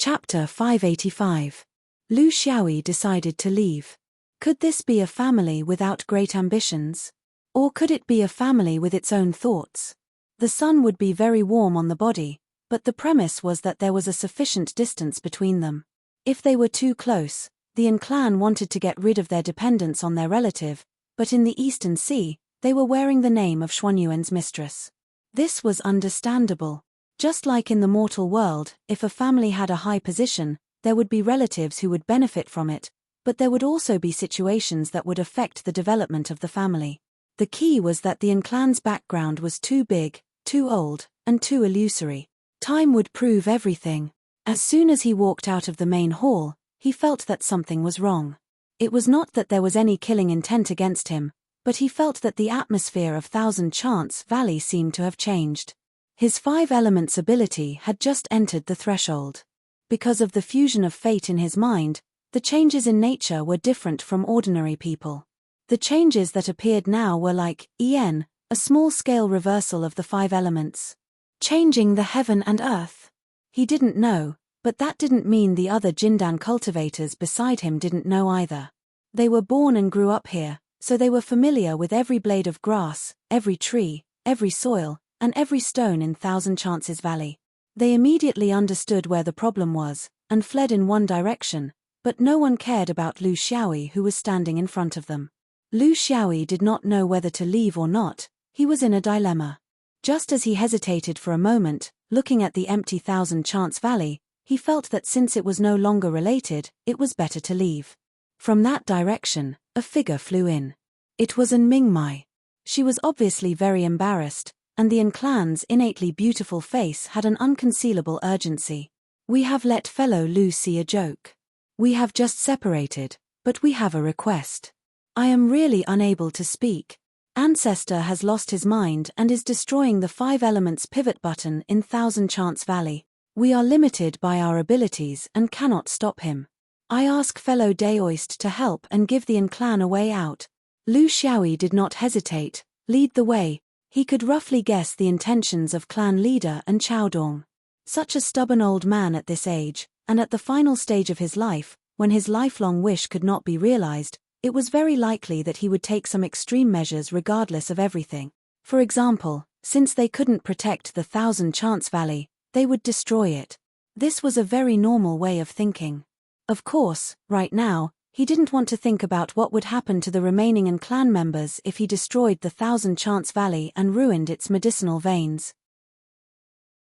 Chapter 585. Lu Xiaoyi decided to leave. Could this be a family without great ambitions? Or could it be a family with its own thoughts? The sun would be very warm on the body, but the premise was that there was a sufficient distance between them. If they were too close, the An clan wanted to get rid of their dependence on their relative, but in the Eastern Sea, they were wearing the name of Xuanyuan's mistress. This was understandable. Just like in the mortal world, if a family had a high position, there would be relatives who would benefit from it, but there would also be situations that would affect the development of the family. The key was that the An clan's background was too big, too old, and too illusory. Time would prove everything. As soon as he walked out of the main hall, he felt that something was wrong. It was not that there was any killing intent against him, but he felt that the atmosphere of Thousand Chance Valley seemed to have changed. His 5 elements ability had just entered the threshold. Because of the fusion of fate in his mind, the changes in nature were different from ordinary people. The changes that appeared now were like a small-scale reversal of the 5 elements. Changing the heaven and earth. He didn't know, but that didn't mean the other Jindan cultivators beside him didn't know either. They were born and grew up here, so they were familiar with every blade of grass, every tree, every soil, and every stone in Thousand Chances Valley. They immediately understood where the problem was, and fled in one direction, but no one cared about Lu Xiaoyi who was standing in front of them. Lu Xiaoyi did not know whether to leave or not. He was in a dilemma. Just as he hesitated for a moment, looking at the empty Thousand Chance Valley, he felt that since it was no longer related, it was better to leave. From that direction, a figure flew in. It was An Mingmai. She was obviously very embarrassed, and the An clan's innately beautiful face had an unconcealable urgency. "We have let fellow Lu see a joke. We have just separated, but we have a request. I am really unable to speak. Ancestor has lost his mind and is destroying the 5 elements pivot button in Thousand Chance Valley. We are limited by our abilities and cannot stop him. I ask fellow Daoist to help and give the An clan a way out." Lu Xiaoyi did not hesitate. Lead the way. He could roughly guess the intentions of clan leader An Chaodong. Such a stubborn old man at this age, and at the final stage of his life, when his lifelong wish could not be realized, it was very likely that he would take some extreme measures regardless of everything. For example, since they couldn't protect the Thousand Chance Valley, they would destroy it. This was a very normal way of thinking. Of course, right now, he didn't want to think about what would happen to the remaining An clan members if he destroyed the Thousand Chance Valley and ruined its medicinal veins.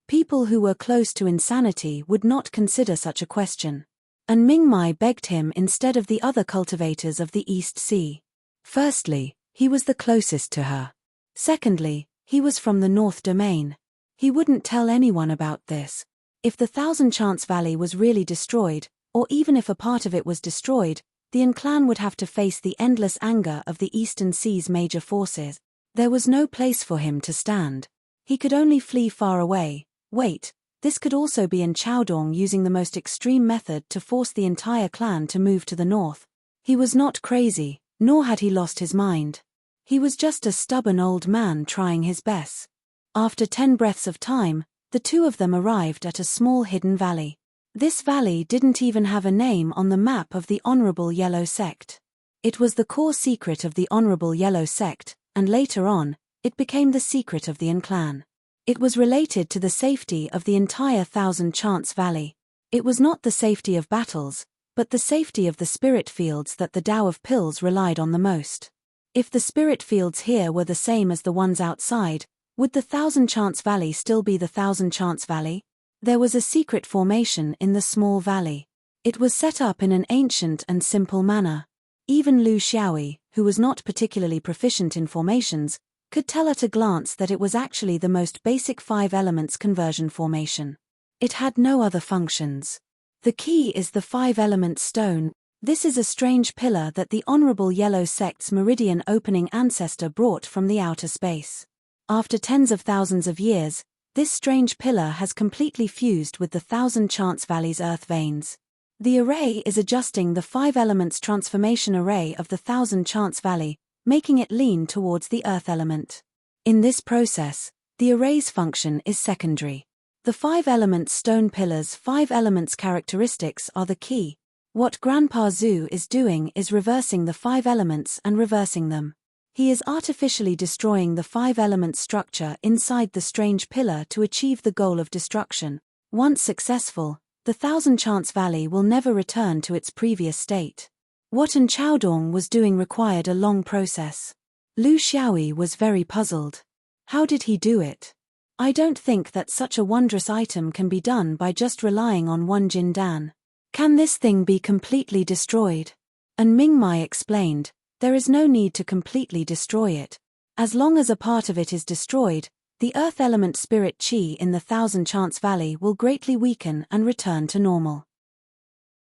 People who were close to insanity would not consider such a question. An Mingmai begged him instead of the other cultivators of the East Sea. Firstly, he was the closest to her. Secondly, he was from the North Domain. He wouldn't tell anyone about this. If the Thousand Chance Valley was really destroyed, or even if a part of it was destroyed, the An clan would have to face the endless anger of the Eastern Sea's major forces. There was no place for him to stand. He could only flee far away. Wait, this could also be An Chaodong using the most extreme method to force the entire clan to move to the north. He was not crazy, nor had he lost his mind. He was just a stubborn old man trying his best. After 10 breaths of time, the 2 of them arrived at a small hidden valley. This valley didn't even have a name on the map of the Honorable Yellow Sect. It was the core secret of the Honorable Yellow Sect, and later on, it became the secret of the An clan. It was related to the safety of the entire Thousand Chance Valley. It was not the safety of battles, but the safety of the spirit fields that the Tao of Pills relied on the most. If the spirit fields here were the same as the ones outside, would the Thousand Chance Valley still be the Thousand Chance Valley? There was a secret formation in the small valley. It was set up in an ancient and simple manner. Even Lu Xiaoyi, who was not particularly proficient in formations, could tell at a glance that it was actually the most basic 5 elements conversion formation. It had no other functions. The key is the 5-element stone. This is a strange pillar that the Honorable Yellow Sect's meridian opening ancestor brought from the outer space. After tens of thousands of years, this strange pillar has completely fused with the Thousand Chance Valley's earth veins. The array is adjusting the 5 elements transformation array of the Thousand Chance Valley, making it lean towards the earth element. In this process, the array's function is secondary. The 5 elements stone pillar's 5 elements characteristics are the key. What Grandpa Zhu is doing is reversing the 5 elements and reversing them. He is artificially destroying the 5 elements structure inside the strange pillar to achieve the goal of destruction. Once successful, the 1000 Chance Valley will never return to its previous state. What An Chaodong was doing required a long process. Lu Xiaoyi was very puzzled. How did he do it? I don't think that such a wondrous item can be done by just relying on one Jindan. Can this thing be completely destroyed? And Mingmai explained, there is no need to completely destroy it. As long as a part of it is destroyed, the earth element spirit qi in the 1000 Chance Valley will greatly weaken and return to normal.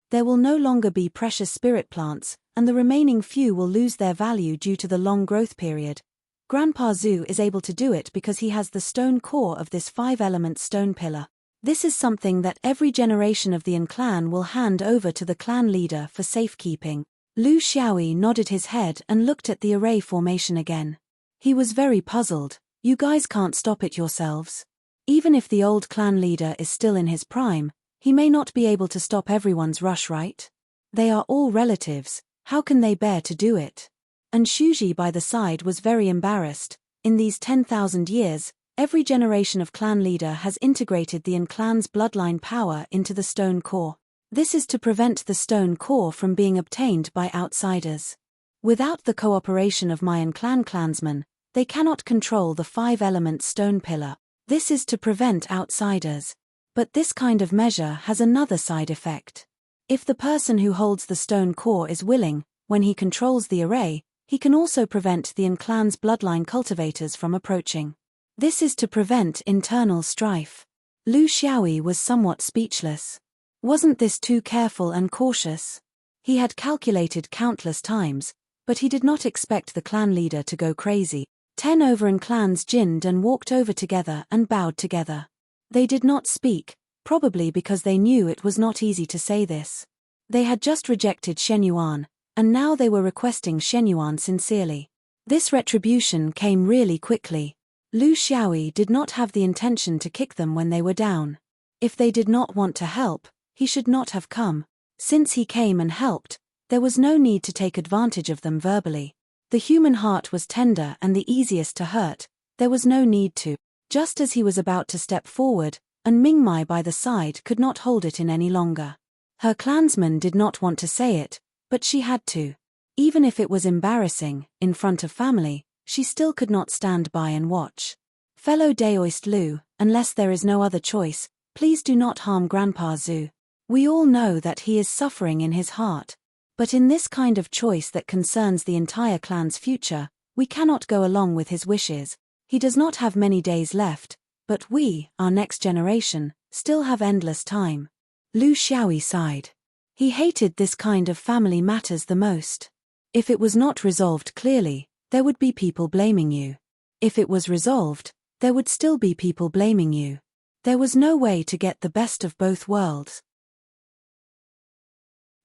There will no longer be precious spirit plants, and the remaining few will lose their value due to the long growth period. Grandpa Zhu is able to do it because he has the stone core of this 5-element stone pillar. This is something that every generation of the An clan will hand over to the clan leader for safekeeping. Lu Xiaoyi nodded his head and looked at the array formation again. He was very puzzled. You guys can't stop it yourselves. Even if the old clan leader is still in his prime, he may not be able to stop everyone's rush, right? They are all relatives, how can they bear to do it? And Shuji by the side was very embarrassed. In these 10,000 years, every generation of clan leader has integrated the An clan's bloodline power into the stone core. This is to prevent the stone core from being obtained by outsiders. Without the cooperation of my An clan clansmen, they cannot control the 5-element stone pillar. This is to prevent outsiders. But this kind of measure has another side effect. If the person who holds the stone core is willing, when he controls the array, he can also prevent the An clan's bloodline cultivators from approaching. This is to prevent internal strife. Lu Xiaoyi was somewhat speechless. Wasn't this too careful and cautious? He had calculated countless times, but he did not expect the clan leader to go crazy. 10 over An clan's jinned and walked over together and bowed together. They did not speak, probably because they knew it was not easy to say this. They had just rejected Shen Yuan, and now they were requesting Shen Yuan sincerely. This retribution came really quickly. Lu Xiaoyi did not have the intention to kick them when they were down. If they did not want to help, he should not have come. Since he came and helped, there was no need to take advantage of them verbally. The human heart was tender and the easiest to hurt, there was no need to. Just as he was about to step forward, and Mingmai by the side could not hold it in any longer. Her clansmen did not want to say it, but she had to. Even if it was embarrassing, in front of family, she still could not stand by and watch. Fellow Daoist Lu, unless there is no other choice, please do not harm Grandpa Zhu. We all know that he is suffering in his heart. But in this kind of choice that concerns the entire clan's future, we cannot go along with his wishes. He does not have many days left, but we, our next generation, still have endless time. Lu Xiaoyi sighed. He hated this kind of family matters the most. If it was not resolved clearly, there would be people blaming you. If it was resolved, there would still be people blaming you. There was no way to get the best of both worlds.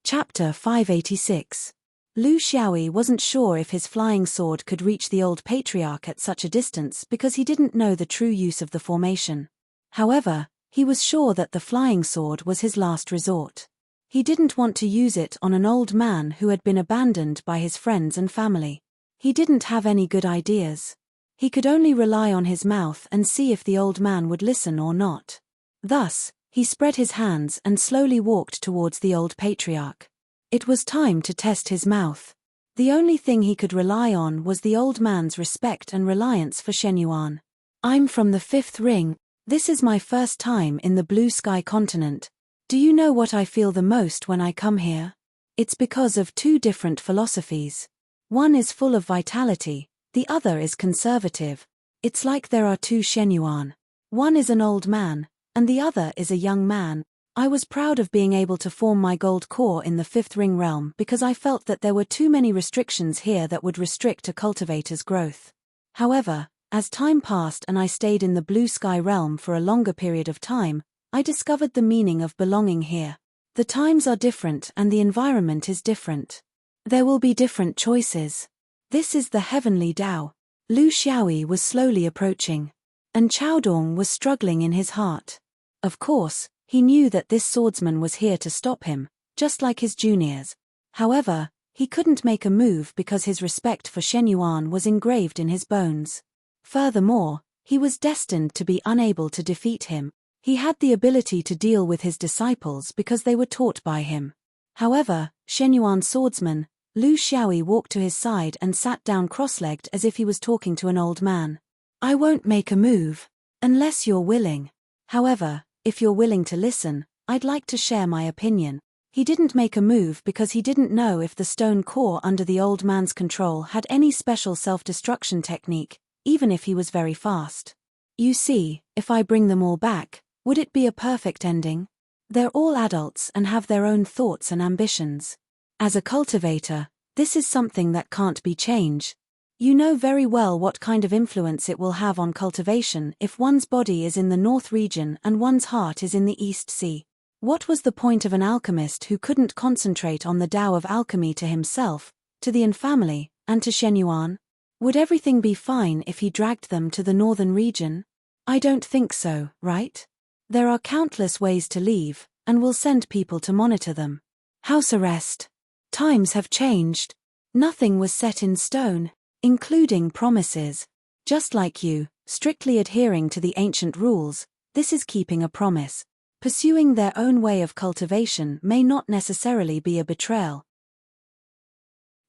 Chapter 586. Lu Xiaoyi wasn't sure if his flying sword could reach the old patriarch at such a distance because he didn't know the true use of the formation. However, he was sure that the flying sword was his last resort. He didn't want to use it on an old man who had been abandoned by his friends and family. He didn't have any good ideas. He could only rely on his mouth and see if the old man would listen or not. Thus, he spread his hands and slowly walked towards the old patriarch. It was time to test his mouth. The only thing he could rely on was the old man's respect and reliance for Shen Yuan. I'm from the 5th ring. This is my first time in the blue sky continent. Do you know what I feel the most when I come here? It's because of 2 different philosophies. One is full of vitality, the other is conservative. It's like there are 2 Shen Yuan. One is an old man, and the other is a young man. I was proud of being able to form my gold core in the 5th ring realm because I felt that there were too many restrictions here that would restrict a cultivator's growth. However, as time passed and I stayed in the blue sky realm for a longer period of time, I discovered the meaning of belonging here. The times are different and the environment is different. There will be different choices. This is the heavenly Tao. Lu Xiaoyi was slowly approaching. And Chaodong was struggling in his heart. Of course, he knew that this swordsman was here to stop him, just like his juniors. However, he couldn't make a move because his respect for Shen Yuan was engraved in his bones. Furthermore, he was destined to be unable to defeat him. He had the ability to deal with his disciples because they were taught by him. However, Shen Yuan's swordsman, Lu Xiaoyi, walked to his side and sat down cross-legged as if he was talking to an old man. I won't make a move. Unless you're willing. However, if you're willing to listen, I'd like to share my opinion. He didn't make a move because he didn't know if the stone core under the old man's control had any special self-destruction technique, even if he was very fast. You see, if I bring them all back, would it be a perfect ending? They're all adults and have their own thoughts and ambitions. As a cultivator, this is something that can't be changed. You know very well what kind of influence it will have on cultivation if one's body is in the North region and one's heart is in the East Sea. What was the point of an alchemist who couldn't concentrate on the Tao of alchemy to himself, to the Yin family, and to Shen Yuan? Would everything be fine if he dragged them to the northern region? I don't think so, right? There are countless ways to leave, and we'll send people to monitor them. House arrest. Times have changed. Nothing was set in stone, including promises. Just like you, strictly adhering to the ancient rules, this is keeping a promise. Pursuing their own way of cultivation may not necessarily be a betrayal.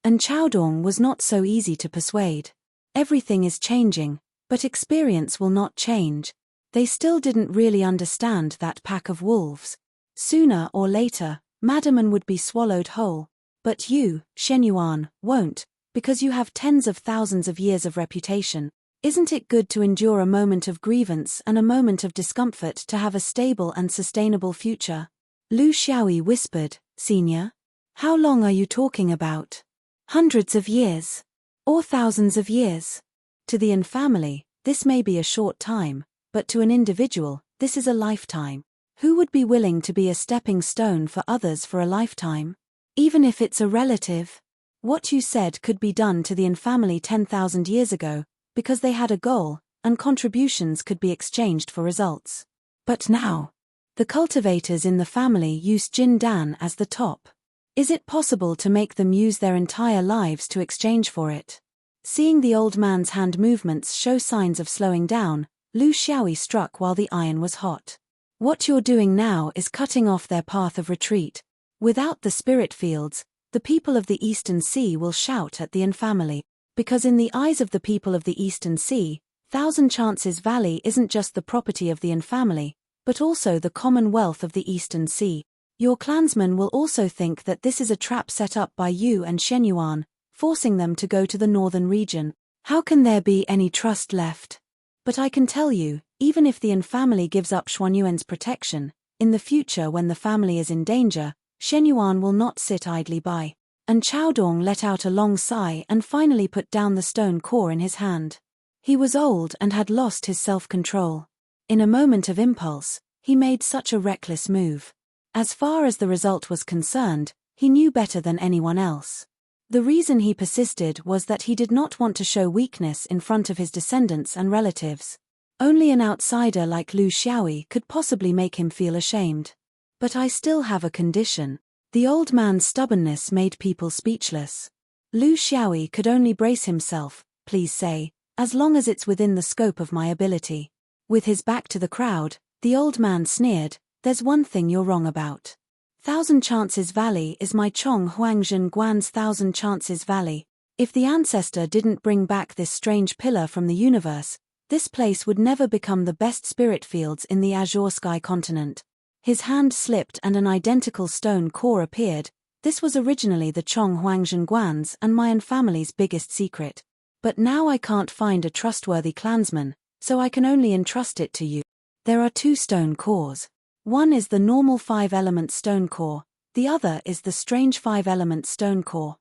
And Chaodong was not so easy to persuade. Everything is changing, but experience will not change. They still didn't really understand that pack of wolves. Sooner or later, Madaman would be swallowed whole. But you, Shen Yuan, won't, because you have tens of thousands of years of reputation. Isn't it good to endure a moment of grievance and a moment of discomfort to have a stable and sustainable future? Lu Xiaoyi whispered, Senior. How long are you talking about? Hundreds of years. Or thousands of years. To the Yin family, this may be a short time, but to an individual, this is a lifetime. Who would be willing to be a stepping stone for others for a lifetime? Even if it's a relative? What you said could be done to the Yin family 10,000 years ago, because they had a goal, and contributions could be exchanged for results. But now, the cultivators in the family use Jin Dan as the top. Is it possible to make them use their entire lives to exchange for it? Seeing the old man's hand movements show signs of slowing down, Lu Xiaoyi struck while the iron was hot. What you're doing now is cutting off their path of retreat. Without the spirit fields, the people of the Eastern Sea will shout at the Yin family. Because in the eyes of the people of the Eastern Sea, Thousand Chances Valley isn't just the property of the Yin family, but also the commonwealth of the Eastern Sea. Your clansmen will also think that this is a trap set up by you and Shen Yuan, forcing them to go to the northern region. How can there be any trust left? But I can tell you, even if the Yin family gives up Xuanyuan's protection, in the future when the family is in danger, Shen Yuan will not sit idly by. And Chaodong let out a long sigh and finally put down the stone core in his hand. He was old and had lost his self-control. In a moment of impulse, he made such a reckless move. As far as the result was concerned, he knew better than anyone else. The reason he persisted was that he did not want to show weakness in front of his descendants and relatives. Only an outsider like Lu Xiaoyi could possibly make him feel ashamed. But I still have a condition. The old man's stubbornness made people speechless. Lu Xiaoyi could only brace himself, please say, as long as it's within the scope of my ability. With his back to the crowd, the old man sneered, there's one thing you're wrong about. Thousand Chances Valley is my Chong Huangzhen Guan's Thousand Chances Valley. If the ancestor didn't bring back this strange pillar from the universe, this place would never become the best spirit fields in the Azure Sky continent. His hand slipped and an identical stone core appeared. This was originally the Chong Huangzhen Guan's and Mayan family's biggest secret. But now I can't find a trustworthy clansman, so I can only entrust it to you. There are two stone cores. One is the normal 5-element stone core, the other is the strange 5-element stone core.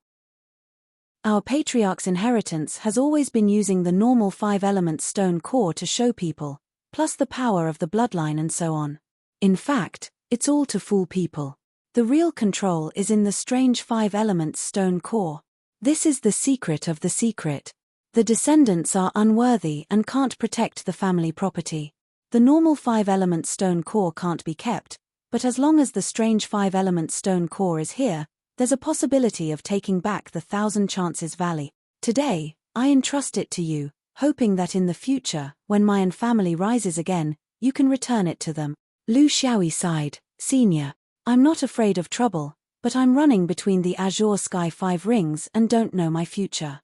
Our patriarch's inheritance has always been using the normal 5-element stone core to show people, plus the power of the bloodline and so on. In fact, it's all to fool people. The real control is in the strange 5-element stone core. This is the secret of the secret. The descendants are unworthy and can't protect the family property. The normal 5-element stone core can't be kept, but as long as the strange 5-element stone core is here, there's a possibility of taking back the 1,000 Chances Valley. Today, I entrust it to you, hoping that in the future, when my family rises again, you can return it to them. Lu Xiaoyi sighed. Senior, I'm not afraid of trouble, but I'm running between the azure sky 5 rings and don't know my future.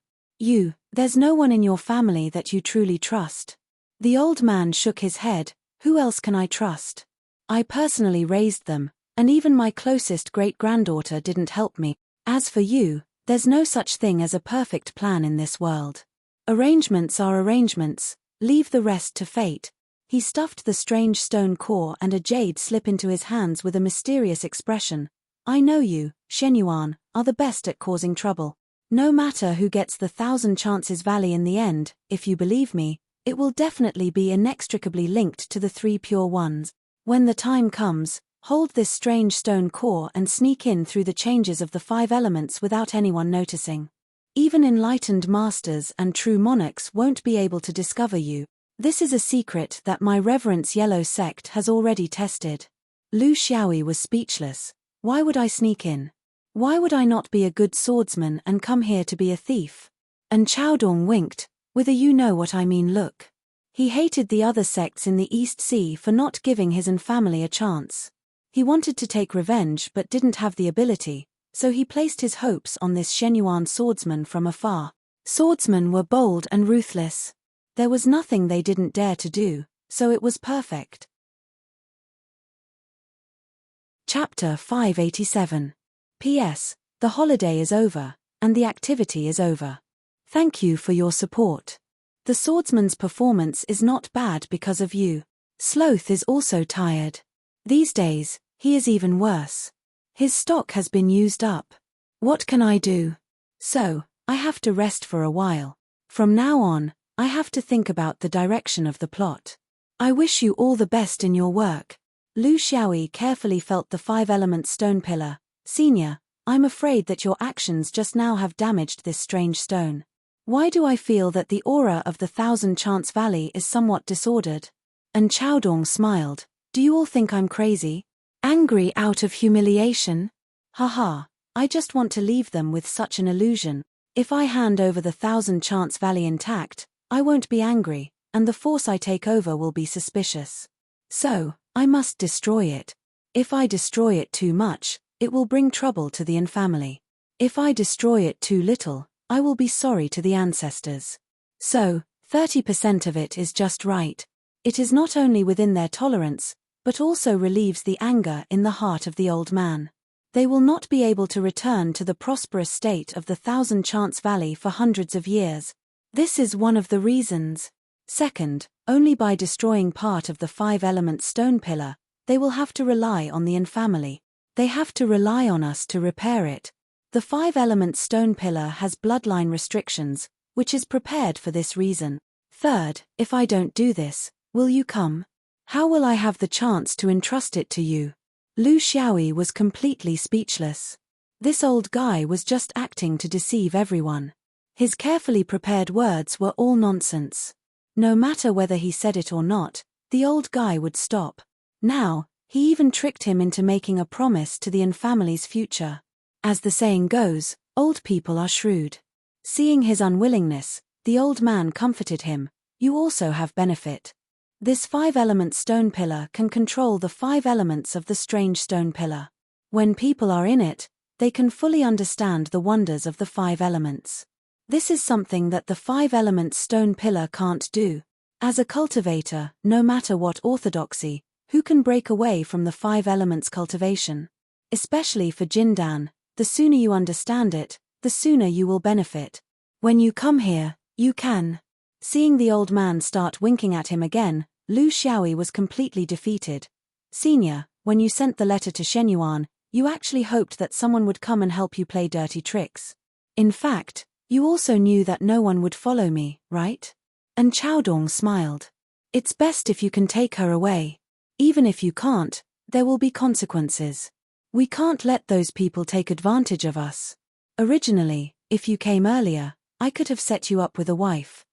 There's no one in your family that you truly trust. The old man shook his head. Who else can I trust? I personally raised them, and even my closest great-granddaughter didn't help me. As for you, there's no such thing as a perfect plan in this world. Arrangements are arrangements, leave the rest to fate. He stuffed the strange stone core and a jade slip into his hands with a mysterious expression. I know you, Shenyuan, are the best at causing trouble. No matter who gets the 1,000 Chances Valley in the end, if you believe me, it will definitely be inextricably linked to the 3 pure ones. When the time comes, hold this strange stone core and sneak in through the changes of the 5 elements without anyone noticing. Even enlightened masters and true monarchs won't be able to discover you. This is a secret that my reverence Yellow Sect has already tested. Lu Xiaoyi was speechless. Why would I sneak in? Why would I not be a good swordsman and come here to be a thief? And Chaodong winked, with a you-know-what-I-mean look. He hated the other sects in the East Sea for not giving his own family a chance. He wanted to take revenge but didn't have the ability, so he placed his hopes on this Shenyuan swordsman from afar. Swordsmen were bold and ruthless. There was nothing they didn't dare to do, so it was perfect. Chapter 587. P.S. The holiday is over, and the activity is over. Thank you for your support. The swordsman's performance is not bad because of you. Sloth is also tired. These days, he is even worse. His stock has been used up. What can I do? So, I have to rest for a while. From now on, I have to think about the direction of the plot. I wish you all the best in your work. Lu Xiaoyi carefully felt the 5-element stone pillar. Senior, I'm afraid that your actions just now have damaged this strange stone. Why do I feel that the aura of the 1,000 Chance Valley is somewhat disordered? And Chaodong smiled. Do you all think I'm crazy? Angry out of humiliation? Haha, I just want to leave them with such an illusion. If I hand over the 1,000 Chance Valley intact, I won't be angry, and the force I take over will be suspicious. So, I must destroy it. If I destroy it too much, it will bring trouble to the family. If I destroy it too little, I will be sorry to the ancestors. So, 30% of it is just right. It is not only within their tolerance, but also relieves the anger in the heart of the old man. They will not be able to return to the prosperous state of the 1,000 Chance Valley for hundreds of years. This is one of the reasons. Second, only by destroying part of the 5-element stone pillar, they will have to rely on the family. They have to rely on us to repair it. The 5-element stone pillar has bloodline restrictions, which is prepared for this reason. Third, if I don't do this, will you come? How will I have the chance to entrust it to you? Lu Xiaoyi was completely speechless. This old guy was just acting to deceive everyone. His carefully prepared words were all nonsense. No matter whether he said it or not, the old guy would stop. Now, he even tricked him into making a promise to the family's future. As the saying goes, old people are shrewd. Seeing his unwillingness, the old man comforted him. You also have benefit. This 5-element stone pillar can control the 5 elements of the strange stone pillar. When people are in it, they can fully understand the wonders of the 5 elements. This is something that the 5-element stone pillar can't do. As a cultivator, no matter what orthodoxy, who can break away from the 5 elements cultivation? Especially for Jindan, the sooner you understand it, the sooner you will benefit. When you come here, you can. Seeing the old man start winking at him again, Lu Xiaoyi was completely defeated. Senior, when you sent the letter to Shenyuan, you actually hoped that someone would come and help you play dirty tricks. In fact, you also knew that no one would follow me, right? And Chaodong smiled. It's best if you can take her away. Even if you can't, there will be consequences. We can't let those people take advantage of us. Originally, if you came earlier, I could have set you up with a wife.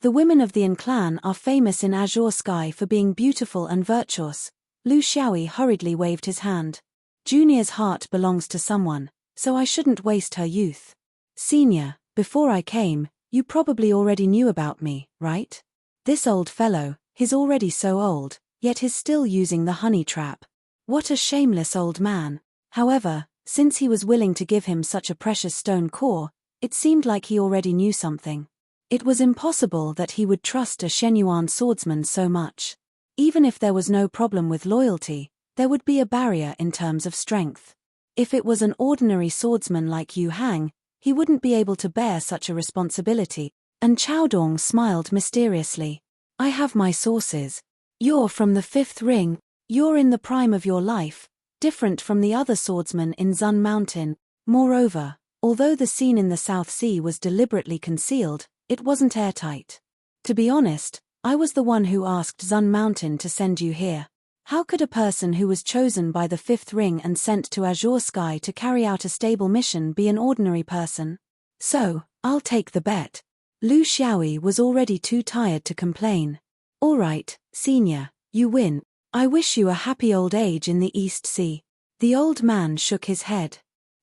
The women of the Yin clan are famous in azure sky for being beautiful and virtuous. Lu Xiaoyi hurriedly waved his hand. Junior's heart belongs to someone, so I shouldn't waste her youth. Senior, before I came, you probably already knew about me, right? This old fellow, he's already so old, yet he's still using the honey trap. What a shameless old man. However, since he was willing to give him such a precious stone core, it seemed like he already knew something. It was impossible that he would trust a Shenyuan swordsman so much. Even if there was no problem with loyalty, there would be a barrier in terms of strength. If it was an ordinary swordsman like Yu Hang, he wouldn't be able to bear such a responsibility, and Chaodong smiled mysteriously. I have my sources. You're from the fifth ring, you're in the prime of your life, different from the other swordsmen in Zun Mountain. Moreover, although the scene in the South Sea was deliberately concealed, it wasn't airtight. To be honest, I was the one who asked Zun Mountain to send you here. How could a person who was chosen by the fifth ring and sent to Azure Sky to carry out a stable mission be an ordinary person? So, I'll take the bet. Lu Xiaoyi was already too tired to complain. All right, senior, you win. I wish you a happy old age in the East Sea. The old man shook his head.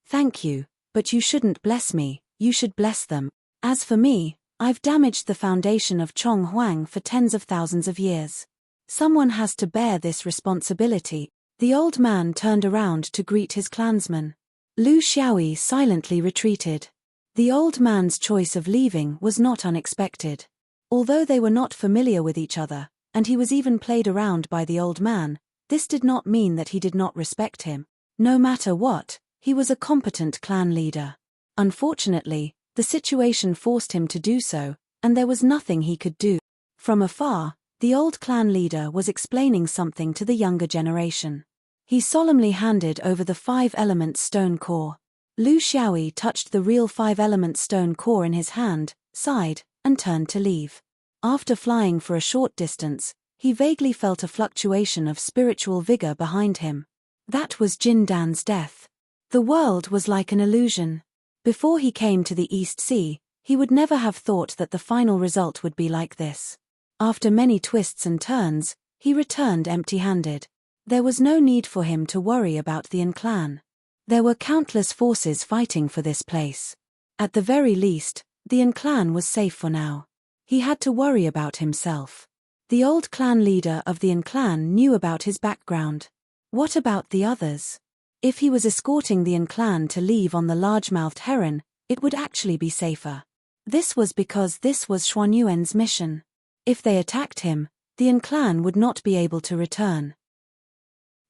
Thank you, but you shouldn't bless me, you should bless them. As for me, I've damaged the foundation of Chong Huang for tens of thousands of years. Someone has to bear this responsibility. The old man turned around to greet his clansmen. Lu Xiaoyi silently retreated. The old man's choice of leaving was not unexpected. Although they were not familiar with each other, and he was even played around by the old man, this did not mean that he did not respect him. No matter what, he was a competent clan leader. Unfortunately, the situation forced him to do so, and there was nothing he could do. From afar, the old clan leader was explaining something to the younger generation. He solemnly handed over the 5-element stone core. Lu Xiaoyi touched the real 5-element stone core in his hand, sighed, and turned to leave. After flying for a short distance, he vaguely felt a fluctuation of spiritual vigor behind him. That was Jin Dan's death. The world was like an illusion. Before he came to the East Sea, he would never have thought that the final result would be like this. After many twists and turns, he returned empty-handed. There was no need for him to worry about the Yin clan. There were countless forces fighting for this place. At the very least, the Yin clan was safe for now. He had to worry about himself. The old clan leader of the Yin clan knew about his background. What about the others? If he was escorting the Yin clan to leave on the large-mouthed heron, it would actually be safer. This was because this was Xuanyuan's mission. If they attacked him, the Yin clan would not be able to return.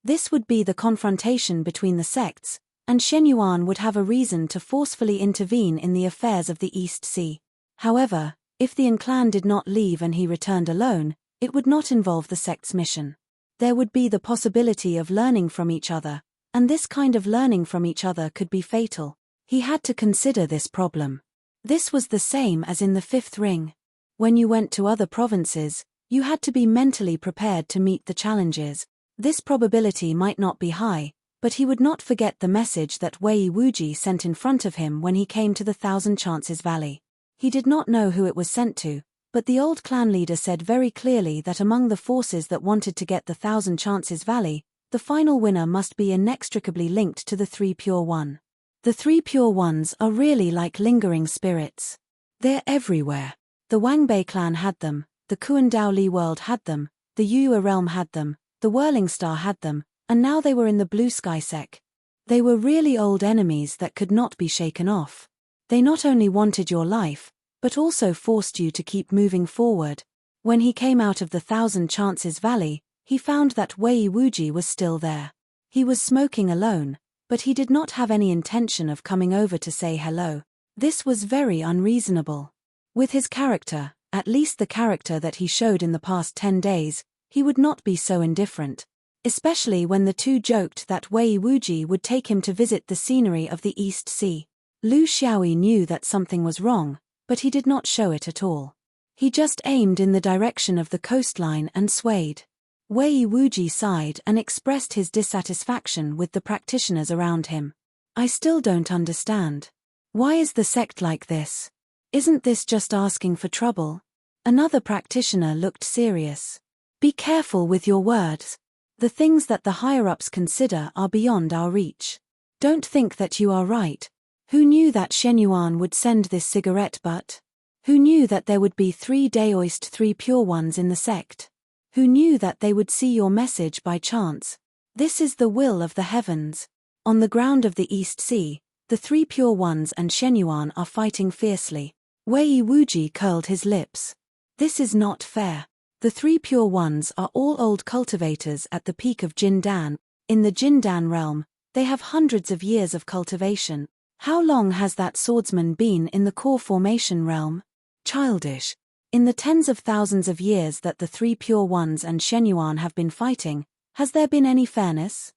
This would be the confrontation between the sects, and Shenyuan would have a reason to forcefully intervene in the affairs of the East Sea. However, if the Yin clan did not leave and he returned alone, it would not involve the sect's mission. There would be the possibility of learning from each other, and this kind of learning from each other could be fatal. He had to consider this problem. This was the same as in the fifth ring. When you went to other provinces, you had to be mentally prepared to meet the challenges. This probability might not be high, but he would not forget the message that Wei Wuji sent in front of him when he came to the Thousand Chances Valley. He did not know who it was sent to, but the old clan leader said very clearly that among the forces that wanted to get the Thousand Chances Valley, the final winner must be inextricably linked to the Three Pure One. The Three Pure Ones are really like lingering spirits. They're everywhere. The Wangbei clan had them, the Kuandao Li world had them, the Yue realm had them, the Whirling Star had them, and now they were in the Blue Sky Sec. They were really old enemies that could not be shaken off. They not only wanted your life, but also forced you to keep moving forward. When he came out of the Thousand Chances Valley, he found that Wei Wuji was still there. He was smoking alone, but he did not have any intention of coming over to say hello. This was very unreasonable. With his character, at least the character that he showed in the past 10 days, he would not be so indifferent. Especially when the two joked that Wei Wuji would take him to visit the scenery of the East Sea. Lu Xiaoyi knew that something was wrong, but he did not show it at all. He just aimed in the direction of the coastline and swayed. Wei Wuji sighed and expressed his dissatisfaction with the practitioners around him. I still don't understand. Why is the sect like this? Isn't this just asking for trouble? Another practitioner looked serious. Be careful with your words. The things that the higher-ups consider are beyond our reach. Don't think that you are right. Who knew that Shen Yuan would send this cigarette butt? Who knew that there would be 3 Daoist 3 pure ones in the sect? Who knew that they would see your message by chance? This is the will of the heavens. On the ground of the East Sea, the 3 pure ones and Shen Yuan are fighting fiercely. Wei Wuji curled his lips. This is not fair. The 3 pure ones are all old cultivators at the peak of Jindan. In the Jindan realm, they have hundreds of years of cultivation. How long has that swordsman been in the core formation realm? Childish. In the tens of thousands of years that the 3 pure ones and Shen Yuan have been fighting, has there been any fairness?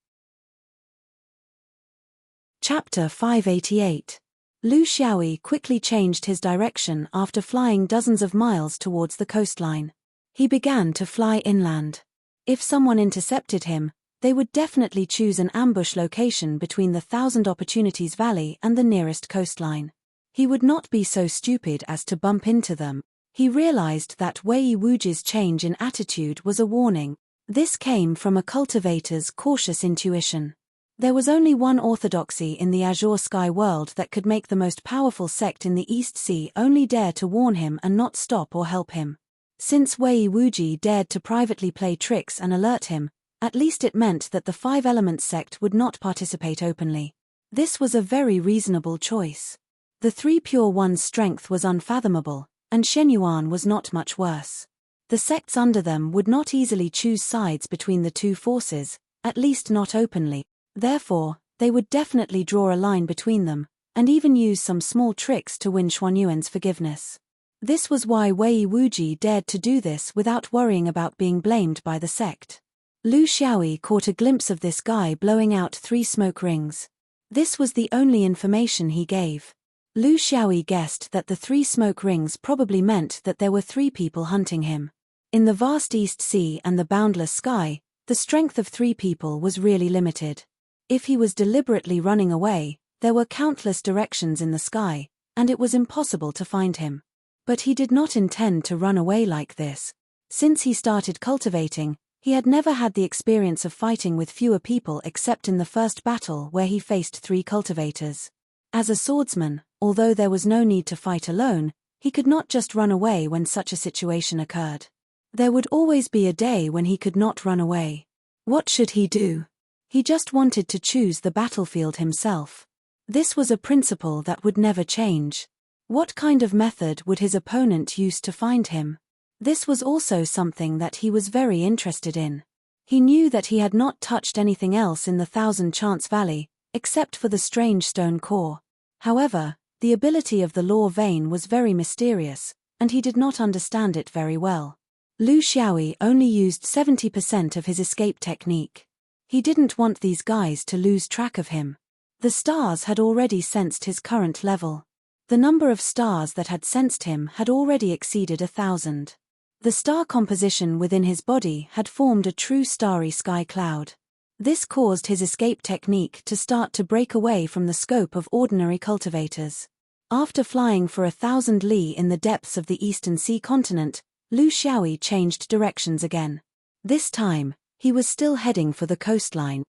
Chapter 588. Lu Xiaoyi quickly changed his direction after flying dozens of miles towards the coastline. He began to fly inland. If someone intercepted him, they would definitely choose an ambush location between the Thousand Opportunities Valley and the nearest coastline. He would not be so stupid as to bump into them. He realized that Wei Wuji's change in attitude was a warning. This came from a cultivator's cautious intuition. There was only one orthodoxy in the Azure Sky world that could make the most powerful sect in the East Sea only dare to warn him and not stop or help him. Since Wei Wuji dared to privately play tricks and alert him, at least it meant that the 5 Elements sect would not participate openly. This was a very reasonable choice. The 3 pure ones' strength was unfathomable, and Shen Yuan was not much worse. The sects under them would not easily choose sides between the two forces, at least not openly. Therefore, they would definitely draw a line between them, and even use some small tricks to win Xuanyuan's forgiveness. This was why Wei Wuji dared to do this without worrying about being blamed by the sect. Lu Xiaoyi caught a glimpse of this guy blowing out 3 smoke rings. This was the only information he gave. Lu Xiaoyi guessed that the 3 smoke rings probably meant that there were 3 people hunting him. In the vast East Sea and the boundless sky, the strength of 3 people was really limited. If he was deliberately running away, there were countless directions in the sky, and it was impossible to find him. But he did not intend to run away like this. Since he started cultivating, he had never had the experience of fighting with fewer people except in the first battle where he faced 3 cultivators. As a swordsman, although there was no need to fight alone, he could not just run away when such a situation occurred. There would always be a day when he could not run away. What should he do? He just wanted to choose the battlefield himself. This was a principle that would never change. What kind of method would his opponent use to find him? This was also something that he was very interested in. He knew that he had not touched anything else in the Thousand Chance Valley, except for the strange stone core. However, the ability of the law vein was very mysterious, and he did not understand it very well. Lu Xiaoyi only used 70% of his escape technique. He didn't want these guys to lose track of him. The stars had already sensed his current level. The number of stars that had sensed him had already exceeded 1,000. The star composition within his body had formed a true starry sky cloud. This caused his escape technique to start to break away from the scope of ordinary cultivators. After flying for 1,000 li in the depths of the Eastern Sea continent, Lu Xiaoyi changed directions again. This time, he was still heading for the coastline.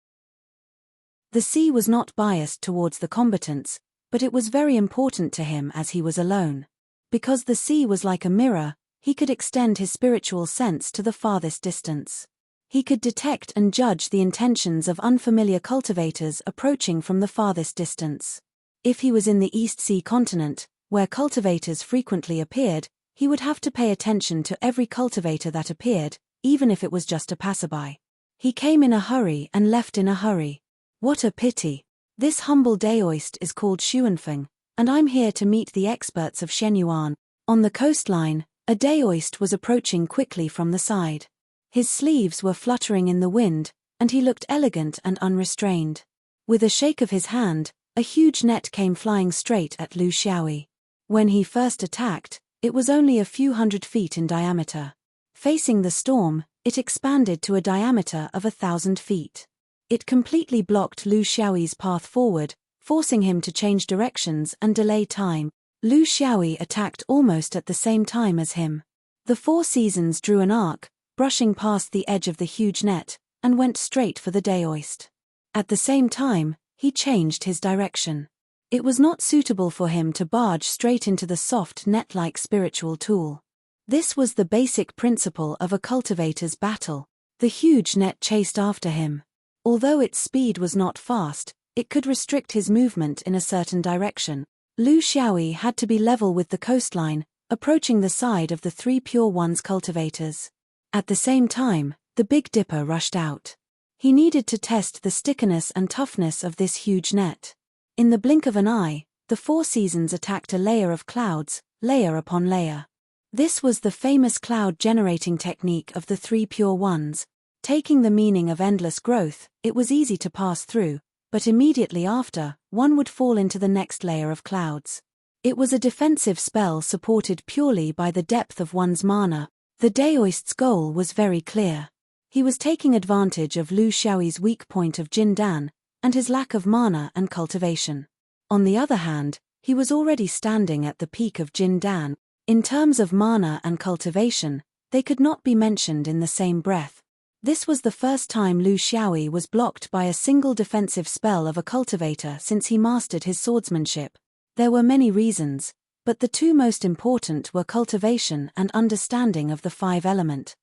The sea was not biased towards the combatants, but it was very important to him as he was alone. Because the sea was like a mirror, he could extend his spiritual sense to the farthest distance. He could detect and judge the intentions of unfamiliar cultivators approaching from the farthest distance. If he was in the East Sea continent, where cultivators frequently appeared, he would have to pay attention to every cultivator that appeared, even if it was just a passerby. He came in a hurry and left in a hurry. What a pity. This humble Daoist is called Xuanfeng, and I'm here to meet the experts of Shen Yuan. On the coastline, a Daoist was approaching quickly from the side. His sleeves were fluttering in the wind, and he looked elegant and unrestrained. With a shake of his hand, a huge net came flying straight at Lu Xiaoyi. When he first attacked, it was only a few hundred feet in diameter. Facing the storm, it expanded to a diameter of 1,000 feet. It completely blocked Lu Xiaoyi's path forward, forcing him to change directions and delay time. Lu Xiaoyi attacked almost at the same time as him. The Four Seasons drew an arc, brushing past the edge of the huge net, and went straight for the Daoist. At the same time, he changed his direction. It was not suitable for him to barge straight into the soft net-like spiritual tool. This was the basic principle of a cultivator's battle. The huge net chased after him. Although its speed was not fast, it could restrict his movement in a certain direction. Lu Xiaoyi had to be level with the coastline, approaching the side of the Three Pure Ones cultivators. At the same time, the Big Dipper rushed out. He needed to test the stickiness and toughness of this huge net. In the blink of an eye, the Four Seasons attacked a layer of clouds, layer upon layer. This was the famous cloud-generating technique of the Three Pure Ones. Taking the meaning of endless growth, it was easy to pass through, but immediately after, one would fall into the next layer of clouds. It was a defensive spell supported purely by the depth of one's mana. The Daoist's goal was very clear. He was taking advantage of Lu Xiaoyi's weak point of Jin Dan, and his lack of mana and cultivation. On the other hand, he was already standing at the peak of Jin Dan. In terms of mana and cultivation, they could not be mentioned in the same breath. This was the first time Lu Xiaoyi was blocked by a single defensive spell of a cultivator since he mastered his swordsmanship. There were many reasons, but the two most important were cultivation and understanding of the five element.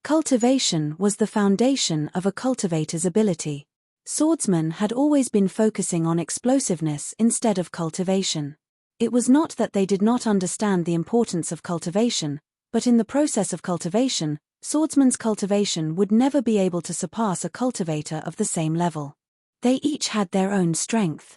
Cultivation was the foundation of a cultivator's ability. Swordsmen had always been focusing on explosiveness instead of cultivation. It was not that they did not understand the importance of cultivation, but in the process of cultivation, swordsmen's cultivation would never be able to surpass a cultivator of the same level. They each had their own strength.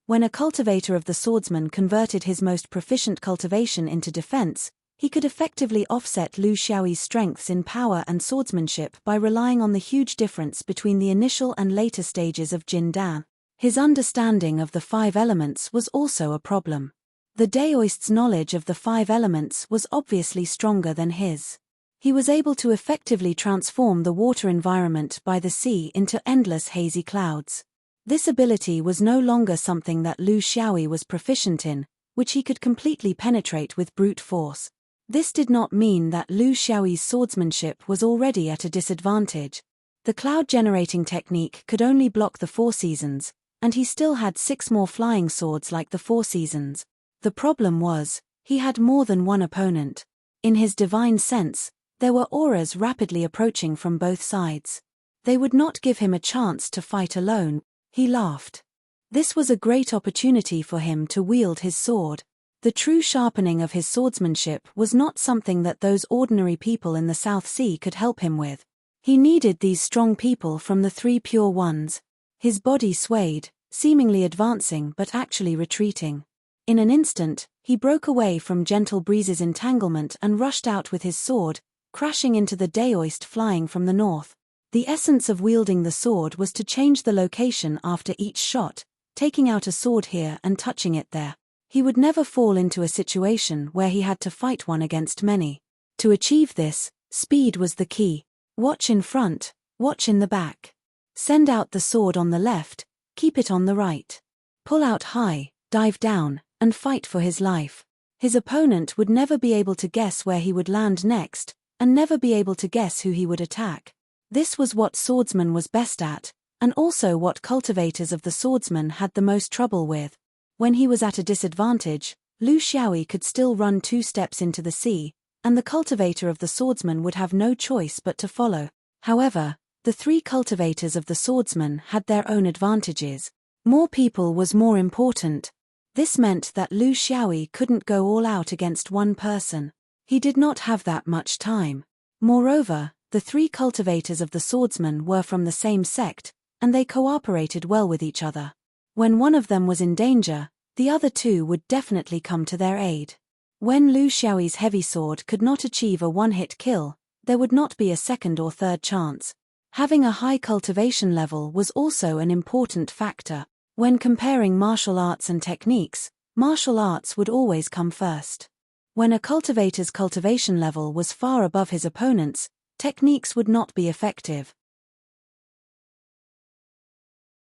When a cultivator of the swordsman converted his most proficient cultivation into defense, he could effectively offset Lu Xiaoyi's strengths in power and swordsmanship by relying on the huge difference between the initial and later stages of Jin Dan. His understanding of the five elements was also a problem. The Daoist's knowledge of the five elements was obviously stronger than his. He was able to effectively transform the water environment by the sea into endless hazy clouds. This ability was no longer something that Lu Xiaoyi was proficient in, which he could completely penetrate with brute force. This did not mean that Lu Xiaoyi's swordsmanship was already at a disadvantage. The cloud-generating technique could only block the Four Seasons, and he still had 6 more flying swords like the Four Seasons. The problem was, he had more than one opponent. In his divine sense, there were auras rapidly approaching from both sides. They would not give him a chance to fight alone. He laughed. This was a great opportunity for him to wield his sword. The true sharpening of his swordsmanship was not something that those ordinary people in the South Sea could help him with. He needed these strong people from the Three Pure Ones. His body swayed, seemingly advancing but actually retreating. In an instant, he broke away from Gentle Breeze's entanglement and rushed out with his sword, crashing into the Daoist flying from the north. The essence of wielding the sword was to change the location after each shot, taking out a sword here and touching it there. He would never fall into a situation where he had to fight one against many. To achieve this, speed was the key. Watch in front, watch in the back. Send out the sword on the left, keep it on the right. Pull out high, dive down, and fight for his life. His opponent would never be able to guess where he would land next, and never be able to guess who he would attack. This was what swordsman was best at, and also what cultivators of the swordsman had the most trouble with. When he was at a disadvantage, Lu Xiaoyi could still run 2 steps into the sea, and the cultivator of the swordsman would have no choice but to follow. However, the 3 cultivators of the swordsman had their own advantages. More people was more important. This meant that Lu Xiaoyi couldn't go all out against one person. He did not have that much time. Moreover, the 3 cultivators of the swordsman were from the same sect, and they cooperated well with each other. When one of them was in danger, the other 2 would definitely come to their aid. When Lu Xiaoyi's heavy sword could not achieve a one-hit kill, there would not be a second or third chance. Having a high cultivation level was also an important factor. When comparing martial arts and techniques, martial arts would always come first. When a cultivator's cultivation level was far above his opponent's, techniques would not be effective.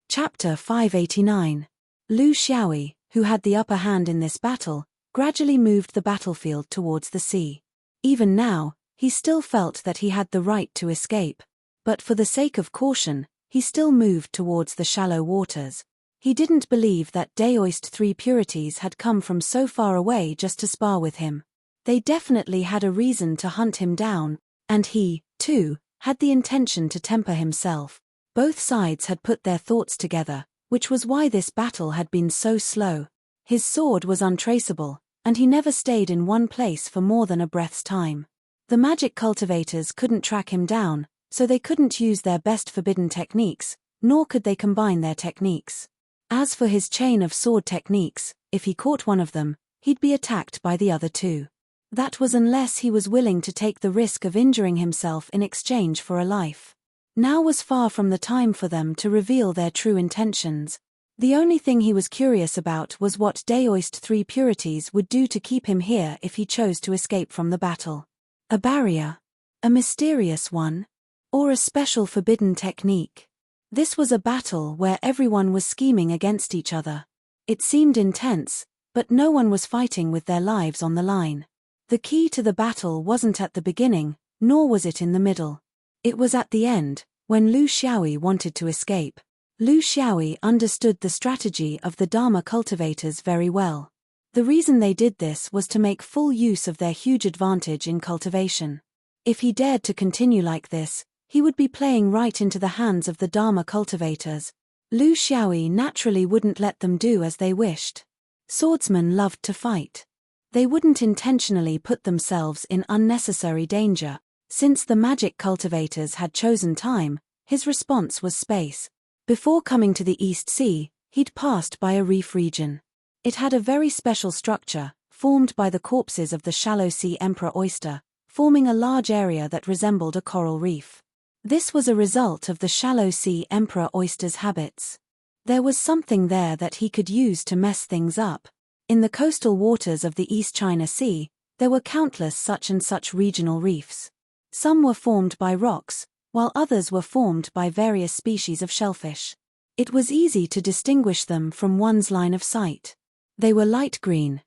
Chapter 589. Lu Xiaoyi, who had the upper hand in this battle, gradually moved the battlefield towards the sea. Even now, he still felt that he had the right to escape. But for the sake of caution, he still moved towards the shallow waters. He didn't believe that Daoist 3 purities had come from so far away just to spar with him. They definitely had a reason to hunt him down, and he, too, had the intention to temper himself. Both sides had put their thoughts together, which was why this battle had been so slow. His sword was untraceable, and he never stayed in one place for more than a breath's time. The magic cultivators couldn't track him down, so they couldn't use their best forbidden techniques, nor could they combine their techniques. As for his chain of sword techniques, if he caught one of them, he'd be attacked by the other two. That was unless he was willing to take the risk of injuring himself in exchange for a life. Now was far from the time for them to reveal their true intentions. The only thing he was curious about was what Daoist 3 purities would do to keep him here if he chose to escape from the battle. A barrier? A mysterious one? Or a special forbidden technique? This was a battle where everyone was scheming against each other. It seemed intense, but no one was fighting with their lives on the line. The key to the battle wasn't at the beginning, nor was it in the middle. It was at the end, when Lu Xiaoyi wanted to escape. Lu Xiaoyi understood the strategy of the Dharma cultivators very well. The reason they did this was to make full use of their huge advantage in cultivation. If he dared to continue like this, he would be playing right into the hands of the Dharma cultivators. Lu Xiaoyi naturally wouldn't let them do as they wished. Swordsmen loved to fight. They wouldn't intentionally put themselves in unnecessary danger. Since the magic cultivators had chosen time, his response was space. Before coming to the East Sea, he'd passed by a reef region. It had a very special structure, formed by the corpses of the shallow sea emperor oyster, forming a large area that resembled a coral reef. This was a result of the shallow sea emperor oyster's habits. There was something there that he could use to mess things up. In the coastal waters of the East China Sea, there were countless such and such regional reefs. Some were formed by rocks, while others were formed by various species of shellfish. It was easy to distinguish them from one's line of sight. They were light green,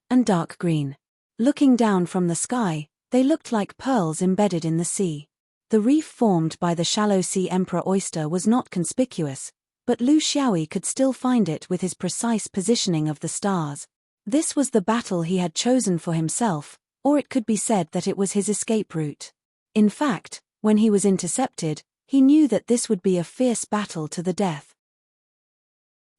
and dark green. Looking down from the sky, they looked like pearls embedded in the sea. The reef formed by the shallow sea emperor oyster was not conspicuous, but Lu Xiaoyi could still find it with his precise positioning of the stars. This was the battle he had chosen for himself, or it could be said that it was his escape route. In fact, when he was intercepted, he knew that this would be a fierce battle to the death.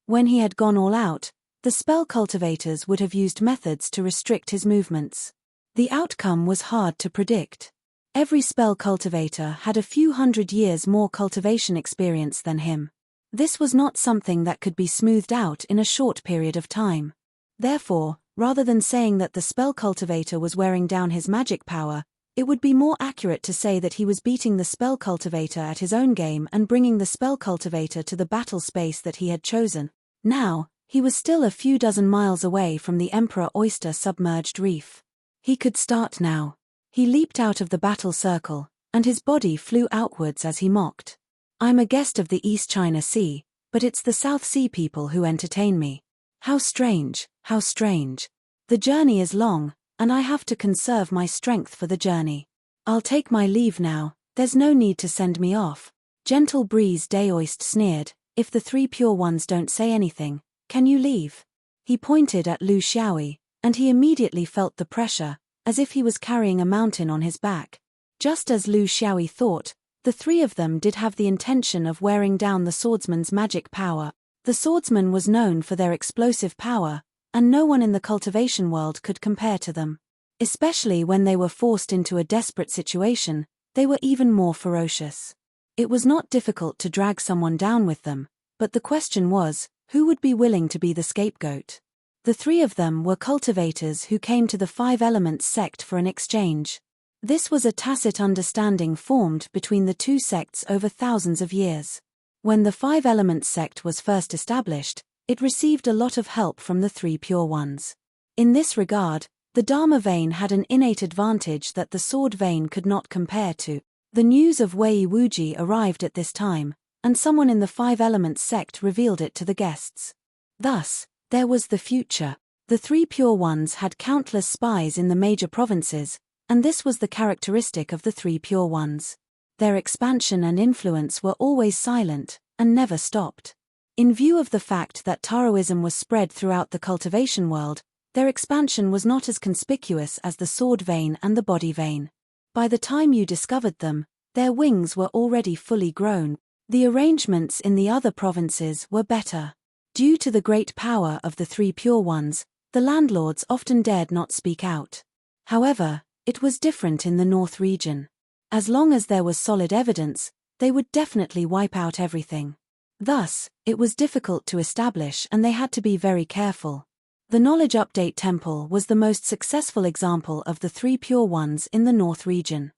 When he had gone all out, the spell cultivators would have used methods to restrict his movements. The outcome was hard to predict. Every spell cultivator had a few hundred years more cultivation experience than him. This was not something that could be smoothed out in a short period of time. Therefore, rather than saying that the spell cultivator was wearing down his magic power, it would be more accurate to say that he was beating the spell cultivator at his own game and bringing the spell cultivator to the battle space that he had chosen. Now, he was still a few dozen miles away from the Emperor Oyster submerged reef. He could start now. He leaped out of the battle circle, and his body flew outwards as he mocked. I'm a guest of the East China Sea, but it's the South Sea people who entertain me. How strange, how strange. The journey is long, and I have to conserve my strength for the journey. I'll take my leave now, there's no need to send me off. Gentle breeze Daoist sneered, if the 3 pure ones don't say anything, can you leave? He pointed at Lu Xiaoyi, and he immediately felt the pressure, as if he was carrying a mountain on his back. Just as Lu Xiaoyi thought, the 3 of them did have the intention of wearing down the swordsman's magic power. The swordsman was known for their explosive power, and no one in the cultivation world could compare to them. Especially when they were forced into a desperate situation, they were even more ferocious. It was not difficult to drag someone down with them, but the question was, who would be willing to be the scapegoat? The 3 of them were cultivators who came to the 5 Elements sect for an exchange. This was a tacit understanding formed between the 2 sects over thousands of years. When the 5 Elements sect was first established, it received a lot of help from the 3 pure ones. In this regard, the Dharma vein had an innate advantage that the sword vein could not compare to. The news of Wei Wuji arrived at this time, and someone in the 5 Elements sect revealed it to the guests. Thus, there was the future. The three pure ones had countless spies in the major provinces, and this was the characteristic of the three pure ones. Their expansion and influence were always silent, and never stopped. In view of the fact that Taoism was spread throughout the cultivation world, their expansion was not as conspicuous as the sword vein and the body vein. By the time you discovered them, their wings were already fully grown. The arrangements in the other provinces were better. Due to the great power of the three pure ones, the landlords often dared not speak out. However, it was different in the north region. As long as there was solid evidence, they would definitely wipe out everything. Thus, it was difficult to establish and they had to be very careful. The Knowledge Update Temple was the most successful example of the three pure ones in the north region.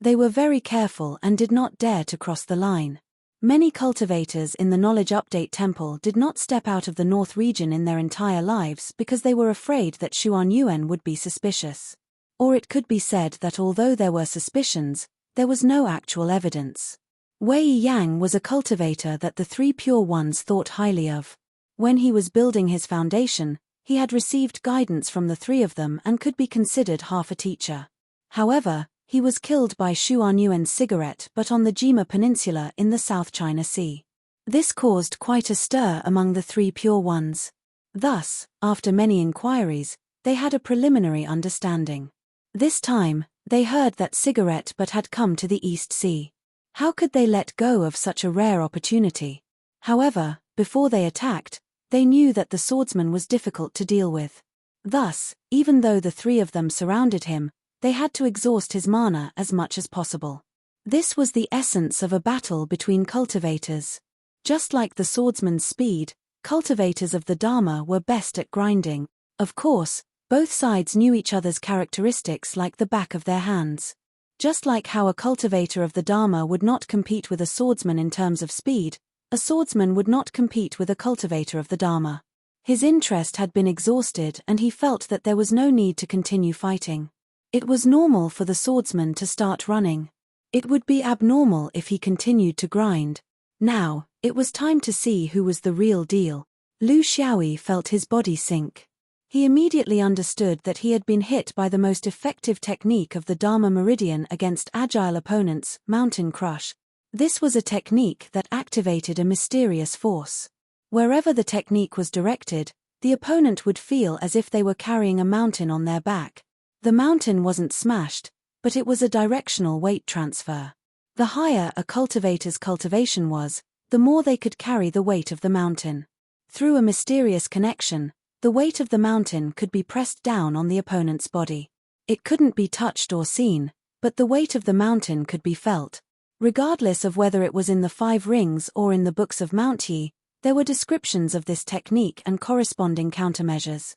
They were very careful and did not dare to cross the line. Many cultivators in the Knowledge Update Temple did not step out of the north region in their entire lives because they were afraid that Xuanyuan would be suspicious. Or it could be said that although there were suspicions, there was no actual evidence. Wei Yang was a cultivator that the three pure ones thought highly of. When he was building his foundation, he had received guidance from the three of them and could be considered half a teacher. However, he was killed by Xuanyuan's cigarette but on the Jima Peninsula in the South China Sea. This caused quite a stir among the three pure ones. Thus, after many inquiries, they had a preliminary understanding. This time, they heard that cigarette but had come to the East Sea. How could they let go of such a rare opportunity? However, before they attacked, they knew that the swordsman was difficult to deal with. Thus, even though the three of them surrounded him, they had to exhaust his mana as much as possible. This was the essence of a battle between cultivators. Just like the swordsman's speed, cultivators of the Dharma were best at grinding. Of course, both sides knew each other's characteristics like the back of their hands. Just like how a cultivator of the Dharma would not compete with a swordsman in terms of speed, a swordsman would not compete with a cultivator of the Dharma. His interest had been exhausted and he felt that there was no need to continue fighting. It was normal for the swordsman to start running. It would be abnormal if he continued to grind. Now, it was time to see who was the real deal. Lu Xiaoyi felt his body sink. He immediately understood that he had been hit by the most effective technique of the Dharma Meridian against agile opponents, Mountain Crush. This was a technique that activated a mysterious force. Wherever the technique was directed, the opponent would feel as if they were carrying a mountain on their back. The mountain wasn't smashed, but it was a directional weight transfer. The higher a cultivator's cultivation was, the more they could carry the weight of the mountain. Through a mysterious connection, the weight of the mountain could be pressed down on the opponent's body. It couldn't be touched or seen, but the weight of the mountain could be felt. Regardless of whether it was in the 5 rings or in the books of Mount Yi, there were descriptions of this technique and corresponding countermeasures.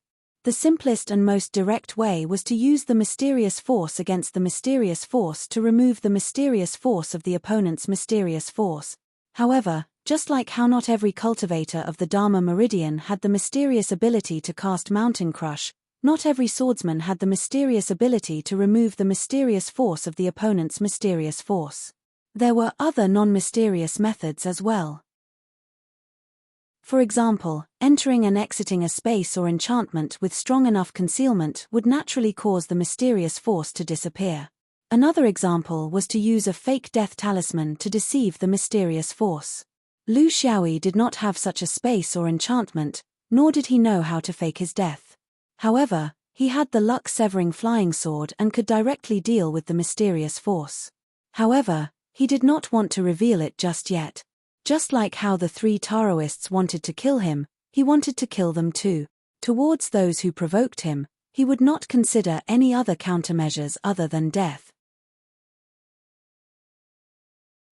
The simplest and most direct way was to use the mysterious force against the mysterious force to remove the mysterious force of the opponent's mysterious force. However, just like how not every cultivator of the Dharma Meridian had the mysterious ability to cast Mountain Crush, not every swordsman had the mysterious ability to remove the mysterious force of the opponent's mysterious force. There were other non-mysterious methods as well. For example, entering and exiting a space or enchantment with strong enough concealment would naturally cause the mysterious force to disappear. Another example was to use a fake death talisman to deceive the mysterious force. Lu Xiaoyi did not have such a space or enchantment, nor did he know how to fake his death. However, he had the luck-severing flying sword and could directly deal with the mysterious force. However, he did not want to reveal it just yet. Just like how the 3 Taoists wanted to kill him, he wanted to kill them too. Towards those who provoked him, he would not consider any other countermeasures other than death.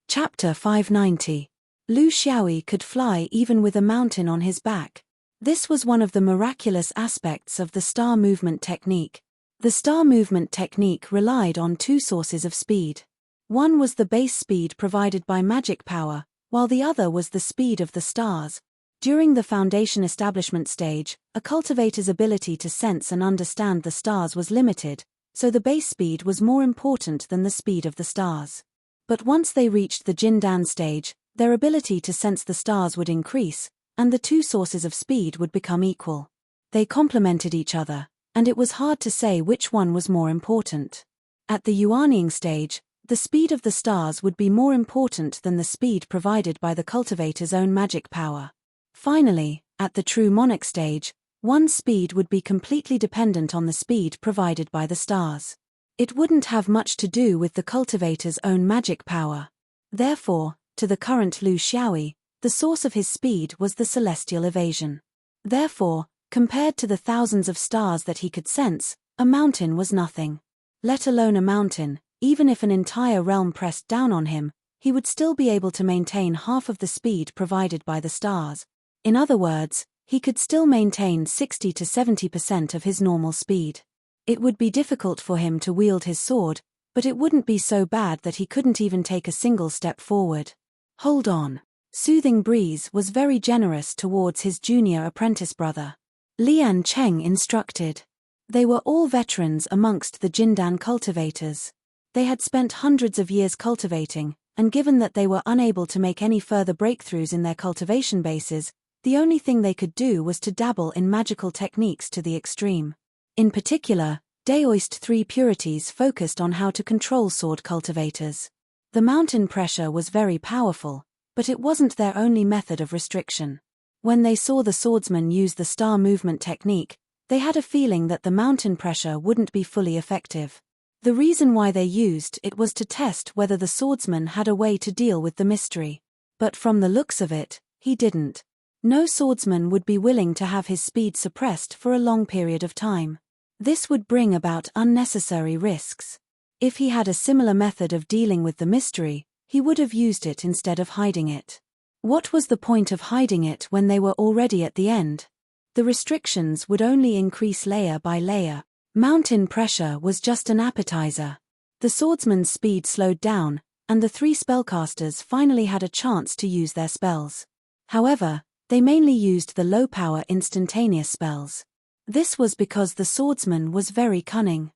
Chapter 590. Lu Xiaoyi could fly even with a mountain on his back. This was one of the miraculous aspects of the star movement technique. The star movement technique relied on 2 sources of speed. One was the base speed provided by magic power, while the other was the speed of the stars. During the foundation establishment stage, a cultivator's ability to sense and understand the stars was limited, so the base speed was more important than the speed of the stars. But once they reached the Jindan stage, their ability to sense the stars would increase, and the two sources of speed would become equal. They complemented each other, and it was hard to say which one was more important. At the Yuanying stage, the speed of the stars would be more important than the speed provided by the cultivator's own magic power. Finally, at the true monarch stage, one's speed would be completely dependent on the speed provided by the stars. It wouldn't have much to do with the cultivator's own magic power. Therefore, to the current Lu Xiaoyi, the source of his speed was the celestial evasion. Therefore, compared to the thousands of stars that he could sense, a mountain was nothing. Let alone a mountain, even if an entire realm pressed down on him, he would still be able to maintain half of the speed provided by the stars. In other words, he could still maintain 60 to 70% of his normal speed. It would be difficult for him to wield his sword, but it wouldn't be so bad that he couldn't even take a single step forward. Hold on. Soothing Breeze was very generous towards his junior apprentice brother. Lian Cheng instructed. They were all veterans amongst the Jindan cultivators. They had spent hundreds of years cultivating, and given that they were unable to make any further breakthroughs in their cultivation bases, the only thing they could do was to dabble in magical techniques to the extreme. In particular, Daoist 3 Purities focused on how to control sword cultivators. The mountain pressure was very powerful, but it wasn't their only method of restriction. When they saw the swordsman use the star movement technique, they had a feeling that the mountain pressure wouldn't be fully effective. The reason why they used it was to test whether the swordsman had a way to deal with the mystery. But from the looks of it, he didn't. No swordsman would be willing to have his speed suppressed for a long period of time. This would bring about unnecessary risks. If he had a similar method of dealing with the mystery, he would have used it instead of hiding it. What was the point of hiding it when they were already at the end? The restrictions would only increase layer by layer. Mountain pressure was just an appetizer. The swordsman's speed slowed down, and the 3 spellcasters finally had a chance to use their spells. However, they mainly used the low-power instantaneous spells. This was because the swordsman was very cunning.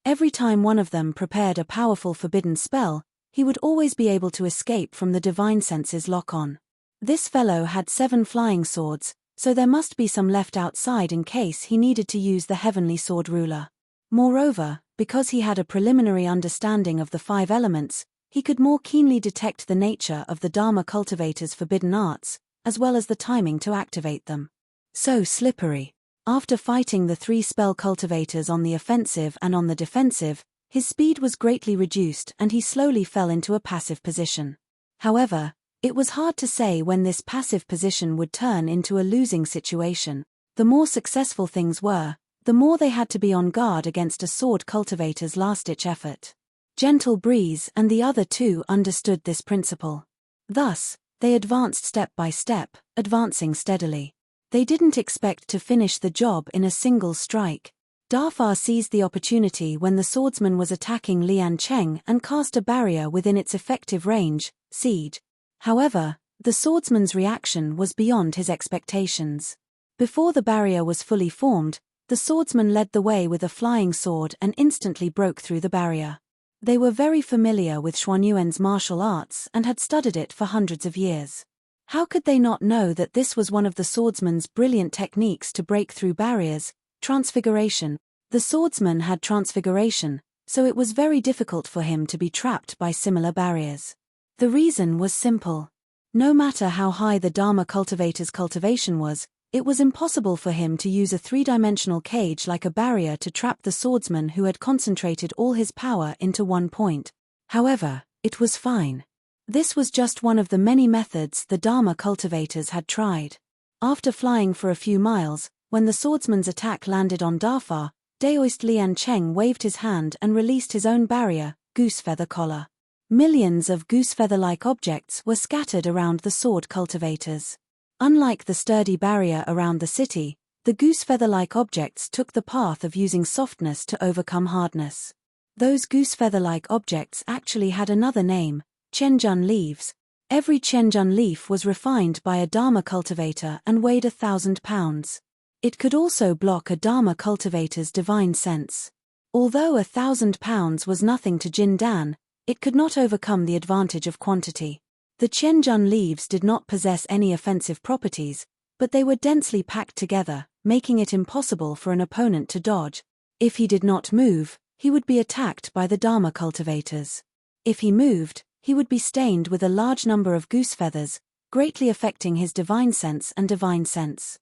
Every time one of them prepared a powerful forbidden spell, he would always be able to escape from the divine senses lock-on. This fellow had 7 flying swords, so there must be some left outside in case he needed to use the heavenly sword ruler. Moreover, because he had a preliminary understanding of the 5 elements, he could more keenly detect the nature of the Dharma cultivator's forbidden arts, as well as the timing to activate them. So slippery. After fighting the 3 spell cultivators on the offensive and on the defensive, his speed was greatly reduced and he slowly fell into a passive position. However, it was hard to say when this passive position would turn into a losing situation. The more successful things were, the more they had to be on guard against a sword cultivator's last-ditch effort. Gentle Breeze and the other 2 understood this principle. Thus, they advanced step by step, advancing steadily. They didn't expect to finish the job in a single strike. Defy seized the opportunity when the swordsman was attacking Lian Cheng and cast a barrier within its effective range, siege. However, the swordsman's reaction was beyond his expectations. Before the barrier was fully formed, the swordsman led the way with a flying sword and instantly broke through the barrier. They were very familiar with Xuanyuan's martial arts and had studied it for hundreds of years. How could they not know that this was one of the swordsman's brilliant techniques to break through barriers? Transfiguration. The swordsman had transfiguration, so it was very difficult for him to be trapped by similar barriers. The reason was simple. No matter how high the Dharma cultivator's cultivation was, it was impossible for him to use a 3-dimensional cage like a barrier to trap the swordsman who had concentrated all his power into one point. However, it was fine. This was just one of the many methods the Dharma cultivators had tried. After flying for a few miles, when the swordsman's attack landed on Defy, Daoist Lian Cheng waved his hand and released his own barrier, Goosefeather Collar. Millions of goosefeather-like objects were scattered around the sword cultivators. Unlike the sturdy barrier around the city, the goosefeather-like objects took the path of using softness to overcome hardness. Those goosefeather-like objects actually had another name, Qianjun leaves. Every Qianjun leaf was refined by a Dharma cultivator and weighed 1,000 pounds. It could also block a Dharma cultivator's divine sense. Although 1,000 pounds was nothing to Jindan, it could not overcome the advantage of quantity. The Qianjun leaves did not possess any offensive properties, but they were densely packed together, making it impossible for an opponent to dodge. If he did not move, he would be attacked by the Dharma cultivators. If he moved, he would be stained with a large number of goose feathers, greatly affecting his divine sense and divine sense.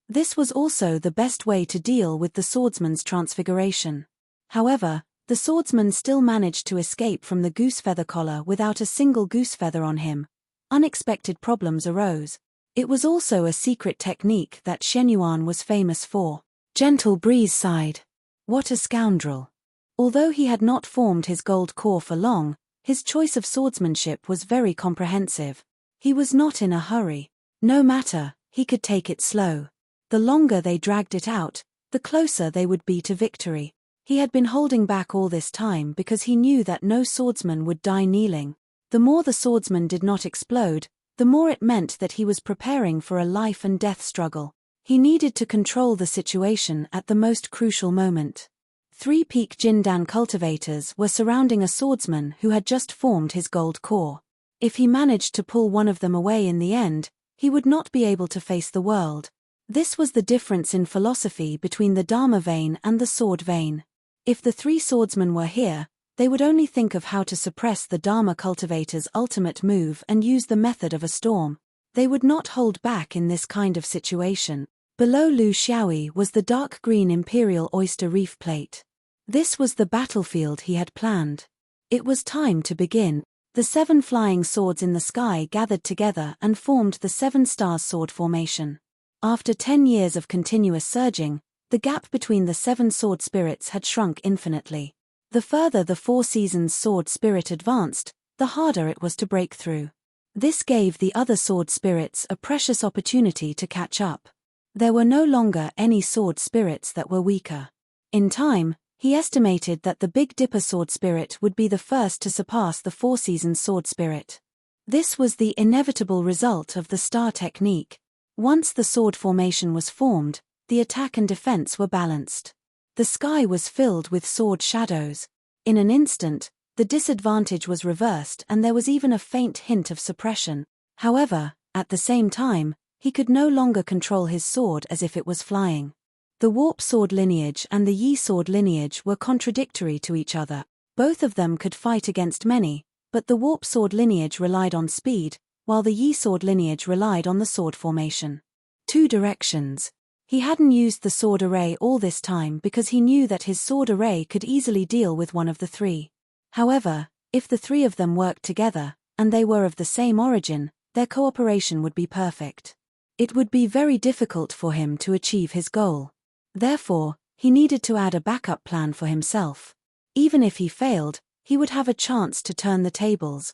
This was also the best way to deal with the swordsman's transfiguration. However, the swordsman still managed to escape from the goose feather collar without a single goose feather on him. Unexpected problems arose. It was also a secret technique that Shenyuan was famous for. Gentle breeze sighed. What a scoundrel. Although he had not formed his gold core for long, his choice of swordsmanship was very comprehensive. He was not in a hurry. No matter, he could take it slow. The longer they dragged it out, the closer they would be to victory. He had been holding back all this time because he knew that no swordsman would die kneeling. The more the swordsman did not explode, the more it meant that he was preparing for a life and death struggle. He needed to control the situation at the most crucial moment. 3 peak Jindan cultivators were surrounding a swordsman who had just formed his gold core. If he managed to pull one of them away in the end, he would not be able to face the world. This was the difference in philosophy between the Dharma vein and the sword vein. If the 3 swordsmen were here, they would only think of how to suppress the Dharma cultivator's ultimate move and use the method of a storm. They would not hold back in this kind of situation. Below Lu Xiaoyi was the dark green Imperial Oyster Reef plate. This was the battlefield he had planned. It was time to begin. The 7 flying swords in the sky gathered together and formed the 7 stars sword formation. After 10 years of continuous surging, the gap between the 7 sword spirits had shrunk infinitely. The further the 4 seasons sword spirit advanced, the harder it was to break through. This gave the other sword spirits a precious opportunity to catch up. There were no longer any sword spirits that were weaker. In time, he estimated that the Big Dipper sword spirit would be the first to surpass the 4 seasons sword spirit. This was the inevitable result of the star technique. Once the sword formation was formed, the attack and defense were balanced. The sky was filled with sword shadows. In an instant, the disadvantage was reversed and there was even a faint hint of suppression. However, at the same time, he could no longer control his sword as if it was flying. The warp sword lineage and the yi sword lineage were contradictory to each other. Both of them could fight against many, but the warp sword lineage relied on speed, while the yi sword lineage relied on the sword formation. 2 directions. He hadn't used the sword array all this time because he knew that his sword array could easily deal with one of the 3. However, if the 3 of them worked together, and they were of the same origin, their cooperation would be perfect. It would be very difficult for him to achieve his goal. Therefore, he needed to add a backup plan for himself. Even if he failed, he would have a chance to turn the tables.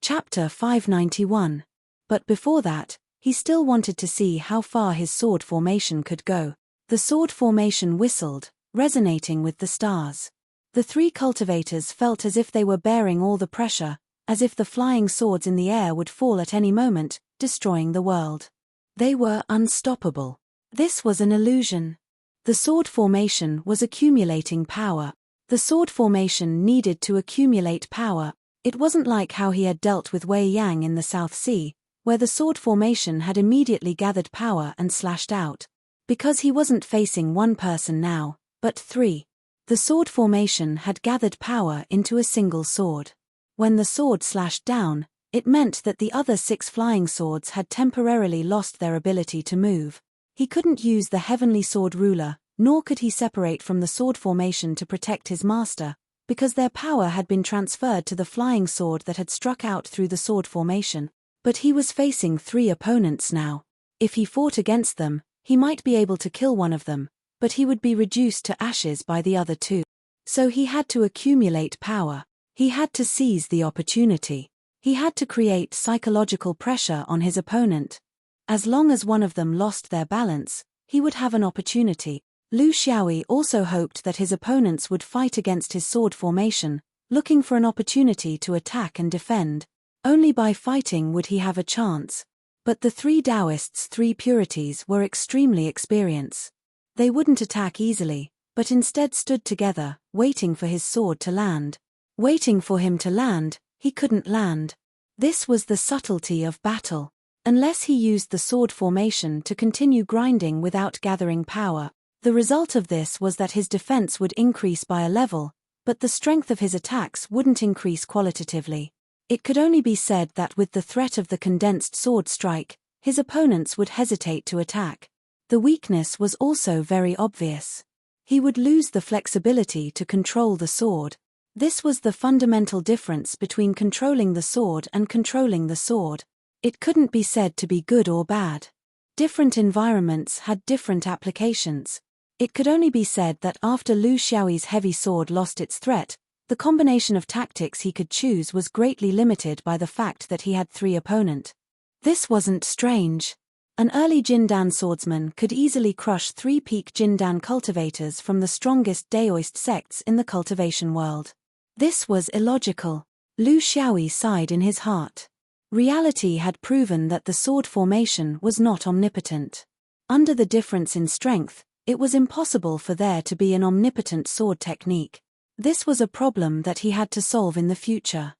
Chapter 591. But before that, he still wanted to see how far his sword formation could go. The sword formation whistled, resonating with the stars. The 3 cultivators felt as if they were bearing all the pressure, as if the flying swords in the air would fall at any moment, destroying the world. They were unstoppable. This was an illusion. The sword formation was accumulating power. The sword formation needed to accumulate power. It wasn't like how he had dealt with Wei Yang in the South Sea, where the sword formation had immediately gathered power and slashed out. Because he wasn't facing one person now, but 3. The sword formation had gathered power into a single sword. When the sword slashed down, it meant that the other 6 flying swords had temporarily lost their ability to move. He couldn't use the heavenly sword ruler, nor could he separate from the sword formation to protect his master, because their power had been transferred to the flying sword that had struck out through the sword formation. But he was facing 3 opponents now. If he fought against them, he might be able to kill one of them, but he would be reduced to ashes by the other 2. So he had to accumulate power. He had to seize the opportunity. He had to create psychological pressure on his opponent. As long as one of them lost their balance, he would have an opportunity. Lu Xiaoyi also hoped that his opponents would fight against his sword formation, looking for an opportunity to attack and defend. Only by fighting would he have a chance. But the 3 Taoists' 3 purities were extremely experienced. They wouldn't attack easily, but instead stood together, waiting for his sword to land. Waiting for him to land, he couldn't land. This was the subtlety of battle. Unless he used the sword formation to continue grinding without gathering power, the result of this was that his defense would increase by a level, but the strength of his attacks wouldn't increase qualitatively. It could only be said that with the threat of the condensed sword strike, his opponents would hesitate to attack. The weakness was also very obvious. He would lose the flexibility to control the sword. This was the fundamental difference between controlling the sword and controlling the sword. It couldn't be said to be good or bad. Different environments had different applications. It could only be said that after Lu Xiaoyi's heavy sword lost its threat, the combination of tactics he could choose was greatly limited by the fact that he had 3 opponents. This wasn't strange. An early Jindan swordsman could easily crush 3 peak Jindan cultivators from the strongest Daoist sects in the cultivation world. This was illogical. Lu Xiaoyi sighed in his heart. Reality had proven that the sword formation was not omnipotent. Under the difference in strength, it was impossible for there to be an omnipotent sword technique. This was a problem that he had to solve in the future.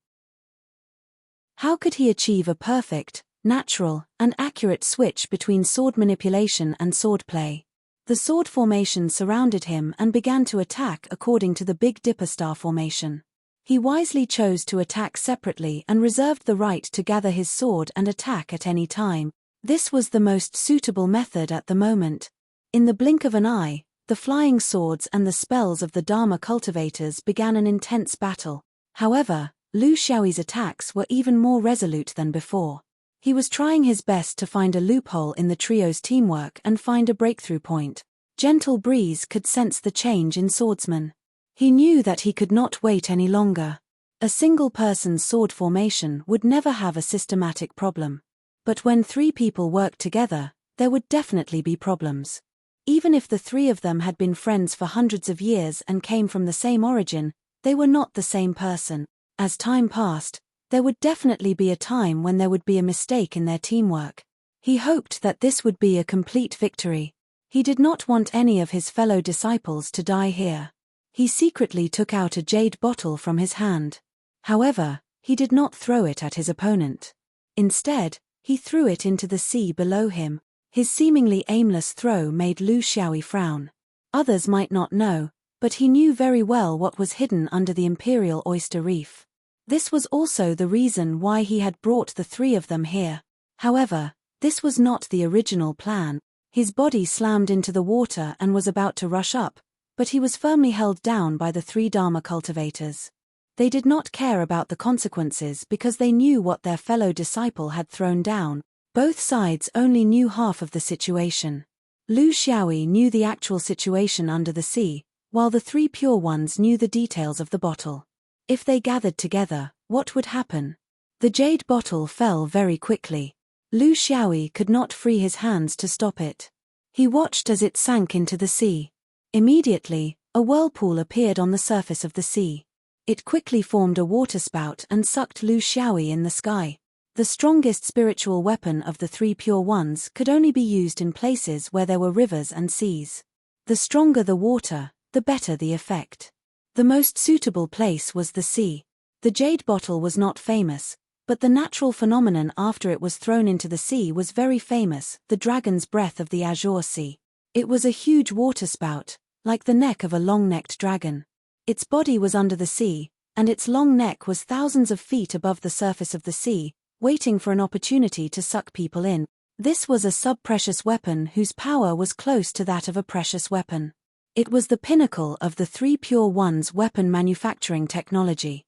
How could he achieve a perfect, natural, and accurate switch between sword manipulation and swordplay? The sword formation surrounded him and began to attack according to the Big Dipper star formation. He wisely chose to attack separately and reserved the right to gather his sword and attack at any time. This was the most suitable method at the moment. In the blink of an eye, the flying swords and the spells of the Dharma cultivators began an intense battle. However, Lu Xiaoyi's attacks were even more resolute than before. He was trying his best to find a loophole in the trio's teamwork and find a breakthrough point. Gentle Breeze could sense the change in swordsmen. He knew that he could not wait any longer. A single-person sword formation would never have a systematic problem. But when 3 people worked together, there would definitely be problems. Even if the 3 of them had been friends for hundreds of years and came from the same origin, they were not the same person. As time passed, there would definitely be a time when there would be a mistake in their teamwork. He hoped that this would be a complete victory. He did not want any of his fellow disciples to die here. He secretly took out a jade bottle from his hand. However, he did not throw it at his opponent. Instead, he threw it into the sea below him. His seemingly aimless throw made Lu Xiaoyi frown. Others might not know, but he knew very well what was hidden under the Imperial Oyster Reef. This was also the reason why he had brought the 3 of them here. However, this was not the original plan. His body slammed into the water and was about to rush up, but he was firmly held down by the 3 Dharma cultivators. They did not care about the consequences because they knew what their fellow disciple had thrown down. Both sides only knew half of the situation. Lu Xiaoyi knew the actual situation under the sea, while the 3 pure ones knew the details of the bottle. If they gathered together, what would happen? The jade bottle fell very quickly. Lu Xiaoyi could not free his hands to stop it. He watched as it sank into the sea. Immediately, a whirlpool appeared on the surface of the sea. It quickly formed a waterspout and sucked Lu Xiaoyi in the sky. The strongest spiritual weapon of the 3 pure ones could only be used in places where there were rivers and seas. The stronger the water, the better the effect. The most suitable place was the sea. The jade bottle was not famous, but the natural phenomenon after it was thrown into the sea was very famous, the dragon's breath of the Azure Sea. It was a huge waterspout, like the neck of a long-necked dragon. Its body was under the sea, and its long neck was thousands of feet above the surface of the sea, waiting for an opportunity to suck people in. This was a sub-precious weapon whose power was close to that of a precious weapon. It was the pinnacle of the 3 pure ones' weapon manufacturing technology.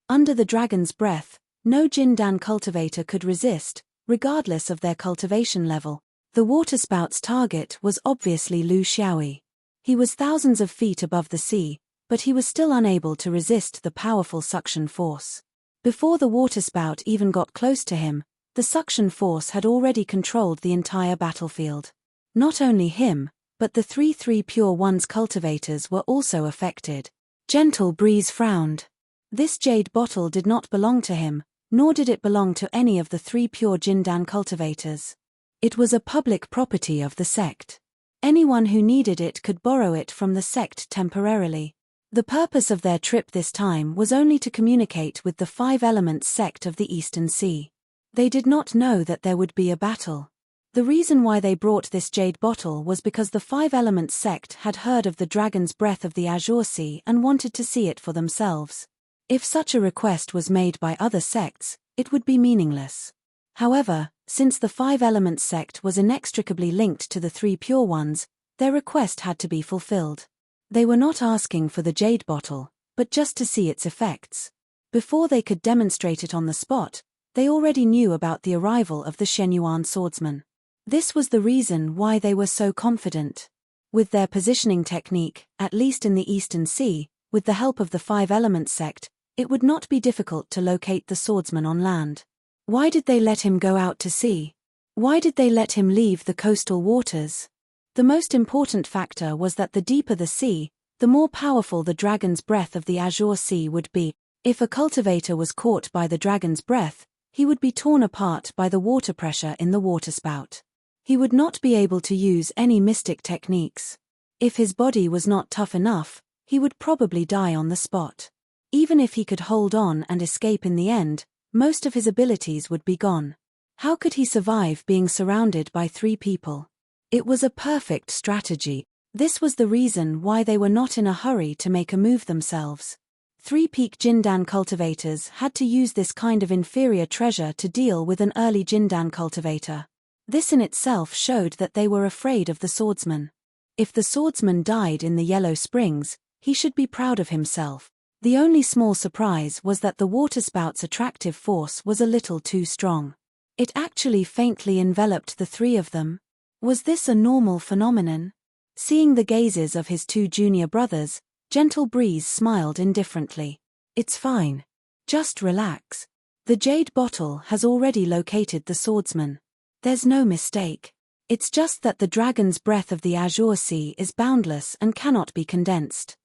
Under the dragon's breath, no Jindan cultivator could resist, regardless of their cultivation level. The waterspout's target was obviously Lu Xiaoyi. He was thousands of feet above the sea, but he was still unable to resist the powerful suction force. Before the waterspout even got close to him, the suction force had already controlled the entire battlefield. Not only him, but the 3 pure ones cultivators were also affected. Gentle Breeze frowned. This jade bottle did not belong to him, nor did it belong to any of the 3 pure Jindan cultivators. It was a public property of the sect. Anyone who needed it could borrow it from the sect temporarily. The purpose of their trip this time was only to communicate with the Five Elements sect of the Eastern Sea. They did not know that there would be a battle. The reason why they brought this jade bottle was because the Five Elements sect had heard of the dragon's breath of the Azure Sea and wanted to see it for themselves. If such a request was made by other sects, it would be meaningless. However, since the Five Elements sect was inextricably linked to the Three Pure Ones, their request had to be fulfilled. They were not asking for the jade bottle, but just to see its effects. Before they could demonstrate it on the spot, they already knew about the arrival of the Shenyuan swordsman. This was the reason why they were so confident. With their positioning technique, at least in the Eastern Sea, with the help of the Five Elements sect, it would not be difficult to locate the swordsman on land. Why did they let him go out to sea? Why did they let him leave the coastal waters? The most important factor was that the deeper the sea, the more powerful the dragon's breath of the Azure Sea would be. If a cultivator was caught by the dragon's breath, he would be torn apart by the water pressure in the waterspout. He would not be able to use any mystic techniques. If his body was not tough enough, he would probably die on the spot. Even if he could hold on and escape in the end, most of his abilities would be gone. How could he survive being surrounded by 3 people? It was a perfect strategy. This was the reason why they were not in a hurry to make a move themselves. 3 peak Jindan cultivators had to use this kind of inferior treasure to deal with an early Jindan cultivator. This in itself showed that they were afraid of the swordsman. If the swordsman died in the Yellow Springs, he should be proud of himself. The only small surprise was that the waterspout's attractive force was a little too strong. It actually faintly enveloped the 3 of them. Was this a normal phenomenon? Seeing the gazes of his 2 junior brothers, Gentle Breeze smiled indifferently. It's fine. Just relax. The jade bottle has already located the swordsman. There's no mistake. It's just that the dragon's breath of the Azure Sea is boundless and cannot be condensed.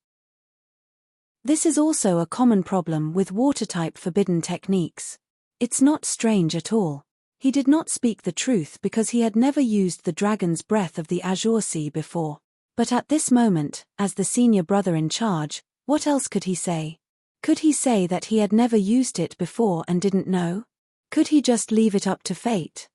This is also a common problem with water-type forbidden techniques. It's not strange at all. He did not speak the truth because he had never used the dragon's breath of the Azure Sea before. But at this moment, as the senior brother in charge, what else could he say? Could he say that he had never used it before and didn't know? Could he just leave it up to fate?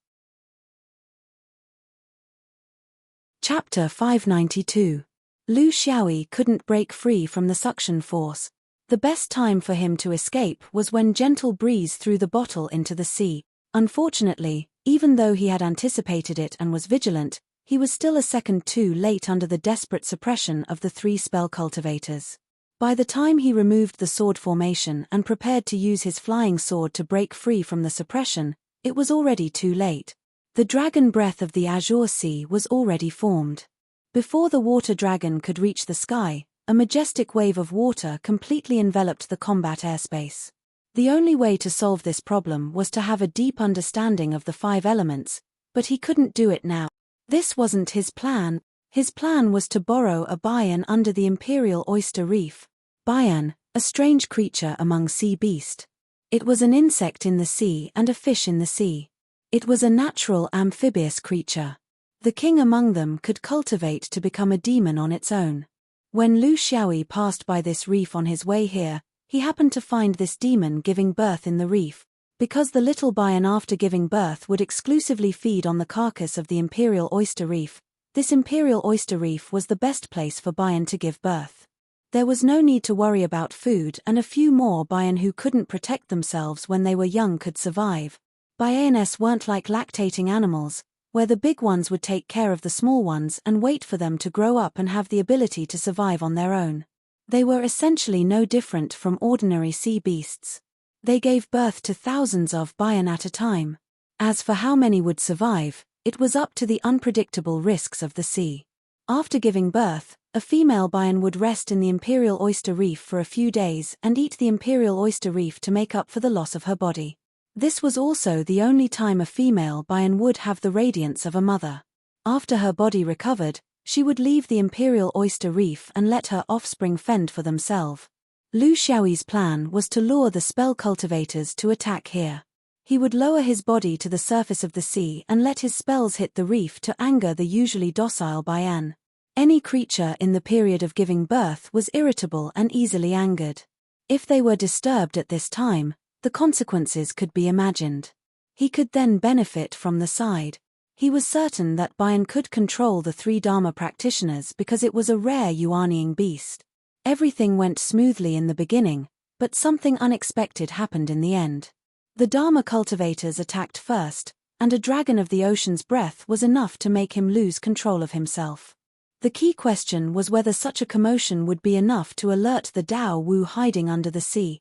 Chapter 592. Lu Xiaoyi couldn't break free from the suction force. The best time for him to escape was when Gentle Breeze threw the bottle into the sea. Unfortunately, even though he had anticipated it and was vigilant, he was still a second too late under the desperate suppression of the 3 spell cultivators. By the time he removed the sword formation and prepared to use his flying sword to break free from the suppression, it was already too late. The dragon breath of the Azure Sea was already formed. Before the water dragon could reach the sky, a majestic wave of water completely enveloped the combat airspace. The only way to solve this problem was to have a deep understanding of the 5 elements, but he couldn't do it now. This wasn't his plan. His plan was to borrow a Bayan under the Imperial Oyster Reef. Bayan, a strange creature among sea beasts. It was an insect in the sea and a fish in the sea. It was a natural amphibious creature. The king among them could cultivate to become a demon on its own. When Lu Xiaoyi passed by this reef on his way here, he happened to find this demon giving birth in the reef. Because the little Bayan after giving birth would exclusively feed on the carcass of the Imperial Oyster Reef, this Imperial Oyster Reef was the best place for Bayan to give birth. There was no need to worry about food, and a few more Bayan who couldn't protect themselves when they were young could survive. Bayans weren't like lactating animals, where the big ones would take care of the small ones and wait for them to grow up and have the ability to survive on their own. They were essentially no different from ordinary sea beasts. They gave birth to thousands of Bayan at a time. As for how many would survive, it was up to the unpredictable risks of the sea. After giving birth, a female Bayan would rest in the Imperial Oyster Reef for a few days and eat the Imperial Oyster Reef to make up for the loss of her body. This was also the only time a female Bayan would have the radiance of a mother. After her body recovered, she would leave the Imperial Oyster Reef and let her offspring fend for themselves. Lu Xiaoyi's plan was to lure the spell cultivators to attack here. He would lower his body to the surface of the sea and let his spells hit the reef to anger the usually docile Bayan. Any creature in the period of giving birth was irritable and easily angered. If they were disturbed at this time, the consequences could be imagined. He could then benefit from the side. He was certain that Bayan could control the 3 Dharma practitioners because it was a rare Yuaniing beast. Everything went smoothly in the beginning, but something unexpected happened in the end. The Dharma cultivators attacked first, and a dragon of the ocean's breath was enough to make him lose control of himself. The key question was whether such a commotion would be enough to alert the Dao Wu hiding under the sea.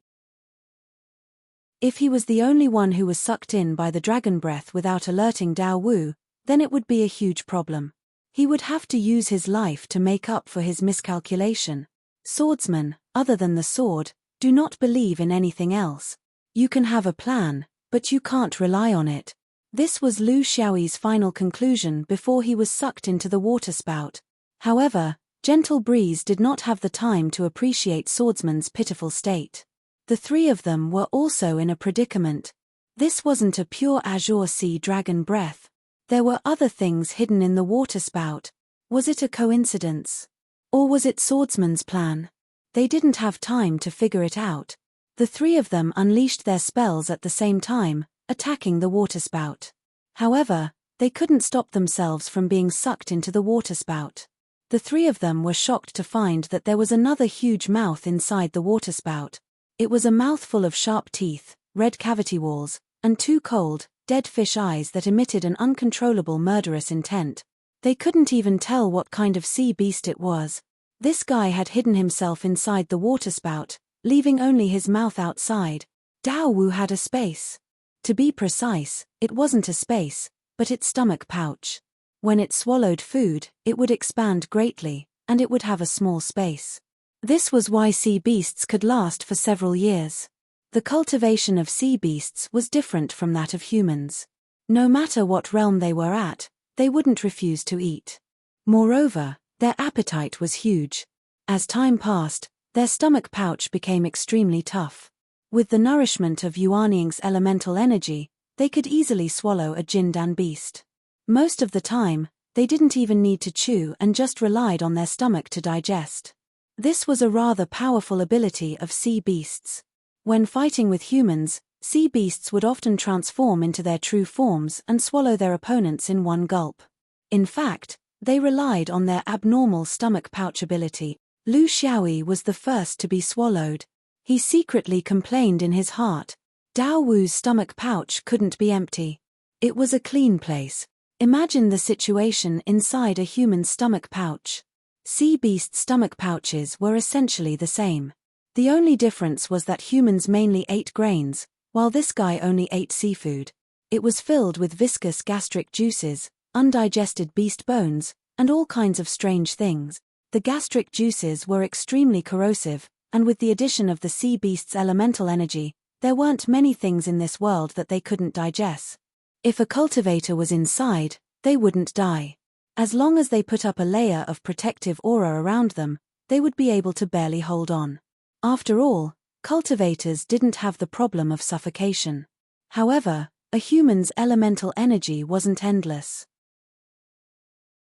If he was the only one who was sucked in by the dragon breath without alerting Dao Wu, then it would be a huge problem. He would have to use his life to make up for his miscalculation. Swordsmen, other than the sword, do not believe in anything else. You can have a plan, but you can't rely on it. This was Lu Xiaoyi's final conclusion before he was sucked into the waterspout. However, Gentle Breeze did not have the time to appreciate Swordsman's pitiful state. The 3 of them were also in a predicament. This wasn't a pure azure sea dragon breath. There were other things hidden in the waterspout. Was it a coincidence? Or was it Swordsman's plan? They didn't have time to figure it out. The 3 of them unleashed their spells at the same time, attacking the waterspout. However, they couldn't stop themselves from being sucked into the waterspout. The 3 of them were shocked to find that there was another huge mouth inside the waterspout. It was a mouthful of sharp teeth, red cavity walls, and 2 cold, dead fish eyes that emitted an uncontrollable murderous intent. They couldn't even tell what kind of sea beast it was. This guy had hidden himself inside the waterspout, leaving only his mouth outside. Dao Wu had a space. To be precise, it wasn't a space, but its stomach pouch. When it swallowed food, it would expand greatly, and it would have a small space. This was why sea beasts could last for several years. The cultivation of sea beasts was different from that of humans. No matter what realm they were at, they wouldn't refuse to eat. Moreover, their appetite was huge. As time passed, their stomach pouch became extremely tough. With the nourishment of Yuaniing's elemental energy, they could easily swallow a Jindan beast. Most of the time, they didn't even need to chew and just relied on their stomach to digest. This was a rather powerful ability of sea beasts. When fighting with humans, sea beasts would often transform into their true forms and swallow their opponents in one gulp. In fact, they relied on their abnormal stomach pouch ability. Lu Xiaoyi was the first to be swallowed. He secretly complained in his heart. Dao Wu's stomach pouch couldn't be empty. It was a clean place. Imagine the situation inside a human's stomach pouch. Sea beast stomach pouches were essentially the same. The only difference was that humans mainly ate grains, while this guy only ate seafood. It was filled with viscous gastric juices, undigested beast bones, and all kinds of strange things. The gastric juices were extremely corrosive, and with the addition of the sea beast's elemental energy, there weren't many things in this world that they couldn't digest. If a cultivator was inside, they wouldn't die. As long as they put up a layer of protective aura around them, they would be able to barely hold on. After all, cultivators didn't have the problem of suffocation. However, a human's elemental energy wasn't endless.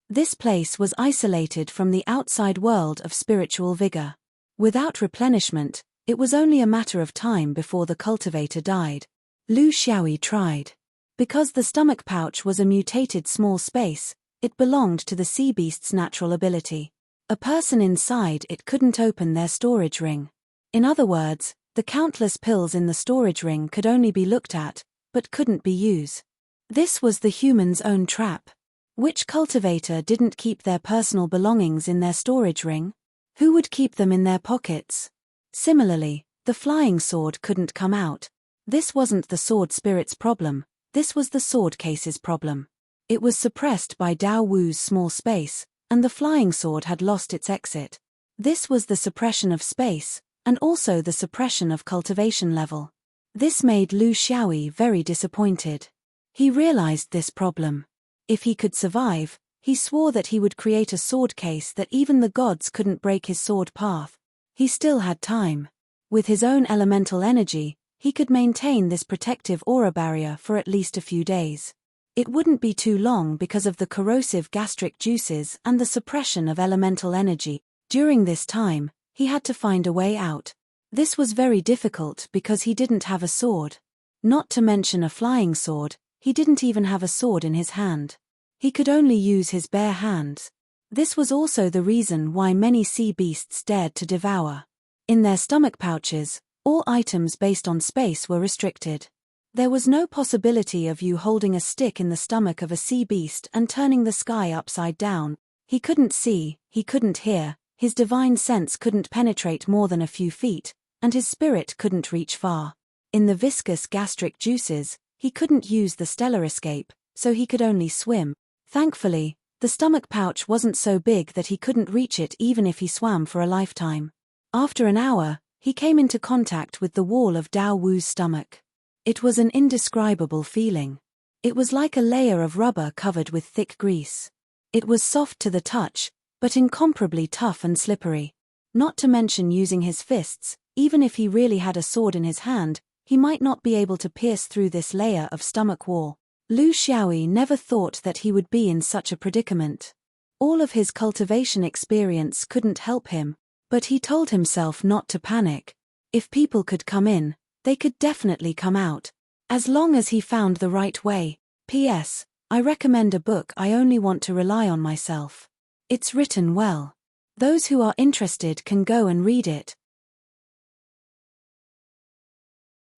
This place was isolated from the outside world of spiritual vigor. Without replenishment, it was only a matter of time before the cultivator died. Lu Xiaoyi tried. Because the stomach pouch was a mutated small space, it belonged to the sea beast's natural ability. A person inside it couldn't open their storage ring. In other words, the countless pills in the storage ring could only be looked at, but couldn't be used. This was the human's own trap. Which cultivator didn't keep their personal belongings in their storage ring? Who would keep them in their pockets? Similarly, the flying sword couldn't come out. This wasn't the sword spirit's problem, this was the sword case's problem. It was suppressed by Dao Wu's small space, and the flying sword had lost its exit. This was the suppression of space, and also the suppression of cultivation level. This made Lu Xiaoyi very disappointed. He realized this problem. If he could survive, he swore that he would create a sword case that even the gods couldn't break his sword path. He still had time. With his own elemental energy, he could maintain this protective aura barrier for at least a few days. It wouldn't be too long because of the corrosive gastric juices and the suppression of elemental energy. During this time, he had to find a way out. This was very difficult because he didn't have a sword. Not to mention a flying sword, he didn't even have a sword in his hand. He could only use his bare hands. This was also the reason why many sea beasts dared to devour. In their stomach pouches, all items based on space were restricted. There was no possibility of you holding a stick in the stomach of a sea beast and turning the sky upside down. He couldn't see, he couldn't hear, his divine sense couldn't penetrate more than a few feet, and his spirit couldn't reach far. In the viscous gastric juices, he couldn't use the stellar escape, so he could only swim. Thankfully, the stomach pouch wasn't so big that he couldn't reach it even if he swam for a lifetime. After an hour, he came into contact with the wall of Dao Wu's stomach. It was an indescribable feeling. It was like a layer of rubber covered with thick grease. It was soft to the touch, but incomparably tough and slippery. Not to mention using his fists, even if he really had a sword in his hand, he might not be able to pierce through this layer of stomach wall. Lu Xiaoyi never thought that he would be in such a predicament. All of his cultivation experience couldn't help him, but he told himself not to panic. If people could come in, they could definitely come out. As long as he found the right way. P.S. I recommend a book I only want to rely on myself. It's written well. Those who are interested can go and read it.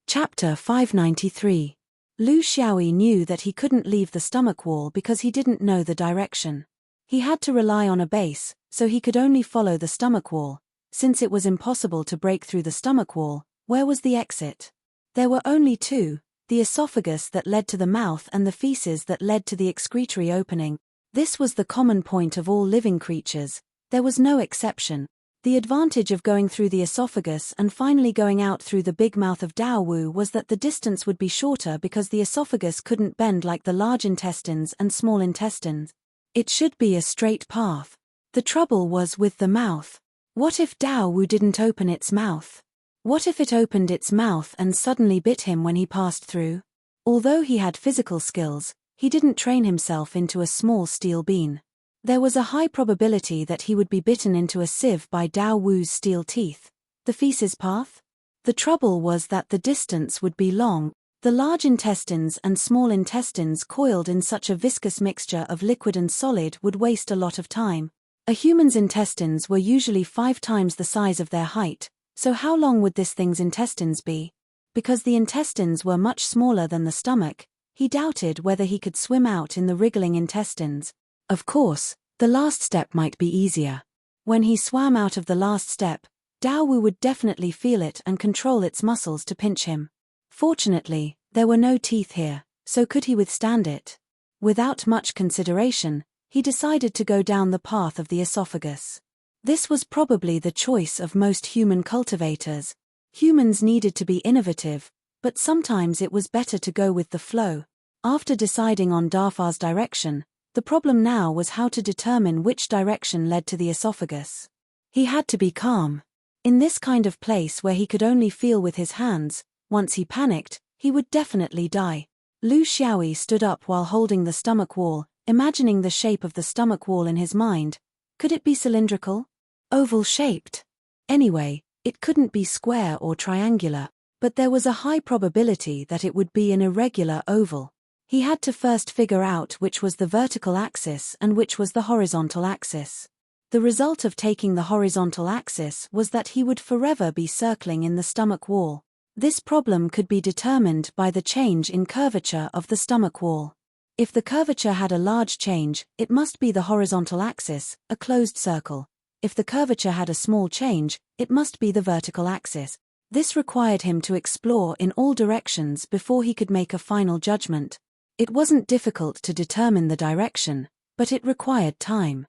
Chapter 593. Lu Xiaoyi knew that he couldn't leave the stomach wall because he didn't know the direction. He had to rely on a base, so he could only follow the stomach wall. Since it was impossible to break through the stomach wall, where was the exit? There were only two, the esophagus that led to the mouth and the feces that led to the excretory opening. This was the common point of all living creatures. There was no exception. The advantage of going through the esophagus and finally going out through the big mouth of Dao Wu was that the distance would be shorter because the esophagus couldn't bend like the large intestines and small intestines. It should be a straight path. The trouble was with the mouth. What if Dao Wu didn't open its mouth? What if it opened its mouth and suddenly bit him when he passed through? Although he had physical skills, he didn't train himself into a small steel bean. There was a high probability that he would be bitten into a sieve by Dao Wu's steel teeth. The feces path? The trouble was that the distance would be long. The large intestines and small intestines coiled in such a viscous mixture of liquid and solid would waste a lot of time. A human's intestines were usually 5 times the size of their height, so how long would this thing's intestines be? Because the intestines were much smaller than the stomach, he doubted whether he could swim out in the wriggling intestines. Of course, the last step might be easier. When he swam out of the last step, Dao Wu would definitely feel it and control its muscles to pinch him. Fortunately, there were no teeth here, so could he withstand it? Without much consideration, he decided to go down the path of the esophagus. This was probably the choice of most human cultivators. Humans needed to be innovative, but sometimes it was better to go with the flow. After deciding on Dafa's direction, the problem now was how to determine which direction led to the esophagus. He had to be calm. In this kind of place where he could only feel with his hands, once he panicked, he would definitely die. Lu Xiaoyi stood up while holding the stomach wall, imagining the shape of the stomach wall in his mind. Could it be cylindrical? Oval-shaped? Anyway, it couldn't be square or triangular, but there was a high probability that it would be an irregular oval. He had to first figure out which was the vertical axis and which was the horizontal axis. The result of taking the horizontal axis was that he would forever be circling in the stomach wall. This problem could be determined by the change in curvature of the stomach wall. If the curvature had a large change, it must be the horizontal axis, a closed circle. If the curvature had a small change, it must be the vertical axis. This required him to explore in all directions before he could make a final judgment. It wasn't difficult to determine the direction, but it required time.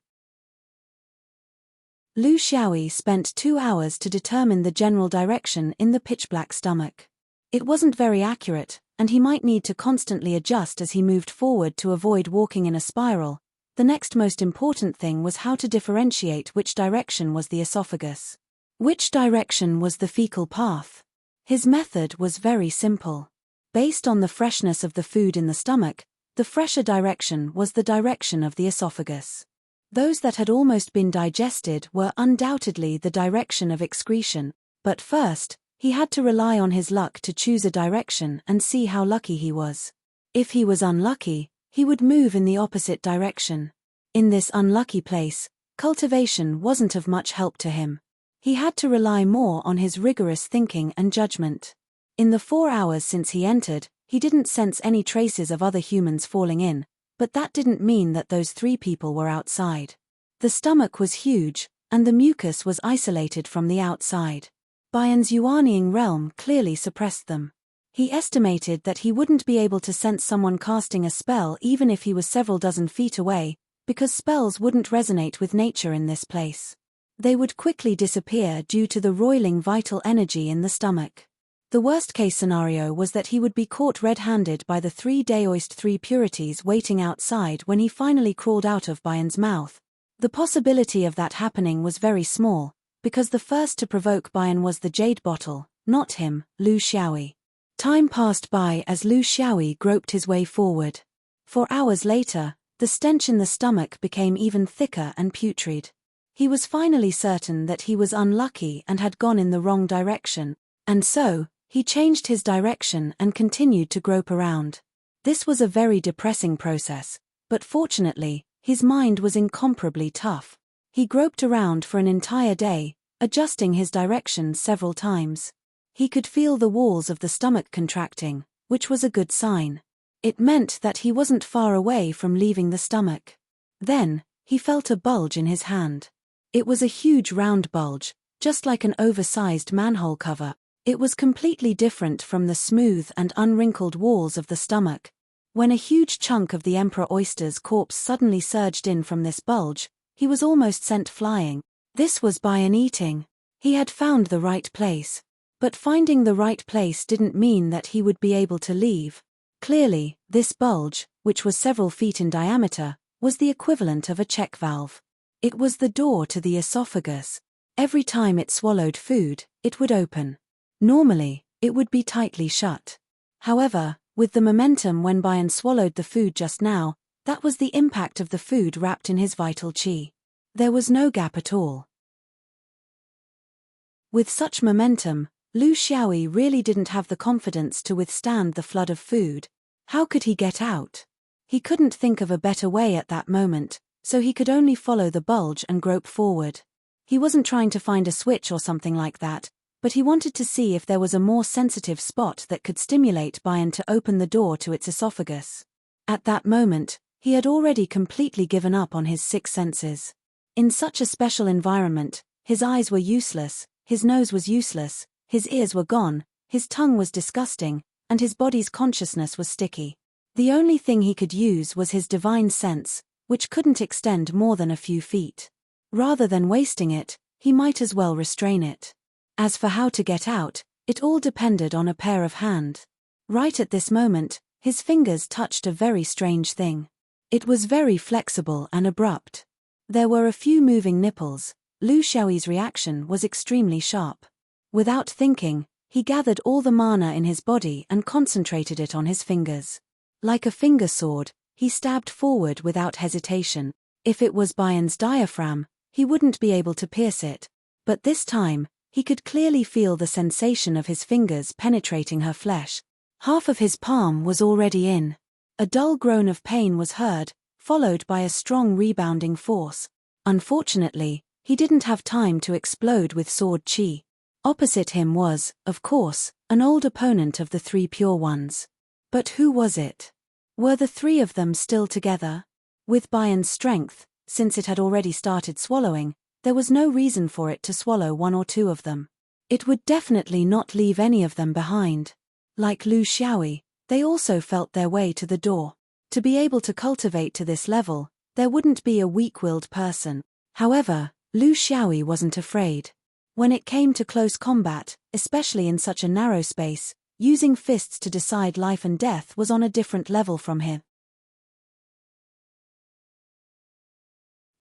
Lu Xiaoyi spent 2 hours to determine the general direction in the pitch-black stomach. It wasn't very accurate, and he might need to constantly adjust as he moved forward to avoid walking in a spiral. The next most important thing was how to differentiate which direction was the esophagus. Which direction was the fecal path? His method was very simple. Based on the freshness of the food in the stomach, The fresher direction was the direction of the esophagus. Those that had almost been digested were undoubtedly the direction of excretion, but first, he had to rely on his luck to choose a direction and see how lucky he was. If he was unlucky, he would move in the opposite direction. In this unlucky place, cultivation wasn't of much help to him. He had to rely more on his rigorous thinking and judgment. In the 4 hours since he entered, he didn't sense any traces of other humans falling in, but that didn't mean that those 3 people were outside. The stomach was huge, and the mucus was isolated from the outside. Bayern's Yuaniing realm clearly suppressed them. He estimated that he wouldn't be able to sense someone casting a spell even if he was several dozen feet away, because spells wouldn't resonate with nature in this place. They would quickly disappear due to the roiling vital energy in the stomach. The worst-case scenario was that he would be caught red-handed by the 3 Daoist 3 purities waiting outside when he finally crawled out of Bayern's mouth. The possibility of that happening was very small, because the first to provoke Bayern was the jade bottle, not him, Lu Xiaoyi. Time passed by as Lu Xiaoyi groped his way forward. 4 hours later, the stench in the stomach became even thicker and putrid. He was finally certain that he was unlucky and had gone in the wrong direction, and so, he changed his direction and continued to grope around. This was a very depressing process, but fortunately, his mind was incomparably tough. He groped around for an entire day, adjusting his direction several times. He could feel the walls of the stomach contracting, which was a good sign. It meant that he wasn't far away from leaving the stomach. Then, he felt a bulge in his hand. It was a huge round bulge, just like an oversized manhole cover. It was completely different from the smooth and unwrinkled walls of the stomach. When a huge chunk of the Emperor Oyster's corpse suddenly surged in from this bulge, he was almost sent flying. This was Bayern eating. He had found the right place. But finding the right place didn't mean that he would be able to leave. Clearly, this bulge, which was several feet in diameter, was the equivalent of a check valve. It was the door to the esophagus. Every time it swallowed food, it would open. Normally, it would be tightly shut. However, with the momentum when Bayern swallowed the food just now, that was the impact of the food wrapped in his vital qi. There was no gap at all. With such momentum, Lu Xiaoyi really didn't have the confidence to withstand the flood of food. How could he get out? He couldn't think of a better way at that moment, so he could only follow the bulge and grope forward. He wasn't trying to find a switch or something like that, but he wanted to see if there was a more sensitive spot that could stimulate Bayern to open the door to its esophagus. At that moment, he had already completely given up on his 6 senses. In such a special environment, his eyes were useless, his nose was useless, his ears were gone, his tongue was disgusting, and his body's consciousness was sticky. The only thing he could use was his divine sense, which couldn't extend more than a few feet. Rather than wasting it, he might as well restrain it. As for how to get out, it all depended on a pair of hands. Right at this moment, his fingers touched a very strange thing. It was very flexible and abrupt. There were a few moving nipples. Lu Xiaoyi's reaction was extremely sharp. Without thinking, he gathered all the mana in his body and concentrated it on his fingers. Like a finger sword, he stabbed forward without hesitation. If it was Bayern's diaphragm, he wouldn't be able to pierce it. But this time, he could clearly feel the sensation of his fingers penetrating her flesh. Half of his palm was already in. A dull groan of pain was heard, followed by a strong rebounding force. Unfortunately, he didn't have time to explode with sword qi. Opposite him was, of course, an old opponent of the 3 pure ones. But who was it? Were the 3 of them still together? With Bayern's strength, since it had already started swallowing, there was no reason for it to swallow 1 or 2 of them. It would definitely not leave any of them behind. Like Lu Xiaoyi, they also felt their way to the door. To be able to cultivate to this level, there wouldn't be a weak-willed person. However, Lu Xiaoyi wasn't afraid. When it came to close combat, especially in such a narrow space, using fists to decide life and death was on a different level from him.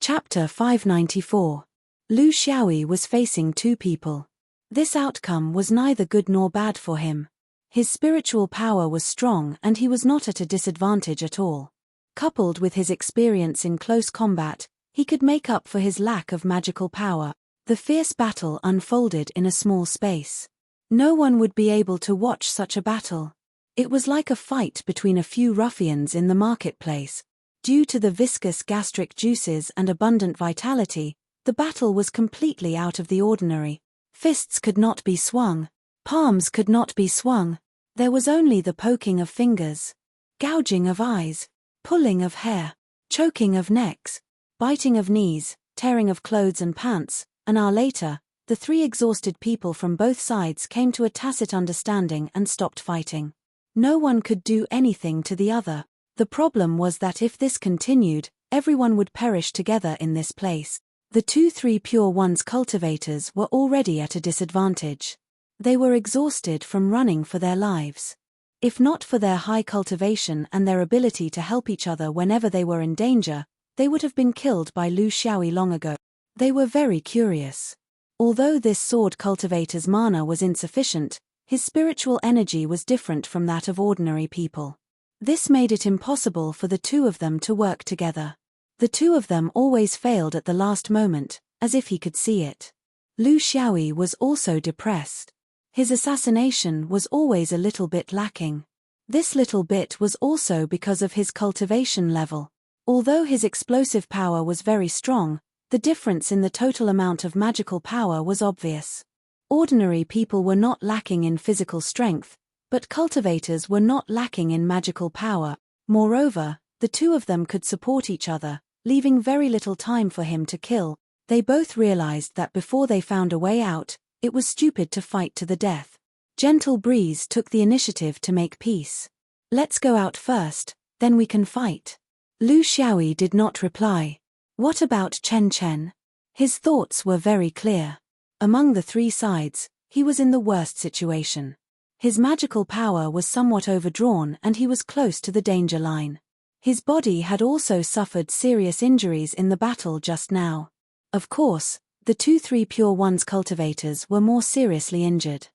Chapter 594. Lu Xiaoyi was facing 2 people. This outcome was neither good nor bad for him. His spiritual power was strong and he was not at a disadvantage at all. Coupled with his experience in close combat, he could make up for his lack of magical power. The fierce battle unfolded in a small space. No one would be able to watch such a battle. It was like a fight between a few ruffians in the marketplace. Due to the viscous gastric juices and abundant vitality, the battle was completely out of the ordinary. Fists could not be swung. Palms could not be swung. There was only the poking of fingers, gouging of eyes, pulling of hair, choking of necks, biting of knees, tearing of clothes and pants. An hour later, the three exhausted people from both sides came to a tacit understanding and stopped fighting. No one could do anything to the other. The problem was that if this continued, everyone would perish together in this place. The 2-3 Pure Ones cultivators were already at a disadvantage. They were exhausted from running for their lives. If not for their high cultivation and their ability to help each other whenever they were in danger, they would have been killed by Lu Xiaoyi long ago. They were very curious. Although this sword cultivator's mana was insufficient, his spiritual energy was different from that of ordinary people. This made it impossible for the two of them to work together. The two of them always failed at the last moment, as if he could see it. Lu Xiaoyi was also depressed. His assassination was always a little bit lacking. This little bit was also because of his cultivation level. Although his explosive power was very strong, the difference in the total amount of magical power was obvious. Ordinary people were not lacking in physical strength, but cultivators were not lacking in magical power. Moreover, the two of them could support each other, leaving very little time for him to kill. They both realized that before they found a way out, it was stupid to fight to the death. Gentle Breeze took the initiative to make peace. "Let's go out first, then we can fight." Lu Xiaoyi did not reply. What about Chen Chen? His thoughts were very clear. Among the three sides, he was in the worst situation. His magical power was somewhat overdrawn and he was close to the danger line. His body had also suffered serious injuries in the battle just now. Of course, the 2-3 Pure Ones cultivators were more seriously injured.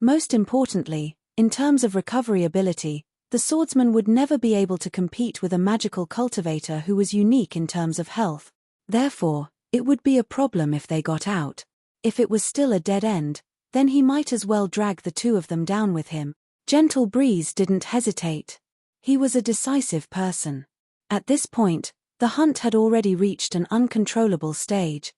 Most importantly, in terms of recovery ability, the swordsman would never be able to compete with a magical cultivator who was unique in terms of health. Therefore, it would be a problem if they got out. If it was still a dead end, then he might as well drag the two of them down with him. Gentle Breeze didn't hesitate. He was a decisive person. At this point, the hunt had already reached an uncontrollable stage.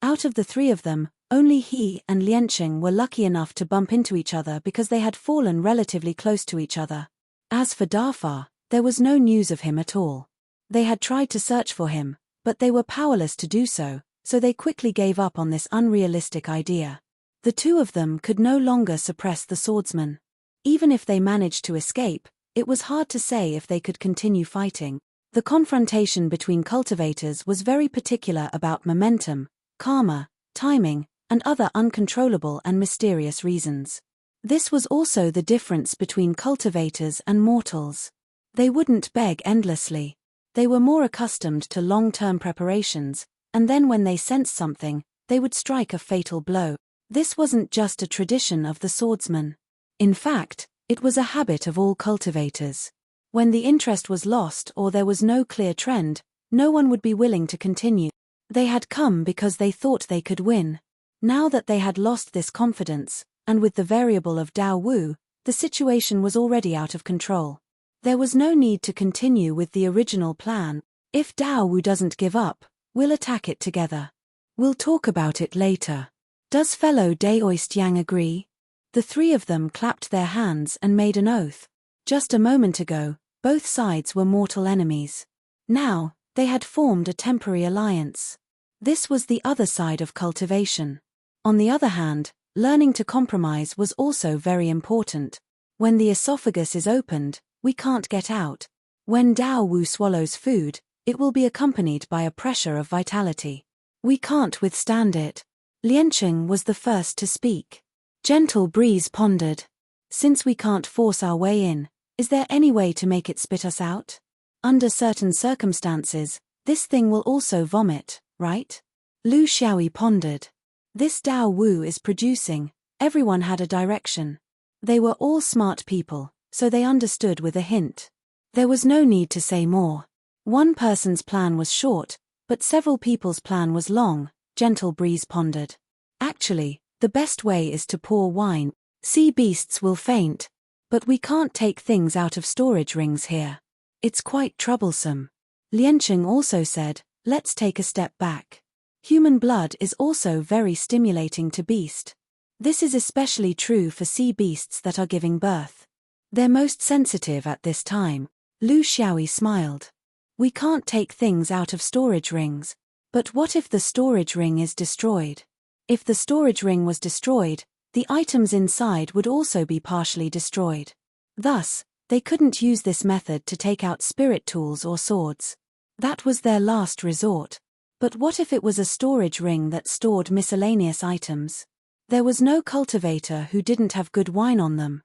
Out of the three of them, only he and Lianqing were lucky enough to bump into each other because they had fallen relatively close to each other. As for Defy, there was no news of him at all. They had tried to search for him, but they were powerless to do so, so they quickly gave up on this unrealistic idea. The two of them could no longer suppress the swordsman. Even if they managed to escape, it was hard to say if they could continue fighting. The confrontation between cultivators was very particular about momentum, karma, timing, and other uncontrollable and mysterious reasons. This was also the difference between cultivators and mortals. They wouldn't beg endlessly. They were more accustomed to long-term preparations, and then when they sensed something, they would strike a fatal blow. This wasn't just a tradition of the swordsman. In fact, it was a habit of all cultivators. When the interest was lost or there was no clear trend, no one would be willing to continue. They had come because they thought they could win. Now that they had lost this confidence, and with the variable of Dao Wu, the situation was already out of control. There was no need to continue with the original plan. If Dao Wu doesn't give up, we'll attack it together. We'll talk about it later. Does fellow Daoist Yang agree? The three of them clapped their hands and made an oath. Just a moment ago, both sides were mortal enemies. Now, they had formed a temporary alliance. This was the other side of cultivation. On the other hand, learning to compromise was also very important. When the esophagus is opened, we can't get out. When Dao Wu swallows food, it will be accompanied by a pressure of vitality. We can't withstand it. Lianqing was the first to speak. Gentle Breeze pondered. Since we can't force our way in, is there any way to make it spit us out? Under certain circumstances, this thing will also vomit, right? Lu Xiaoyi pondered. This Dao Wu is producing, Everyone had a direction. They were all smart people, so they understood with a hint. There was no need to say more. One person's plan was short, but several people's plan was long, Gentle Breeze pondered. Actually, the best way is to pour wine. Sea beasts will faint. But we can't take things out of storage rings here. It's quite troublesome. Liancheng also said, let's take a step back. Human blood is also very stimulating to beast. This is especially true for sea beasts that are giving birth. They're most sensitive at this time. Lu Xiaoyi smiled. We can't take things out of storage rings. But what if the storage ring is destroyed? If the storage ring was destroyed, the items inside would also be partially destroyed. Thus, they couldn't use this method to take out spirit tools or swords. That was their last resort. But what if it was a storage ring that stored miscellaneous items? There was no cultivator who didn't have good wine on them.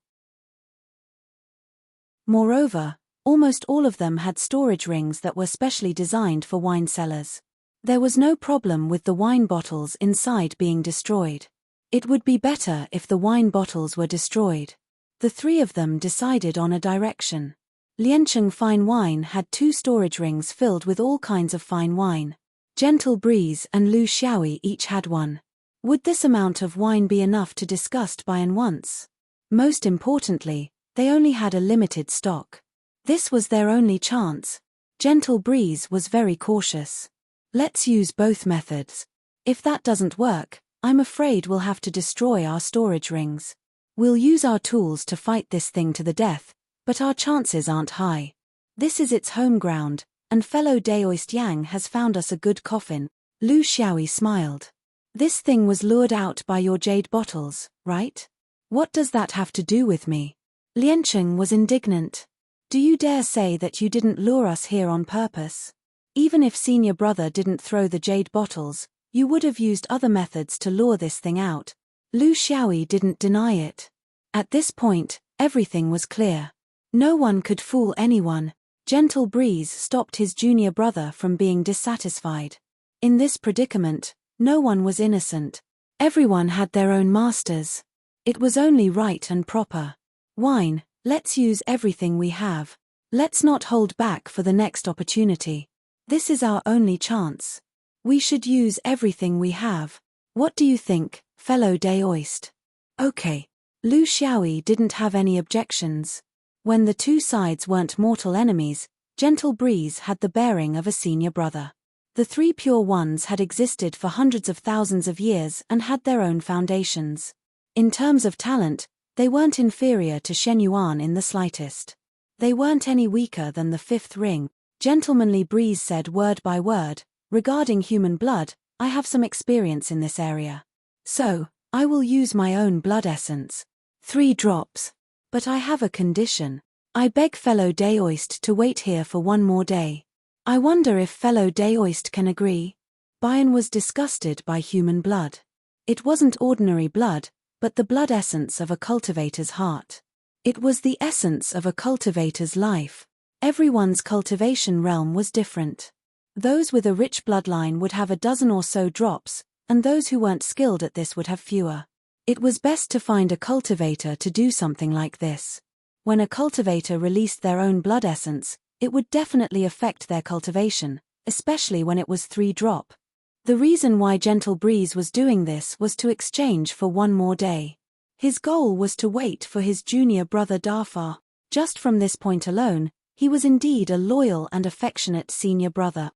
Moreover, almost all of them had storage rings that were specially designed for wine cellars. There was no problem with the wine bottles inside being destroyed. It would be better if the wine bottles were destroyed. The three of them decided on a direction. Liancheng Fine Wine had 2 storage rings filled with all kinds of fine wine. Gentle Breeze and Lu Xiaoyi each had one. Would this amount of wine be enough to disgust Bayan once? Most importantly, they only had a limited stock. This was their only chance. Gentle Breeze was very cautious. Let's use both methods. If that doesn't work, I'm afraid we'll have to destroy our storage rings. We'll use our tools to fight this thing to the death, but our chances aren't high. This is its home ground, and fellow Daoist Yang has found us a good coffin. Lu Xiaoyi smiled. This thing was lured out by your jade bottles, right? What does that have to do with me? Liancheng was indignant. Do you dare say that you didn't lure us here on purpose? Even if senior brother didn't throw the jade bottles, you would have used other methods to lure this thing out. Lu Xiaoyi didn't deny it. At this point, everything was clear. No one could fool anyone. Gentle Breeze stopped his junior brother from being dissatisfied. In this predicament, no one was innocent. Everyone had their own masters. It was only right and proper. Wine, let's use everything we have. Let's not hold back for the next opportunity. This is our only chance. We should use everything we have. What do you think, fellow Daoist? Okay. Lu Xiaoyi didn't have any objections. When the two sides weren't mortal enemies, Gentle Breeze had the bearing of a senior brother. The 3 pure ones had existed for hundreds of thousands of years and had their own foundations. In terms of talent, they weren't inferior to Shen Yuan in the slightest. They weren't any weaker than the 5th ring. Gentlemanly Breeze said word by word, regarding human blood, I have some experience in this area. So, I will use my own blood essence. 3 drops. But I have a condition. I beg fellow Daoist to wait here for 1 more day. I wonder if fellow Daoist can agree? Bayan was disgusted by human blood. It wasn't ordinary blood, but the blood essence of a cultivator's heart. It was the essence of a cultivator's life. Everyone's cultivation realm was different. Those with a rich bloodline would have a dozen or so drops, and those who weren't skilled at this would have fewer. It was best to find a cultivator to do something like this. When a cultivator released their own blood essence, it would definitely affect their cultivation, especially when it was 3 drop. The reason why Gentle Breeze was doing this was to exchange for 1 more day. His goal was to wait for his junior brother Defy. Just from this point alone, he was indeed a loyal and affectionate senior brother.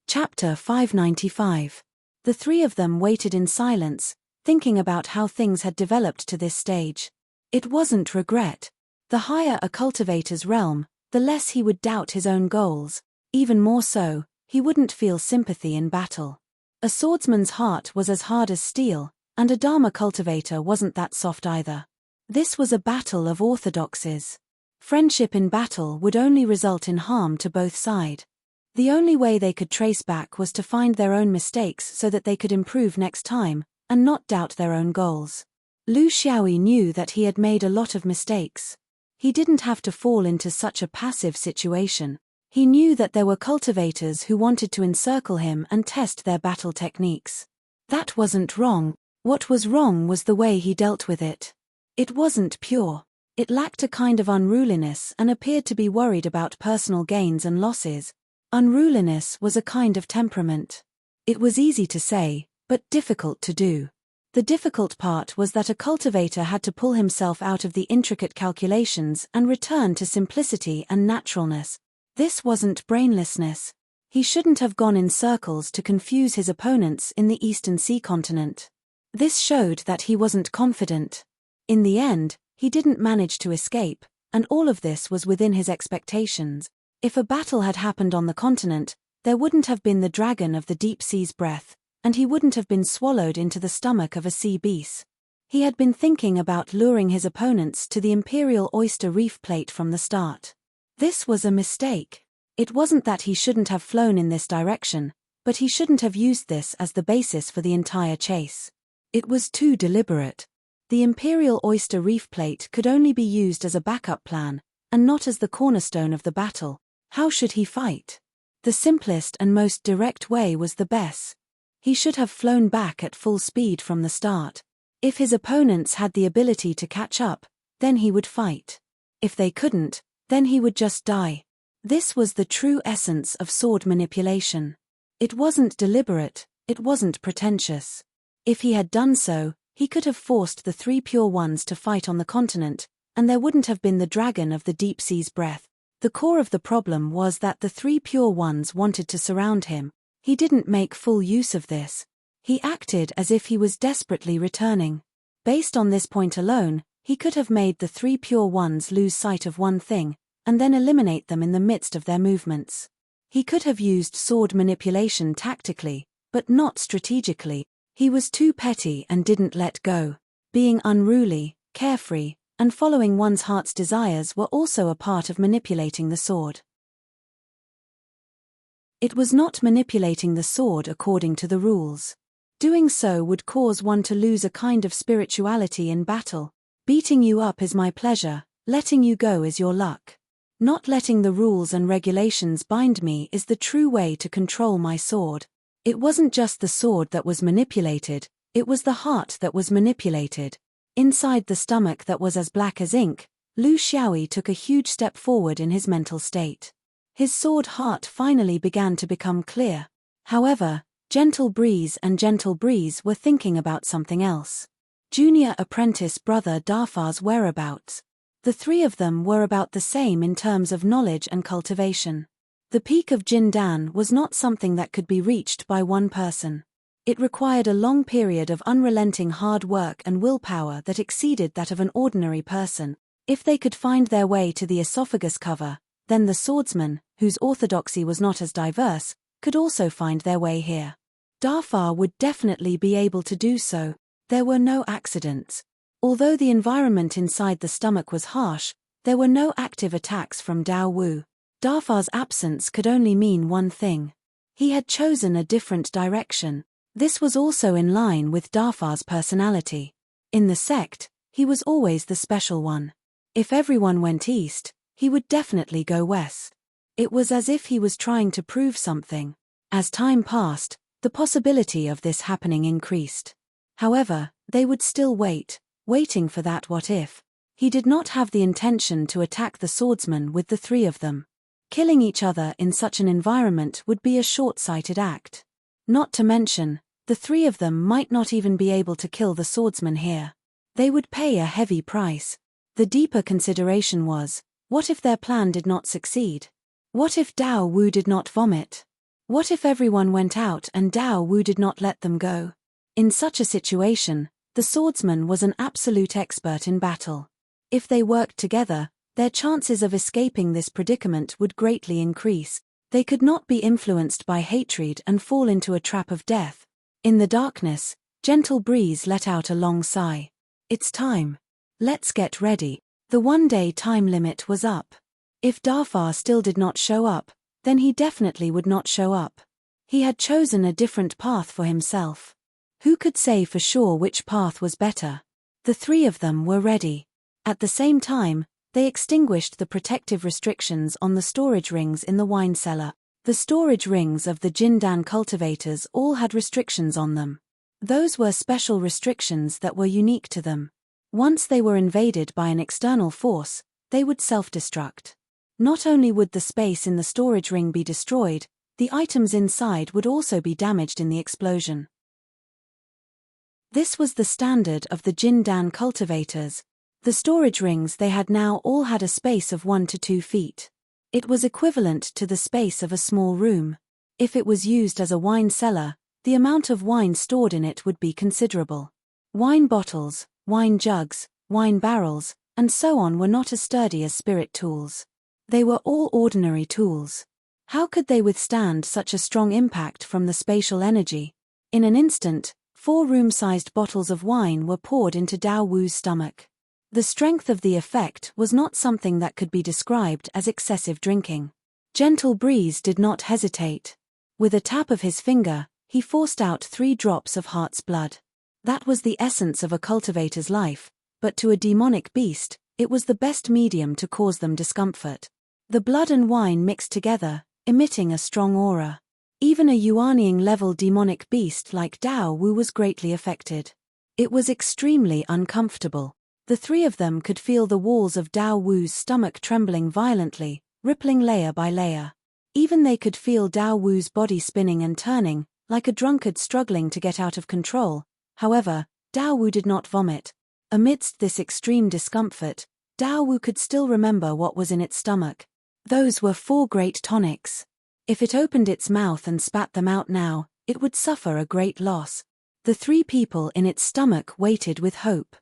Chapter 595. The 3 of them waited in silence, thinking about how things had developed to this stage. It wasn't regret. The higher a cultivator's realm, the less he would doubt his own goals. Even more so, he wouldn't feel sympathy in battle. A swordsman's heart was as hard as steel, and a Dharma cultivator wasn't that soft either. This was a battle of orthodoxies. Friendship in battle would only result in harm to both sides. The only way they could trace back was to find their own mistakes so that they could improve next time, and not doubt their own goals. Lu Xiaoyi knew that he had made a lot of mistakes. He didn't have to fall into such a passive situation. He knew that there were cultivators who wanted to encircle him and test their battle techniques. That wasn't wrong. What was wrong was the way he dealt with it. It wasn't pure. It lacked a kind of unruliness and appeared to be worried about personal gains and losses. Unruliness was a kind of temperament. It was easy to say, but difficult to do. The difficult part was that a cultivator had to pull himself out of the intricate calculations and return to simplicity and naturalness. This wasn't brainlessness. He shouldn't have gone in circles to confuse his opponents in the Eastern Sea continent. This showed that he wasn't confident. In the end, he didn't manage to escape, and all of this was within his expectations. If a battle had happened on the continent, there wouldn't have been the dragon of the deep sea's breath, and he wouldn't have been swallowed into the stomach of a sea beast. He had been thinking about luring his opponents to the imperial oyster reef plate from the start. This was a mistake. It wasn't that he shouldn't have flown in this direction, but he shouldn't have used this as the basis for the entire chase. It was too deliberate. The imperial oyster reef plate could only be used as a backup plan, and not as the cornerstone of the battle. How should he fight? The simplest and most direct way was the best. He should have flown back at full speed from the start. If his opponents had the ability to catch up, then he would fight. If they couldn't, then he would just die. This was the true essence of sword manipulation. It wasn't deliberate, it wasn't pretentious. If he had done so, he could have forced the three pure ones to fight on the continent, and there wouldn't have been the dragon of the deep sea's breath. The core of the problem was that the three pure ones wanted to surround him. He didn't make full use of this. He acted as if he was desperately returning. Based on this point alone, he could have made the three pure ones lose sight of one thing, and then eliminate them in the midst of their movements. He could have used sword manipulation tactically, but not strategically. He was too petty and didn't let go. Being unruly, carefree, and following one's heart's desires were also a part of manipulating the sword. It was not manipulating the sword according to the rules. Doing so would cause one to lose a kind of spirituality in battle. Beating you up is my pleasure, letting you go is your luck. Not letting the rules and regulations bind me is the true way to control my sword. It wasn't just the sword that was manipulated, it was the heart that was manipulated. Inside the stomach that was as black as ink, Lu Xiaoyi took a huge step forward in his mental state. His sword heart finally began to become clear. However, Gentle Breeze and Gentle Breeze were thinking about something else. Junior apprentice brother Dafa's whereabouts. The three of them were about the same in terms of knowledge and cultivation. The peak of Jindan was not something that could be reached by one person. It required a long period of unrelenting hard work and willpower that exceeded that of an ordinary person. If they could find their way to the esophagus cover, then the swordsman, whose orthodoxy was not as diverse, could also find their way here. Dafa would definitely be able to do so. There were no accidents. Although the environment inside the stomach was harsh, there were no active attacks from Dao Wu. Dafa's absence could only mean one thing. He had chosen a different direction. This was also in line with Dafa's personality. In the sect, he was always the special one. If everyone went east, he would definitely go west. It was as if he was trying to prove something. As time passed, the possibility of this happening increased. However, they would still wait, waiting for that what if. He did not have the intention to attack the swordsman with the three of them. Killing each other in such an environment would be a short-sighted act. Not to mention, the three of them might not even be able to kill the swordsman here. They would pay a heavy price. The deeper consideration was, what if their plan did not succeed? What if Dao Wu did not vomit? What if everyone went out and Dao Wu did not let them go? In such a situation, the swordsman was an absolute expert in battle. If they worked together, their chances of escaping this predicament would greatly increase. They could not be influenced by hatred and fall into a trap of death. In the darkness, Gentle Breeze let out a long sigh. It's time. Let's get ready. The one-day time limit was up. If Dafa still did not show up, then he definitely would not show up. He had chosen a different path for himself. Who could say for sure which path was better? The three of them were ready. At the same time, They extinguished the protective restrictions on the storage rings in the wine cellar. The storage rings of the Jindan cultivators all had restrictions on them. Those were special restrictions that were unique to them. Once they were invaded by an external force, they would self-destruct. Not only would the space in the storage ring be destroyed, the items inside would also be damaged in the explosion. This was the standard of the Jindan cultivators. The storage rings they had now all had a space of 1 to 2 feet. It was equivalent to the space of a small room. If it was used as a wine cellar, the amount of wine stored in it would be considerable. Wine bottles, wine jugs, wine barrels, and so on were not as sturdy as spirit tools. They were all ordinary tools. How could they withstand such a strong impact from the spatial energy? In an instant, 4 room-sized bottles of wine were poured into Dao Wu's stomach. The strength of the effect was not something that could be described as excessive drinking. Gentle Breeze did not hesitate. With a tap of his finger, he forced out 3 drops of heart's blood. That was the essence of a cultivator's life, but to a demonic beast, it was the best medium to cause them discomfort. The blood and wine mixed together, emitting a strong aura. Even a Yuanying-level demonic beast like Dao Wu was greatly affected. It was extremely uncomfortable. The 3 of them could feel the walls of Dao Wu's stomach trembling violently, rippling layer by layer. Even they could feel Dao Wu's body spinning and turning, like a drunkard struggling to get out of control. However, Dao Wu did not vomit. Amidst this extreme discomfort, Dao Wu could still remember what was in its stomach. Those were 4 great tonics. If it opened its mouth and spat them out now, it would suffer a great loss. The 3 people in its stomach waited with hope.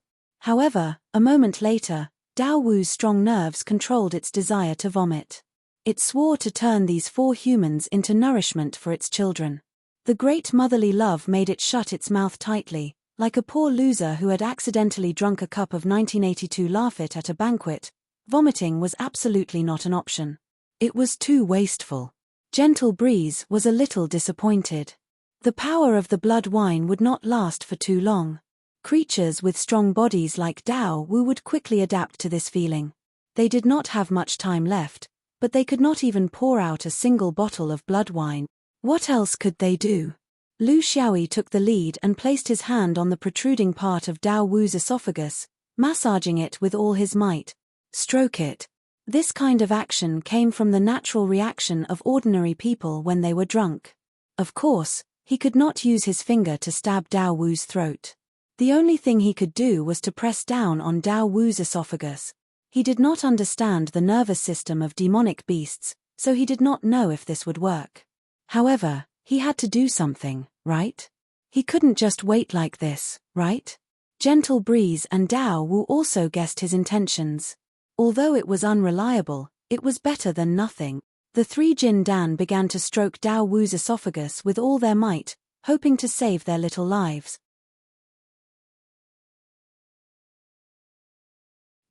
However, a moment later, Dao Wu's strong nerves controlled its desire to vomit. It swore to turn these 4 humans into nourishment for its children. The great motherly love made it shut its mouth tightly, like a poor loser who had accidentally drunk a cup of 1982 Lafitte at a banquet. Vomiting was absolutely not an option. It was too wasteful. Gentle Breeze was a little disappointed. The power of the blood wine would not last for too long. Creatures with strong bodies like Dao Wu would quickly adapt to this feeling. They did not have much time left, but they could not even pour out a single bottle of blood wine. What else could they do? Lu Xiaoyi took the lead and placed his hand on the protruding part of Dao Wu's esophagus, massaging it with all his might. Stroke it. This kind of action came from the natural reaction of ordinary people when they were drunk. Of course, he could not use his finger to stab Dao Wu's throat. The only thing he could do was to press down on Dao Wu's esophagus. He did not understand the nervous system of demonic beasts, so he did not know if this would work. However, he had to do something, right? He couldn't just wait like this, right? Gentle Breeze and Dao Wu also guessed his intentions. Although it was unreliable, it was better than nothing. The 3 Jindan began to stroke Dao Wu's esophagus with all their might, hoping to save their little lives.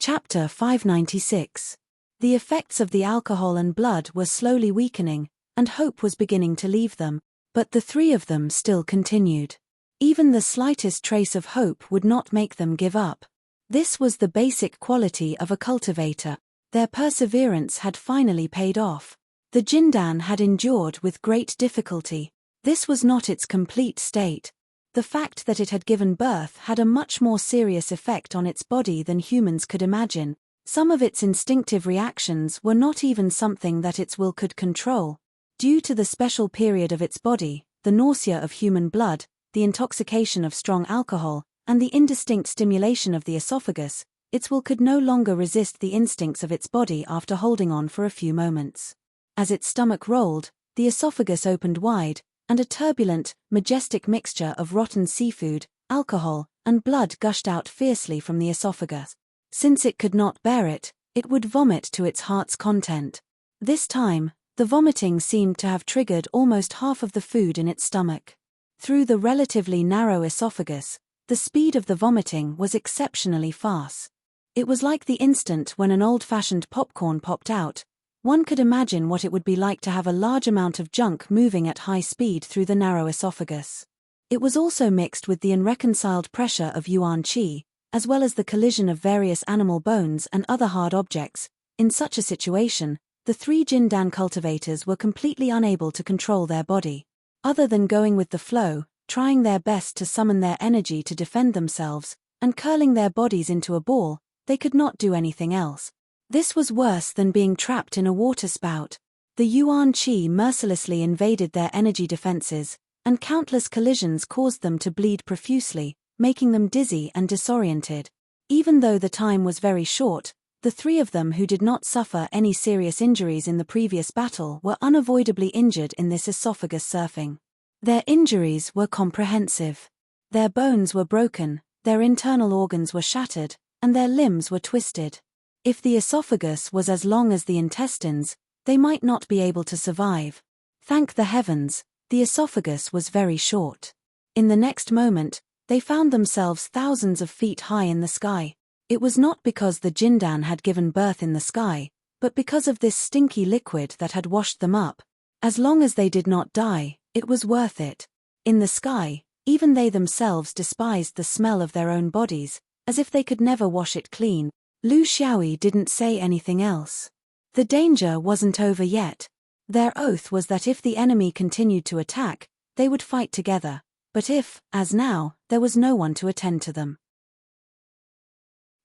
Chapter 596. The effects of the alcohol and blood were slowly weakening, and hope was beginning to leave them, but the 3 of them still continued. Even the slightest trace of hope would not make them give up. This was the basic quality of a cultivator. Their perseverance had finally paid off. The Jindan had endured with great difficulty. This was not its complete state. The fact that it had given birth had a much more serious effect on its body than humans could imagine. Some of its instinctive reactions were not even something that its will could control. Due to the special period of its body, the nausea of human blood, the intoxication of strong alcohol, and the indistinct stimulation of the esophagus, its will could no longer resist the instincts of its body after holding on for a few moments. As its stomach rolled, the esophagus opened wide, and a turbulent, majestic mixture of rotten seafood, alcohol, and blood gushed out fiercely from the esophagus. Since it could not bear it, it would vomit to its heart's content. This time, the vomiting seemed to have triggered almost half of the food in its stomach. Through the relatively narrow esophagus, the speed of the vomiting was exceptionally fast. It was like the instant when an old-fashioned popcorn popped out. One could imagine what it would be like to have a large amount of junk moving at high speed through the narrow esophagus. It was also mixed with the unreconciled pressure of yuan qi, as well as the collision of various animal bones and other hard objects. In such a situation, the three Jindan cultivators were completely unable to control their body. Other than going with the flow, trying their best to summon their energy to defend themselves, and curling their bodies into a ball, they could not do anything else. This was worse than being trapped in a waterspout. The Yuan Qi mercilessly invaded their energy defenses, and countless collisions caused them to bleed profusely, making them dizzy and disoriented. Even though the time was very short, the three of them who did not suffer any serious injuries in the previous battle were unavoidably injured in this esophagus surfing. Their injuries were comprehensive. Their bones were broken, their internal organs were shattered, and their limbs were twisted. If the esophagus was as long as the intestines, they might not be able to survive. Thank the heavens, the esophagus was very short. In the next moment, they found themselves thousands of feet high in the sky. It was not because the Jindan had given birth in the sky, but because of this stinky liquid that had washed them up. As long as they did not die, it was worth it. In the sky, even they themselves despised the smell of their own bodies, as if they could never wash it clean. Lu Xiaoyi didn't say anything else. The danger wasn't over yet. Their oath was that if the enemy continued to attack, they would fight together, but if, as now, there was no one to attend to them.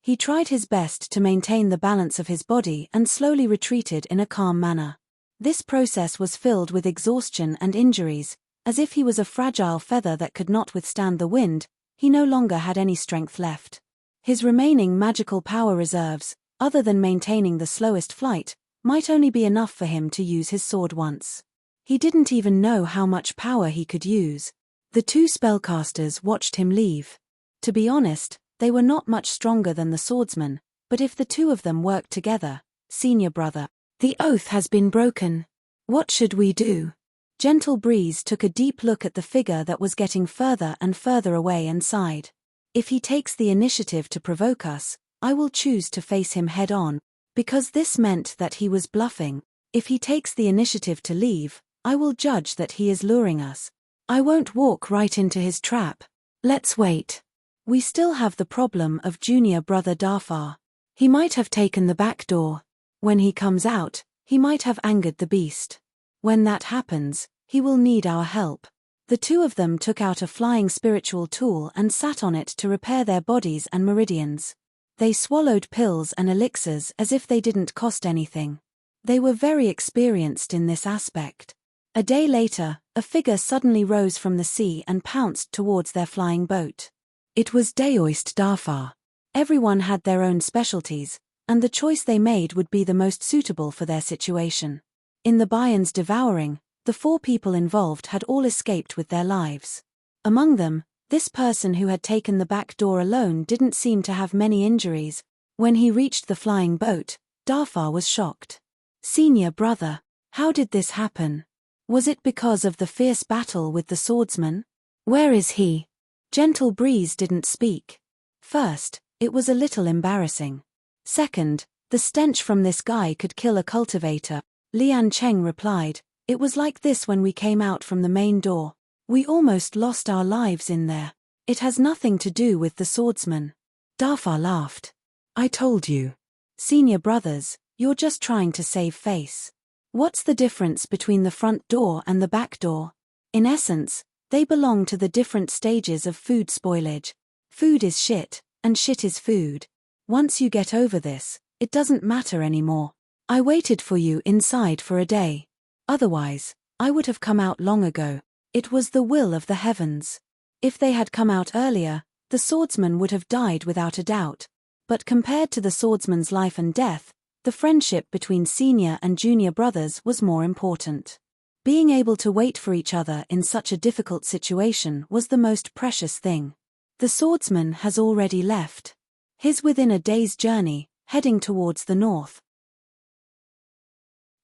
He tried his best to maintain the balance of his body and slowly retreated in a calm manner. This process was filled with exhaustion and injuries, as if he was a fragile feather that could not withstand the wind. He no longer had any strength left. His remaining magical power reserves, other than maintaining the slowest flight, might only be enough for him to use his sword once. He didn't even know how much power he could use. The two spellcasters watched him leave. To be honest, they were not much stronger than the swordsman, but if the two of them worked together, senior brother, the oath has been broken. What should we do? Gentle Breeze took a deep look at the figure that was getting further and further away and sighed. If he takes the initiative to provoke us, I will choose to face him head on, because this meant that he was bluffing. If he takes the initiative to leave, I will judge that he is luring us. I won't walk right into his trap. Let's wait. We still have the problem of junior brother Defy. He might have taken the back door. When he comes out, he might have angered the beast. When that happens, he will need our help. The two of them took out a flying spiritual tool and sat on it to repair their bodies and meridians. They swallowed pills and elixirs as if they didn't cost anything. They were very experienced in this aspect. A day later, a figure suddenly rose from the sea and pounced towards their flying boat. It was Daoist Defy. Everyone had their own specialties, and the choice they made would be the most suitable for their situation. In the Bayern's devouring, the four people involved had all escaped with their lives. Among them, this person who had taken the back door alone didn't seem to have many injuries. When he reached the flying boat, Defy was shocked. Senior brother, how did this happen? Was it because of the fierce battle with the swordsman? Where is he? Gentle Breeze didn't speak. First, it was a little embarrassing. Second, the stench from this guy could kill a cultivator. Lian Cheng replied, it was like this when we came out from the main door. We almost lost our lives in there. It has nothing to do with the swordsman. Defy laughed. I told you. Senior brothers, you're just trying to save face. What's the difference between the front door and the back door? In essence, they belong to the different stages of food spoilage. Food is shit, and shit is food. Once you get over this, it doesn't matter anymore. I waited for you inside for a day. Otherwise, I would have come out long ago. It was the will of the heavens. If they had come out earlier, the swordsman would have died without a doubt. But compared to the swordsman's life and death, the friendship between senior and junior brothers was more important. Being able to wait for each other in such a difficult situation was the most precious thing. The swordsman has already left. He's within a day's journey, heading towards the north.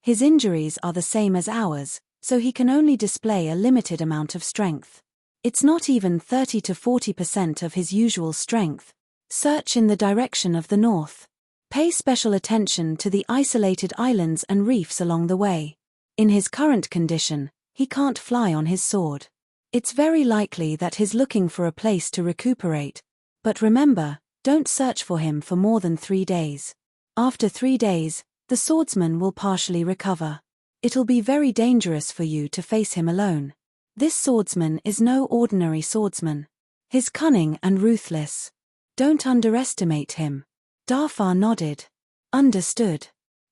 His injuries are the same as ours, so he can only display a limited amount of strength. It's not even 30 to 40% of his usual strength. Search in the direction of the north. Pay special attention to the isolated islands and reefs along the way. In his current condition, he can't fly on his sword. It's very likely that he's looking for a place to recuperate. But remember, Don't search for him for more than 3 days. After 3 days, the swordsman will partially recover. It'll be very dangerous for you to face him alone. This swordsman is no ordinary swordsman. He's cunning and ruthless. Don't underestimate him. Defy nodded. Understood.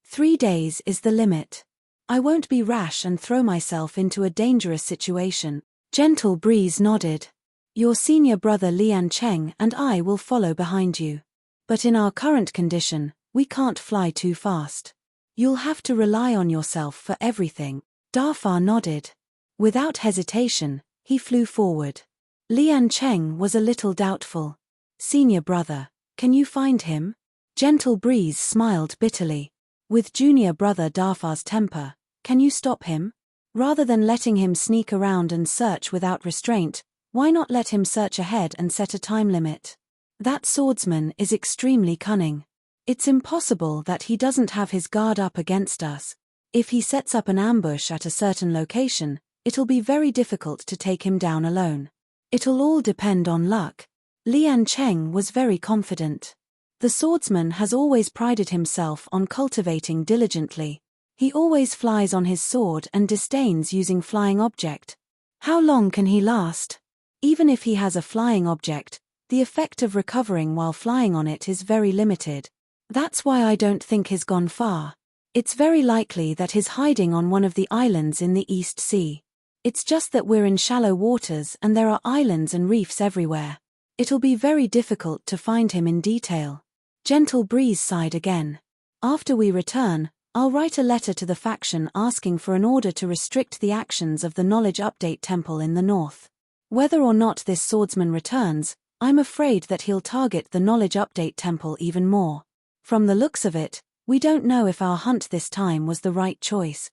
3 days is the limit. I won't be rash and throw myself into a dangerous situation. Gentle Breeze nodded. Your senior brother Lian Cheng and I will follow behind you. But in our current condition, we can't fly too fast. You'll have to rely on yourself for everything. Defy nodded. Without hesitation, he flew forward. Lian Cheng was a little doubtful. Senior brother, can you find him? Gentle Breeze smiled bitterly. With junior brother Defy's temper, can you stop him? Rather than letting him sneak around and search without restraint, why not let him search ahead and set a time limit? That swordsman is extremely cunning. It's impossible that he doesn't have his guard up against us. If he sets up an ambush at a certain location, it'll be very difficult to take him down alone. It'll all depend on luck. Lian Cheng was very confident. The swordsman has always prided himself on cultivating diligently. He always flies on his sword and disdains using flying object. How long can he last? Even if he has a flying object, the effect of recovering while flying on it is very limited. That's why I don't think he's gone far. It's very likely that he's hiding on one of the islands in the East Sea. It's just that we're in shallow waters and there are islands and reefs everywhere. It'll be very difficult to find him in detail. Gentle Breeze sighed again. After we return, I'll write a letter to the faction asking for an order to restrict the actions of the Knowledge Update Temple in the north. Whether or not this swordsman returns, I'm afraid that he'll target the Knowledge Update Temple even more. From the looks of it, we don't know if our hunt this time was the right choice.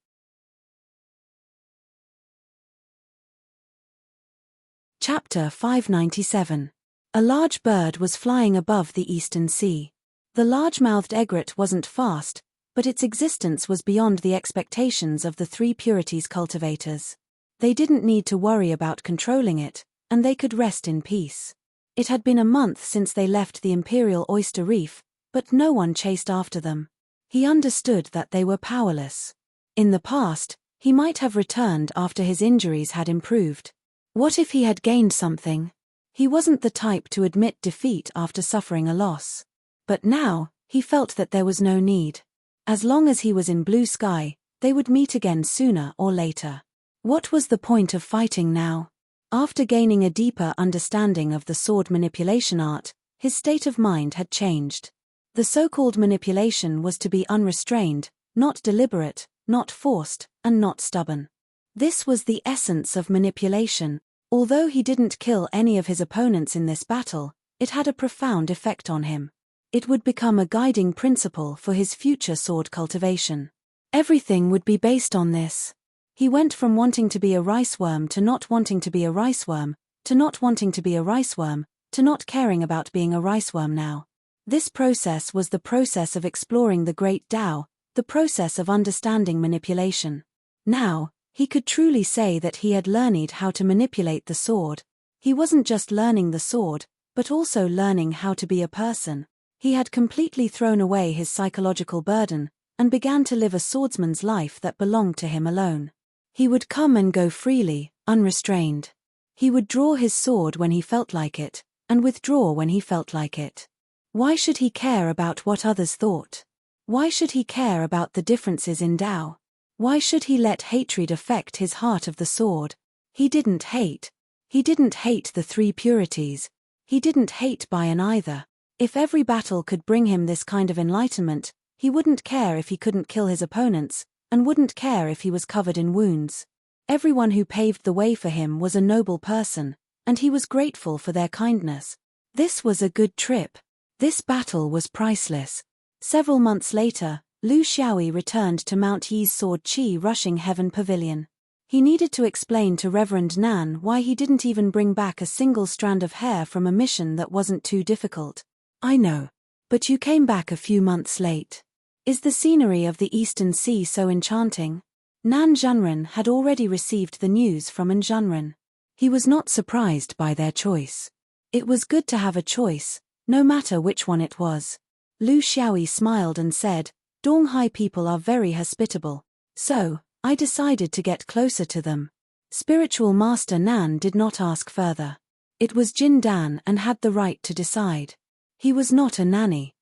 Chapter 597. A large bird was flying above the Eastern Sea. The large-mouthed egret wasn't fast, but its existence was beyond the expectations of the Three Purities cultivators. They didn't need to worry about controlling it, and they could rest in peace. It had been a month since they left the Imperial Oyster Reef, but no one chased after them. He understood that they were powerless. In the past, he might have returned after his injuries had improved. What if he had gained something? He wasn't the type to admit defeat after suffering a loss. But now, he felt that there was no need. As long as he was in blue sky, they would meet again sooner or later. What was the point of fighting now? After gaining a deeper understanding of the sword manipulation art, his state of mind had changed. The so-called manipulation was to be unrestrained, not deliberate, not forced, and not stubborn. This was the essence of manipulation. Although he didn't kill any of his opponents in this battle, it had a profound effect on him. It would become a guiding principle for his future sword cultivation. Everything would be based on this. He went from wanting to be a riceworm to not wanting to be a riceworm, to not wanting to be a riceworm, to not caring about being a riceworm now. This process was the process of exploring the Great Tao, the process of understanding manipulation. Now, he could truly say that he had learned how to manipulate the sword. He wasn't just learning the sword, but also learning how to be a person. He had completely thrown away his psychological burden, and began to live a swordsman's life that belonged to him alone. He would come and go freely, unrestrained. He would draw his sword when he felt like it, and withdraw when he felt like it. Why should he care about what others thought? Why should he care about the differences in Tao? Why should he let hatred affect his heart of the sword? He didn't hate. He didn't hate the Three Purities. He didn't hate Bayan either. If every battle could bring him this kind of enlightenment, he wouldn't care if he couldn't kill his opponents, and wouldn't care if he was covered in wounds. Everyone who paved the way for him was a noble person, and he was grateful for their kindness. This was a good trip. This battle was priceless. Several months later, Lu Xiaoyi returned to Mount Yi's Sword Qi Rushing Heaven Pavilion. He needed to explain to Reverend Nan why he didn't even bring back a single strand of hair from a mission that wasn't too difficult. I know. But you came back a few months late. Is the scenery of the Eastern Sea so enchanting? Nan Zhanren had already received the news from An Zhanren. He was not surprised by their choice. It was good to have a choice, no matter which one it was. Lu Xiaoyi smiled and said, "Donghai people are very hospitable. So, I decided to get closer to them." Spiritual Master Nan did not ask further. It was Jin Dan and had the right to decide. He was not a nanny.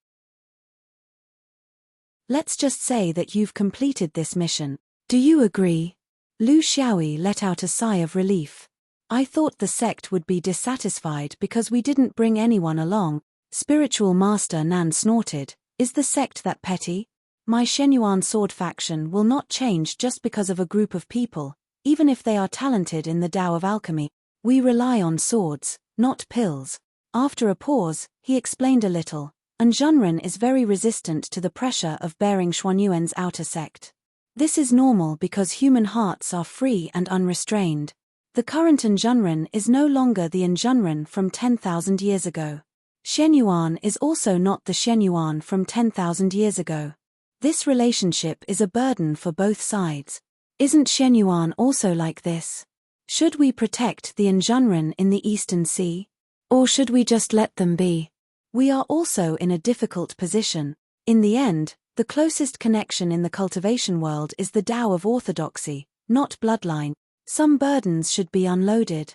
"Let's just say that you've completed this mission. Do you agree?" Lu Xiaoyi let out a sigh of relief. "I thought the sect would be dissatisfied because we didn't bring anyone along." Spiritual Master Nan snorted, "Is the sect that petty? My Shenyuan sword faction will not change just because of a group of people, even if they are talented in the Tao of alchemy. We rely on swords, not pills." After a pause, he explained a little. Anjunren is very resistant to the pressure of bearing Xuanyuan's outer sect. This is normal because human hearts are free and unrestrained. The current Anjunren is no longer the Anjunren from 10,000 years ago. Shenyuan is also not the Shenyuan from 10,000 years ago. This relationship is a burden for both sides. Isn't Shenyuan also like this? Should we protect the Anjunren in the Eastern Sea? Or should we just let them be? We are also in a difficult position. In the end, the closest connection in the cultivation world is the Tao of orthodoxy, not bloodline. Some burdens should be unloaded.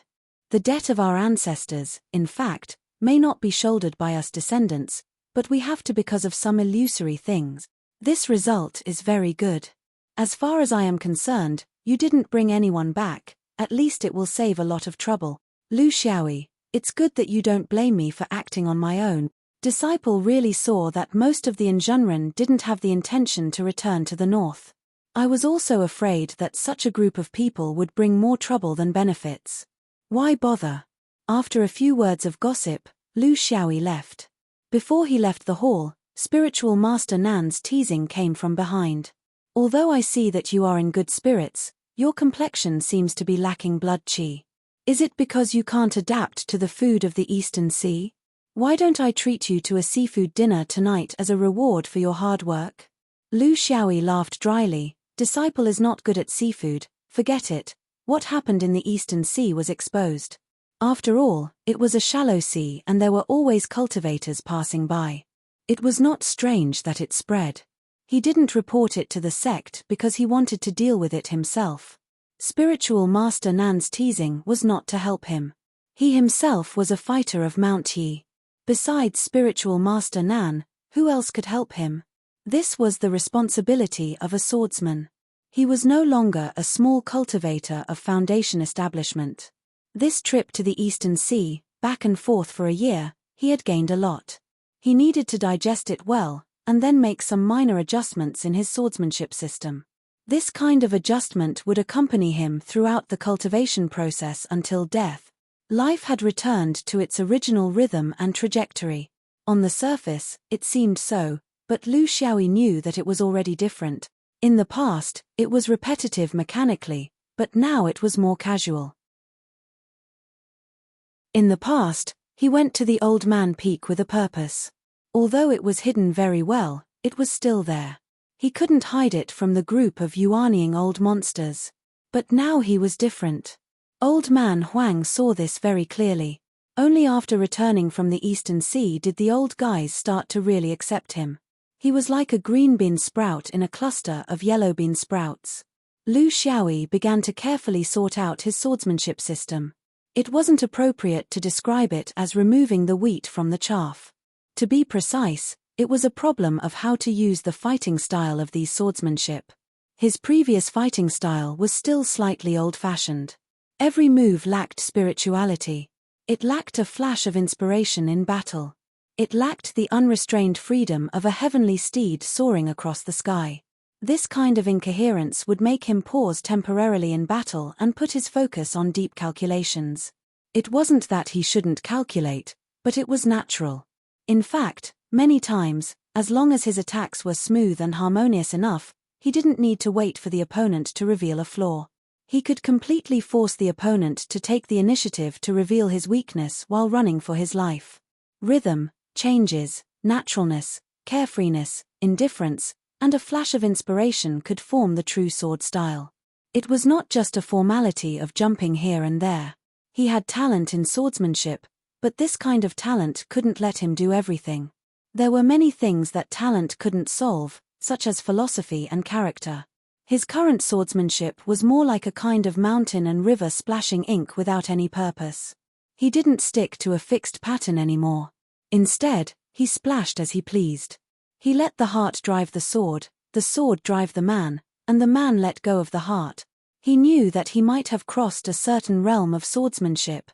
The debt of our ancestors, in fact, may not be shouldered by us descendants, but we have to because of some illusory things. This result is very good. As far as I am concerned, you didn't bring anyone back, at least it will save a lot of trouble. Lu Xiaoyi, it's good that you don't blame me for acting on my own. Disciple really saw that most of the Anjunren didn't have the intention to return to the north. I was also afraid that such a group of people would bring more trouble than benefits. Why bother? After a few words of gossip, Lu Xiaoyi left. Before he left the hall, Spiritual Master Nan's teasing came from behind. "Although I see that you are in good spirits, your complexion seems to be lacking blood qi. Is it because you can't adapt to the food of the Eastern Sea? Why don't I treat you to a seafood dinner tonight as a reward for your hard work?" Lu Xiaoyi laughed dryly. "Disciple is not good at seafood, forget it. What happened in the Eastern Sea was exposed. After all, it was a shallow sea and there were always cultivators passing by. It was not strange that it spread. He didn't report it to the sect because he wanted to deal with it himself." Spiritual Master Nan's teasing was not to help him. He himself was a fighter of Mount Yi. Besides Spiritual Master Nan, who else could help him? This was the responsibility of a swordsman. He was no longer a small cultivator of foundation establishment. This trip to the Eastern Sea, back and forth for a year, he had gained a lot. He needed to digest it well, and then make some minor adjustments in his swordsmanship system. This kind of adjustment would accompany him throughout the cultivation process until death. Life had returned to its original rhythm and trajectory. On the surface, it seemed so, but Lu Xiaoyi knew that it was already different. In the past, it was repetitive mechanically, but now it was more casual. In the past, he went to the Old Man Peak with a purpose. Although it was hidden very well, it was still there. He couldn't hide it from the group of yuanying old monsters. But now he was different. Old Man Huang saw this very clearly. Only after returning from the Eastern Sea did the old guys start to really accept him. He was like a green bean sprout in a cluster of yellow bean sprouts. Lu Xiaoyi began to carefully sort out his swordsmanship system. It wasn't appropriate to describe it as removing the wheat from the chaff. To be precise, it was a problem of how to use the fighting style of these swordsmanship. His previous fighting style was still slightly old-fashioned. Every move lacked spirituality. It lacked a flash of inspiration in battle. It lacked the unrestrained freedom of a heavenly steed soaring across the sky. This kind of incoherence would make him pause temporarily in battle and put his focus on deep calculations. It wasn't that he shouldn't calculate, but it was natural. In fact, many times, as long as his attacks were smooth and harmonious enough, he didn't need to wait for the opponent to reveal a flaw. He could completely force the opponent to take the initiative to reveal his weakness while running for his life. Rhythm, changes, naturalness, carefreeness, indifference, and a flash of inspiration could form the true sword style. It was not just a formality of jumping here and there. He had talent in swordsmanship, But this kind of talent couldn't let him do everything. There were many things that talent couldn't solve, such as philosophy and character. His current swordsmanship was more like a kind of mountain and river splashing ink without any purpose. He didn't stick to a fixed pattern anymore. Instead, he splashed as he pleased. He let the heart drive the sword drive the man, and the man let go of the heart. He knew that he might have crossed a certain realm of swordsmanship.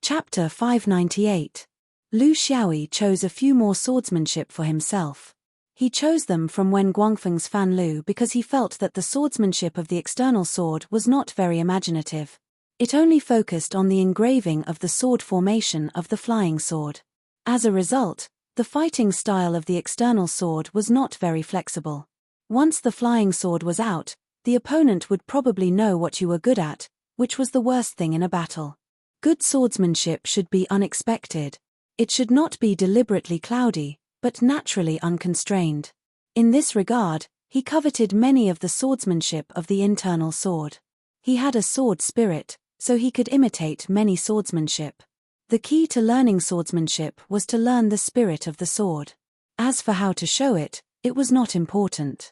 Chapter 598. Lu Xiaoyi chose a few more swordsmanship for himself. He chose them from Wen Guangfeng's Fan Lu because he felt that the swordsmanship of the external sword was not very imaginative. It only focused on the engraving of the sword formation of the flying sword. As a result, the fighting style of the external sword was not very flexible. Once the flying sword was out, the opponent would probably know what you were good at, which was the worst thing in a battle. Good swordsmanship should be unexpected. It should not be deliberately cloudy, but naturally unconstrained. In this regard, he coveted many of the swordsmanship of the internal sword. He had a sword spirit, so he could imitate many swordsmanship. The key to learning swordsmanship was to learn the spirit of the sword. As for how to show it, it was not important.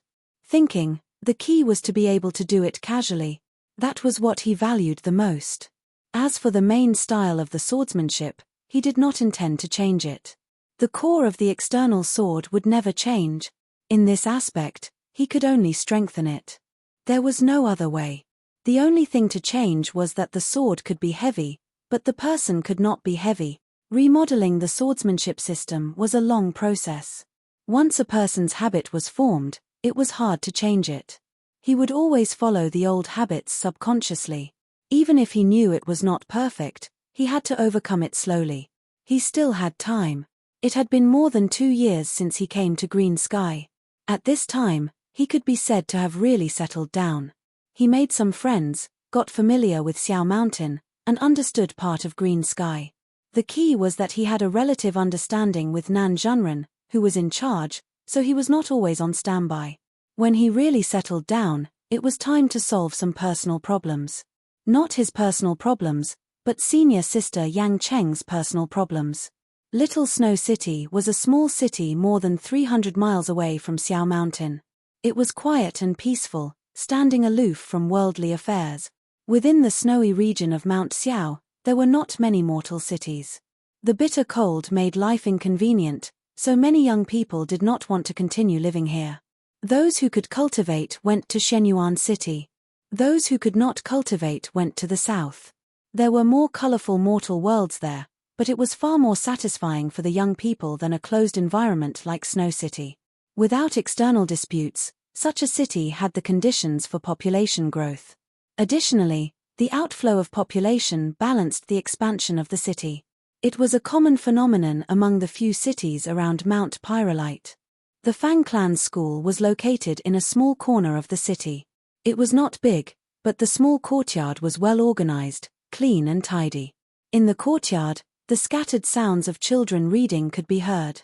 The key was to be able to do it casually. That was what he valued the most. As for the main style of the swordsmanship, he did not intend to change it. The core of the external sword would never change. In this aspect, he could only strengthen it. There was no other way. The only thing to change was that the sword could be heavy, but the person could not be heavy. Remodeling the swordsmanship system was a long process. Once a person's habit was formed, it was hard to change it. He would always follow the old habits subconsciously. Even if he knew it was not perfect, he had to overcome it slowly. He still had time. It had been more than 2 years since he came to Green Sky. At this time, he could be said to have really settled down. He made some friends, got familiar with Xiao Mountain, and understood part of Green Sky. The key was that he had a relative understanding with Nan Zhenren, who was in charge, so he was not always on standby. When he really settled down, it was time to solve some personal problems. Not his personal problems, but senior sister Yang Cheng's personal problems. Little Snow City was a small city more than 300 miles away from Xiao Mountain. It was quiet and peaceful, standing aloof from worldly affairs. Within the snowy region of Mount Xiao, there were not many mortal cities. The bitter cold made life inconvenient, so many young people did not want to continue living here. Those who could cultivate went to Shenyuan City. Those who could not cultivate went to the south. There were more colorful mortal worlds there, but it was far more satisfying for the young people than a closed environment like Snow City. Without external disputes, such a city had the conditions for population growth. Additionally, the outflow of population balanced the expansion of the city. It was a common phenomenon among the few cities around Mount Pyrolite. The Fang Clan's school was located in a small corner of the city. It was not big, but the small courtyard was well organized, clean and tidy. In the courtyard, the scattered sounds of children reading could be heard.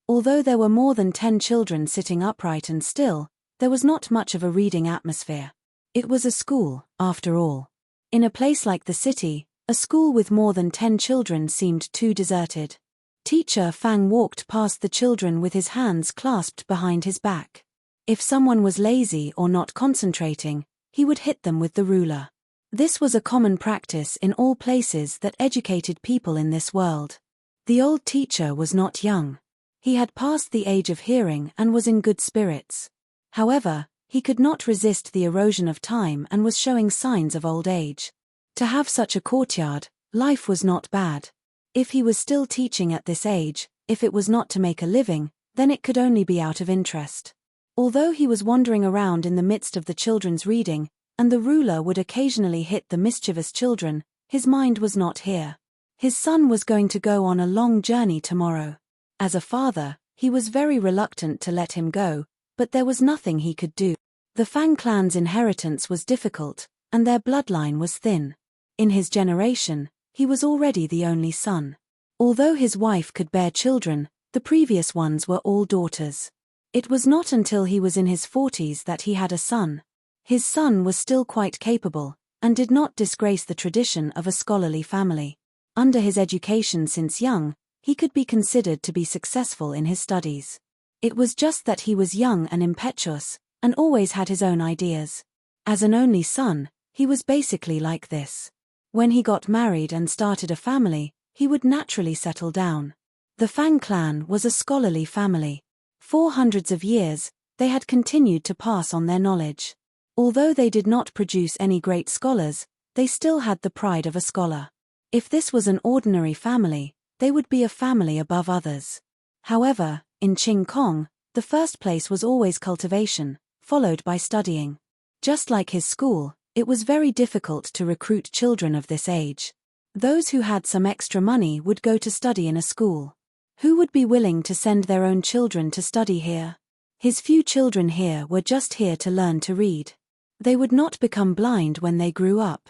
Although there were more than 10 children sitting upright and still, there was not much of a reading atmosphere. It was a school, after all. In a place like the city, a school with more than 10 children seemed too deserted. Teacher Fang walked past the children with his hands clasped behind his back. If someone was lazy or not concentrating, he would hit them with the ruler. This was a common practice in all places that educated people in this world. The old teacher was not young. He had passed the age of hearing and was in good spirits. However, he could not resist the erosion of time and was showing signs of old age. To have such a courtyard, life was not bad. If he was still teaching at this age, if it was not to make a living, then it could only be out of interest. Although he was wandering around in the midst of the children's reading, and the ruler would occasionally hit the mischievous children, his mind was not here. His son was going to go on a long journey tomorrow. As a father, he was very reluctant to let him go, but there was nothing he could do. The Fang clan's inheritance was difficult, and their bloodline was thin. In his generation, he was already the only son. Although his wife could bear children, the previous ones were all daughters. It was not until he was in his 40s that he had a son. His son was still quite capable, and did not disgrace the tradition of a scholarly family. Under his education since young, he could be considered to be successful in his studies. It was just that he was young and impetuous, and always had his own ideas. As an only son, he was basically like this. When he got married and started a family, he would naturally settle down. The Fang clan was a scholarly family. For hundreds of years, they had continued to pass on their knowledge. Although they did not produce any great scholars, they still had the pride of a scholar. If this was an ordinary family, they would be a family above others. However, in Qing Kong, the first place was always cultivation, followed by studying. Just like his school, it was very difficult to recruit children of this age. Those who had some extra money would go to study in a school. Who would be willing to send their own children to study here? His few children here were just here to learn to read. They would not become blind when they grew up.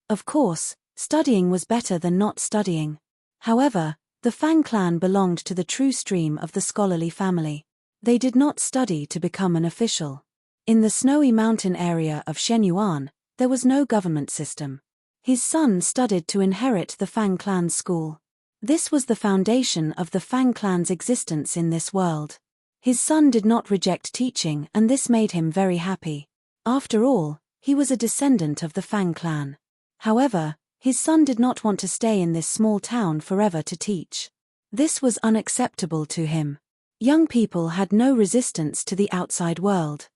Of course, studying was better than not studying. However, the Fang clan belonged to the true stream of the scholarly family. They did not study to become an official. In the snowy mountain area of Shenyuan, there was no government system. His son studied to inherit the Fang clan's school. This was the foundation of the Fang clan's existence in this world. His son did not reject teaching, and this made him very happy. After all, he was a descendant of the Fang clan. However, his son did not want to stay in this small town forever to teach. This was unacceptable to him. Young people had no resistance to the outside world.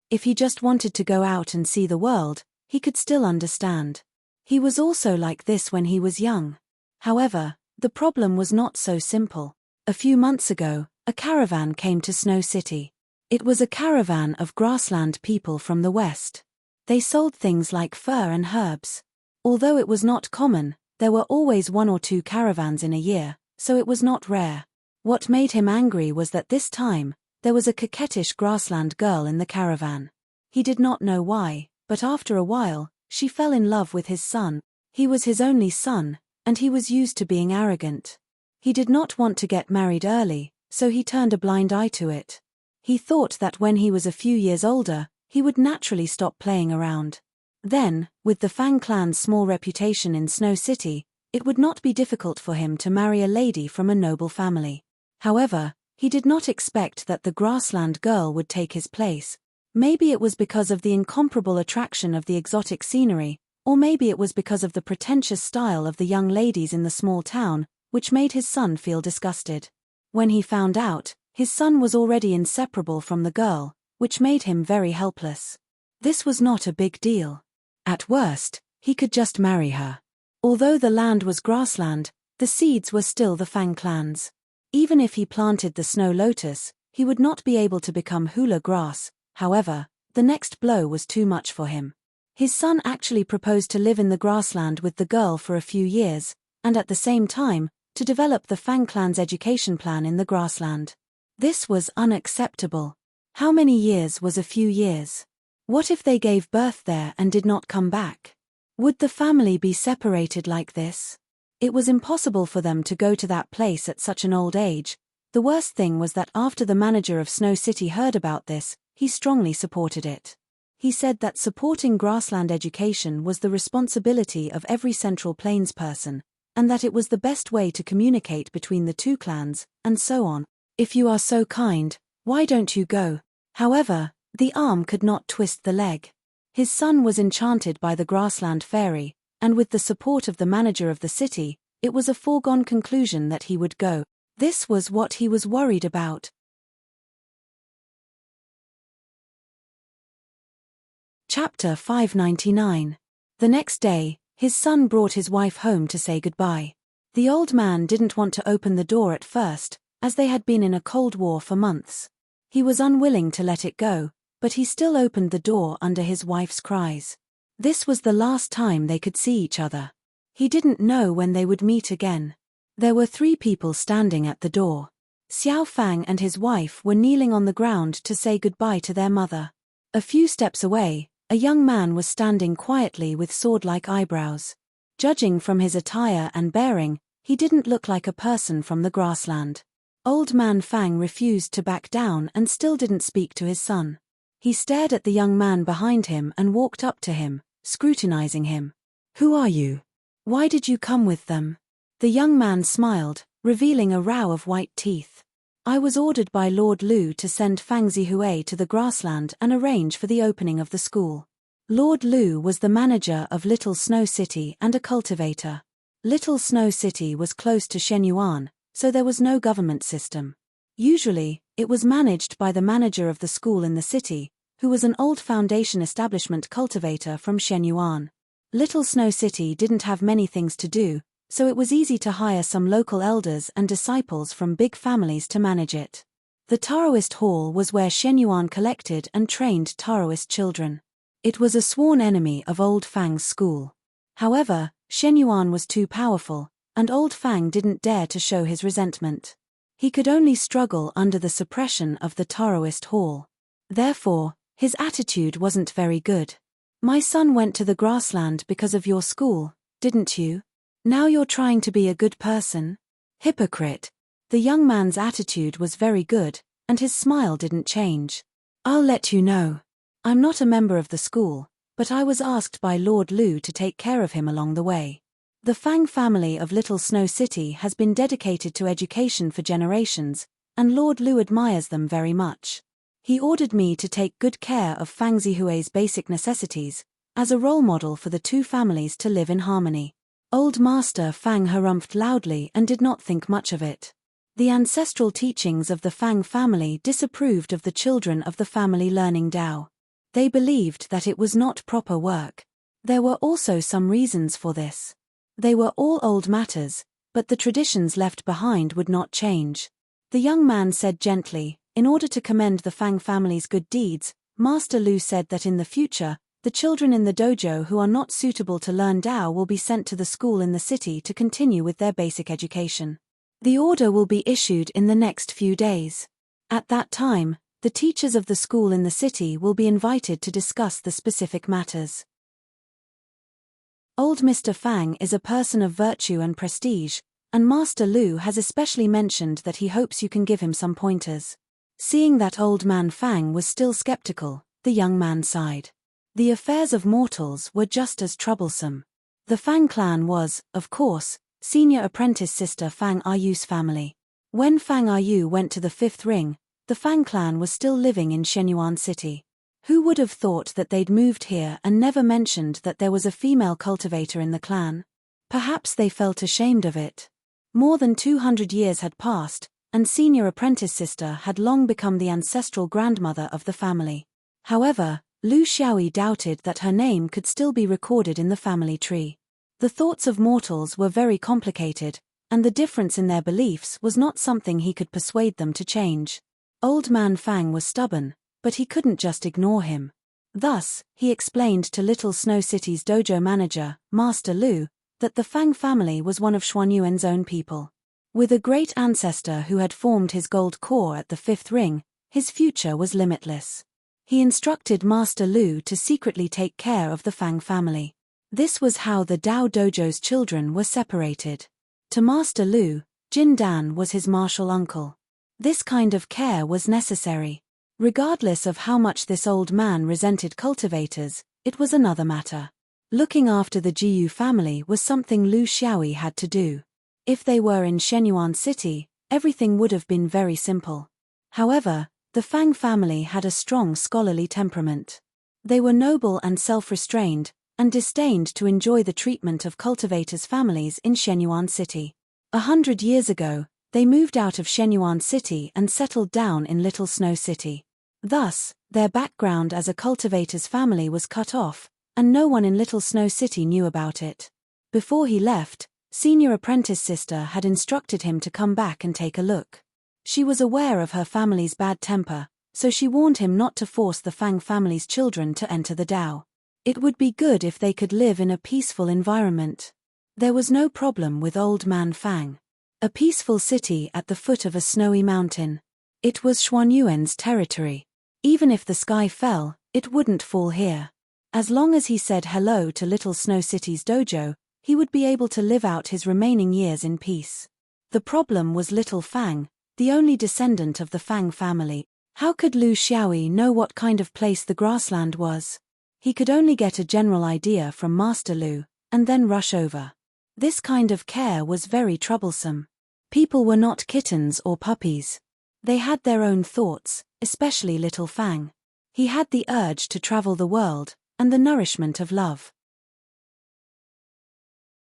If he just wanted to go out and see the world, he could still understand. He was also like this when he was young. However, the problem was not so simple. A few months ago, a caravan came to Snow City. It was a caravan of grassland people from the west. They sold things like fur and herbs. Although it was not common, there were always 1 or 2 caravans in a year, so it was not rare. What made him angry was that this time, there was a coquettish grassland girl in the caravan. He did not know why, but after a while, she fell in love with his son. He was his only son, and he was used to being arrogant. He did not want to get married early, so he turned a blind eye to it. He thought that when he was a few years older, he would naturally stop playing around. Then, with the Fang clan's small reputation in Snow City, it would not be difficult for him to marry a lady from a noble family. However, he did not expect that the grassland girl would take his place. Maybe it was because of the incomparable attraction of the exotic scenery, or maybe it was because of the pretentious style of the young ladies in the small town, which made his son feel disgusted. When he found out, his son was already inseparable from the girl, which made him very helpless. This was not a big deal. At worst, he could just marry her. Although the land was grassland, the seeds were still the Fang clan's. Even if he planted the snow lotus, he would not be able to become hula grass. However, the next blow was too much for him. His son actually proposed to live in the grassland with the girl for a few years, and at the same time, to develop the Fang clan's education plan in the grassland. This was unacceptable. How many years was a few years? What if they gave birth there and did not come back? Would the family be separated like this? It was impossible for them to go to that place at such an old age. The worst thing was that after the manager of Snow City heard about this, he strongly supported it. He said that supporting grassland education was the responsibility of every Central Plains person, and that it was the best way to communicate between the two clans, and so on. If you are so kind, why don't you go? However, the arm could not twist the leg. His son was enchanted by the grassland fairy, and with the support of the manager of the city, it was a foregone conclusion that he would go. This was what he was worried about. Chapter 599. The next day, his son brought his wife home to say goodbye. The old man didn't want to open the door at first, as they had been in a cold war for months. He was unwilling to let it go, but he still opened the door under his wife's cries. This was the last time they could see each other. He didn't know when they would meet again. There were 3 people standing at the door. Xiao Fang and his wife were kneeling on the ground to say goodbye to their mother. A few steps away, a young man was standing quietly with sword-like eyebrows. Judging from his attire and bearing, he didn't look like a person from the grassland. Old man Fang refused to back down and still didn't speak to his son. He stared at the young man behind him and walked up to him, scrutinizing him. "Who are you? Why did you come with them?" The young man smiled, revealing a row of white teeth. "I was ordered by Lord Lu to send Fang Zihui to the grassland and arrange for the opening of the school." Lord Lu was the manager of Little Snow City and a cultivator. Little Snow City was close to Shenyuan, so there was no government system. Usually, it was managed by the manager of the school in the city, who was an old foundation establishment cultivator from Shenyuan. Little Snow City didn't have many things to do, so it was easy to hire some local elders and disciples from big families to manage it. The Taoist Hall was where Shenyuan collected and trained Taoist children. It was a sworn enemy of Old Fang's school. However, Shenyuan was too powerful, and Old Fang didn't dare to show his resentment. He could only struggle under the suppression of the Taoist Hall. Therefore, his attitude wasn't very good. "My son went to the grassland because of your school, didn't you? Now you're trying to be a good person? Hypocrite." The young man's attitude was very good, and his smile didn't change. "I'll let you know. I'm not a member of the school, but I was asked by Lord Lu to take care of him along the way. The Fang family of Little Snow City has been dedicated to education for generations, and Lord Lu admires them very much. He ordered me to take good care of Fang Zihui's basic necessities, as a role model for the two families to live in harmony." Old Master Fang harumphed loudly and did not think much of it. The ancestral teachings of the Fang family disapproved of the children of the family learning Tao. They believed that it was not proper work. There were also some reasons for this. They were all old matters, but the traditions left behind would not change. The young man said gently, "In order to commend the Fang family's good deeds, Master Lu said that in the future, the children in the dojo who are not suitable to learn Tao will be sent to the school in the city to continue with their basic education. The order will be issued in the next few days. At that time, the teachers of the school in the city will be invited to discuss the specific matters." Old Mr. Fang is a person of virtue and prestige, and Master Lu has especially mentioned that he hopes you can give him some pointers. Seeing that Old Man Fang was still skeptical, the young man sighed. The affairs of mortals were just as troublesome. The Fang clan was, of course, senior apprentice sister Fang Ayu's family. When Fang Ayu went to the fifth ring, the Fang clan was still living in Shenyuan City. Who would have thought that they'd moved here and never mentioned that there was a female cultivator in the clan? Perhaps they felt ashamed of it. More than 200 years had passed, and senior apprentice sister had long become the ancestral grandmother of the family. However, Lu Xiaoyi doubted that her name could still be recorded in the family tree. The thoughts of mortals were very complicated, and the difference in their beliefs was not something he could persuade them to change. Old Man Fang was stubborn, but he couldn't just ignore him. Thus, he explained to Little Snow City's dojo manager, Master Lu, that the Fang family was one of Xuanyuan's own people. With a great ancestor who had formed his gold core at the fifth ring, his future was limitless. He instructed Master Lu to secretly take care of the Fang family. This was how the Dao Dojo's children were separated. To Master Lu, Jin Dan was his martial uncle. This kind of care was necessary. Regardless of how much this old man resented cultivators, it was another matter. Looking after the Jiyu family was something Lu Xiaoyi had to do. If they were in Shenyuan City, everything would have been very simple. However, the Fang family had a strong scholarly temperament. They were noble and self-restrained, and disdained to enjoy the treatment of cultivators' families in Shenyuan City. 100 years ago, they moved out of Shenyuan City and settled down in Little Snow City. Thus, their background as a cultivator's family was cut off, and no one in Little Snow City knew about it. Before he left, senior apprentice sister had instructed him to come back and take a look. She was aware of her family's bad temper, so she warned him not to force the Fang family's children to enter the Dao. It would be good if they could live in a peaceful environment. There was no problem with Old Man Fang. A peaceful city at the foot of a snowy mountain. It was Xuanyuan's territory. Even if the sky fell, it wouldn't fall here. As long as he said hello to Little Snow City's dojo, he would be able to live out his remaining years in peace. The problem was Little Fang, the only descendant of the Fang family. How could Lu Xiaoyi know what kind of place the grassland was? He could only get a general idea from Master Lu, and then rush over. This kind of care was very troublesome. People were not kittens or puppies. They had their own thoughts, especially little Fang. He had the urge to travel the world, and the nourishment of love.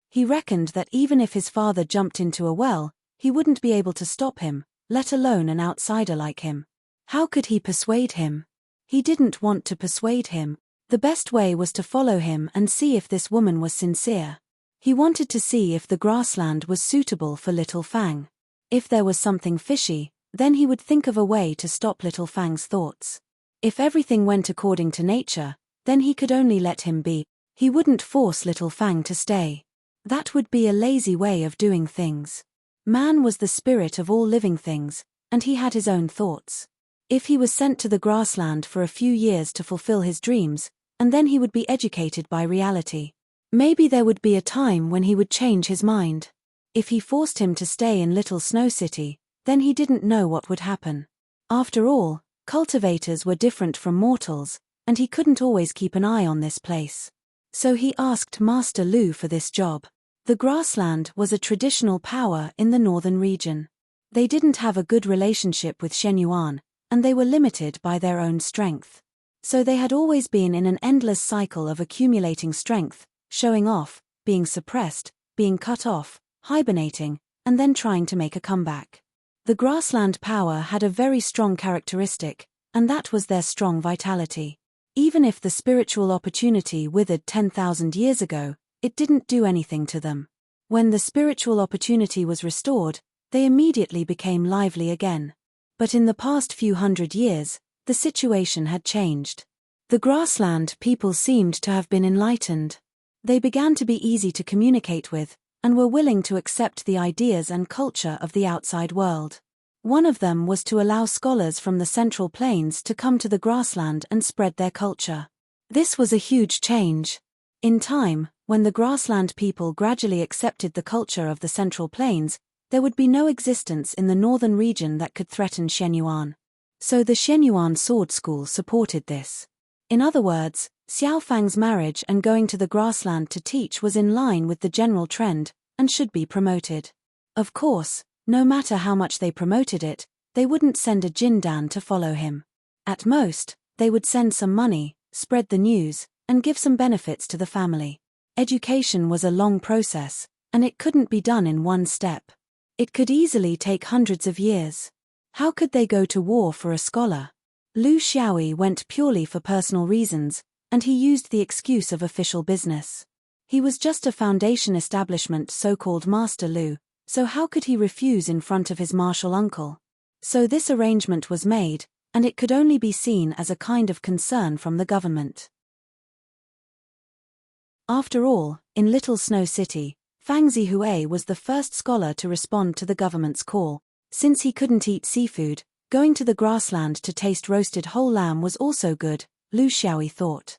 He reckoned that even if his father jumped into a well, he wouldn't be able to stop him, let alone an outsider like him. How could he persuade him? He didn't want to persuade him. The best way was to follow him and see if this woman was sincere. He wanted to see if the grassland was suitable for little Fang. If there was something fishy, then he would think of a way to stop little Fang's thoughts. If everything went according to nature, then he could only let him be. He wouldn't force little Fang to stay. That would be a lazy way of doing things. Man was the spirit of all living things, and he had his own thoughts. If he was sent to the grassland for a few years to fulfill his dreams, and then he would be educated by reality. Maybe there would be a time when he would change his mind. If he forced him to stay in Little Snow City, then he didn't know what would happen. After all, cultivators were different from mortals, and he couldn't always keep an eye on this place. So he asked Master Lu for this job. The grassland was a traditional power in the northern region. They didn't have a good relationship with Shenyuan, and they were limited by their own strength. So they had always been in an endless cycle of accumulating strength, showing off, being suppressed, being cut off, hibernating, and then trying to make a comeback. The grassland power had a very strong characteristic, and that was their strong vitality. Even if the spiritual opportunity withered 10,000 years ago, it didn't do anything to them. When the spiritual opportunity was restored, they immediately became lively again. But in the past few hundred years, the situation had changed. The grassland people seemed to have been enlightened. They began to be easy to communicate with, and were willing to accept the ideas and culture of the outside world. One of them was to allow scholars from the Central Plains to come to the grassland and spread their culture. This was a huge change. In time, when the grassland people gradually accepted the culture of the Central Plains, there would be no existence in the northern region that could threaten Shenyuan. So the Shenyuan Sword School supported this. In other words, Xiao Fang's marriage and going to the grassland to teach was in line with the general trend, and should be promoted. Of course, no matter how much they promoted it, they wouldn't send a Jindan to follow him. At most, they would send some money, spread the news, and give some benefits to the family. Education was a long process, and it couldn't be done in one step. It could easily take hundreds of years. How could they go to war for a scholar? Lu Xiaoyi went purely for personal reasons, and he used the excuse of official business. He was just a foundation establishment so-called Master Lu, so how could he refuse in front of his martial uncle? So this arrangement was made, and it could only be seen as a kind of concern from the government. After all, in Little Snow City, Fang Zihui was the first scholar to respond to the government's call. Since he couldn't eat seafood, going to the grassland to taste roasted whole lamb was also good, Lu Xiaoyi thought.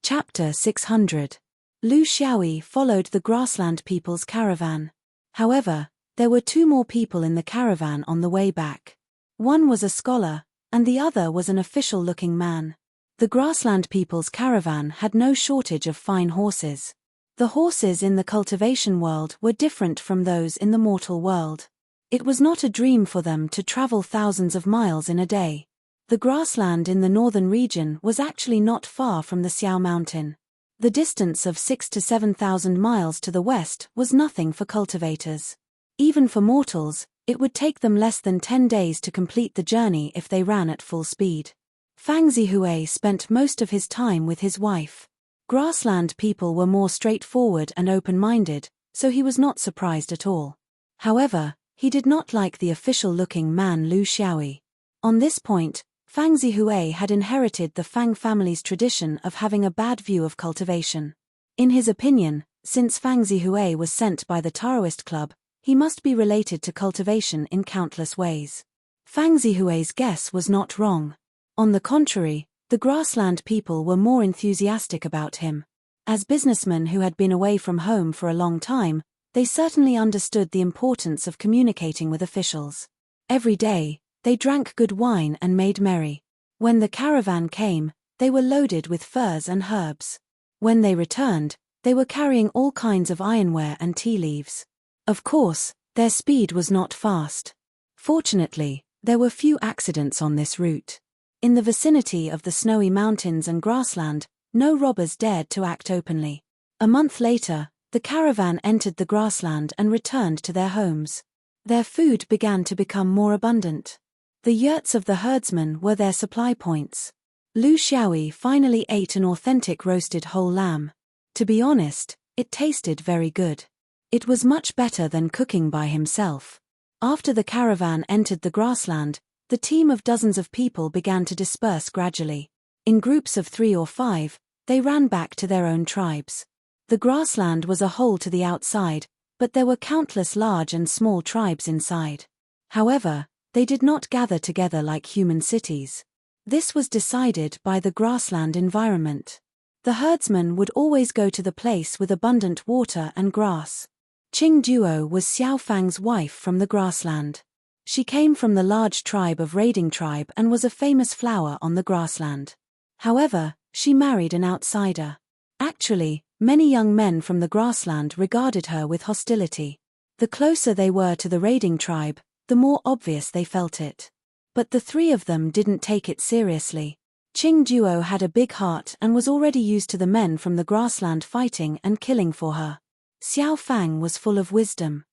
Chapter 600. Lu Xiaoyi followed the grassland people's caravan. However, there were two more people in the caravan on the way back. One was a scholar, and the other was an official-looking man. The grassland people's caravan had no shortage of fine horses. The horses in the cultivation world were different from those in the mortal world. It was not a dream for them to travel thousands of miles in a day. The grassland in the northern region was actually not far from the Xiao Mountain. The distance of 6,000 to 7,000 miles to the west was nothing for cultivators. Even for mortals, it would take them less than 10 days to complete the journey if they ran at full speed. Fang Zihui spent most of his time with his wife. Grassland people were more straightforward and open-minded, so he was not surprised at all. However, he did not like the official-looking man Lu Xiaoyi. On this point, Fang Zihui had inherited the Fang family's tradition of having a bad view of cultivation. In his opinion, since Fang Zihui was sent by the Taoist club, he must be related to cultivation in countless ways. Fang Zihui's guess was not wrong. On the contrary, the grassland people were more enthusiastic about him. As businessmen who had been away from home for a long time, They certainly understood the importance of communicating with officials. Every day, they drank good wine and made merry. When the caravan came, they were loaded with furs and herbs. When they returned, they were carrying all kinds of ironware and tea leaves. Of course, their speed was not fast. Fortunately, there were few accidents on this route. In the vicinity of the snowy mountains and grassland, no robbers dared to act openly. A month later, the caravan entered the grassland and returned to their homes. Their food began to become more abundant. The yurts of the herdsmen were their supply points. Lu Xiaoyi finally ate an authentic roasted whole lamb. To be honest, it tasted very good. It was much better than cooking by himself. After the caravan entered the grassland, the team of dozens of people began to disperse gradually. In groups of 3 or 5, they ran back to their own tribes. The grassland was a hole to the outside, but there were countless large and small tribes inside. However, they did not gather together like human cities. This was decided by the grassland environment. The herdsman would always go to the place with abundant water and grass. Qing Duo was Xiao Fang's wife from the grassland. She came from the large tribe of Raiding Tribe and was a famous flower on the grassland. However, she married an outsider. Actually, many young men from the grassland regarded her with hostility. The closer they were to the Raiding Tribe, the more obvious they felt it. But the 3 of them didn't take it seriously. Qing Duo had a big heart and was already used to the men from the grassland fighting and killing for her. Xiao Fang was full of wisdom.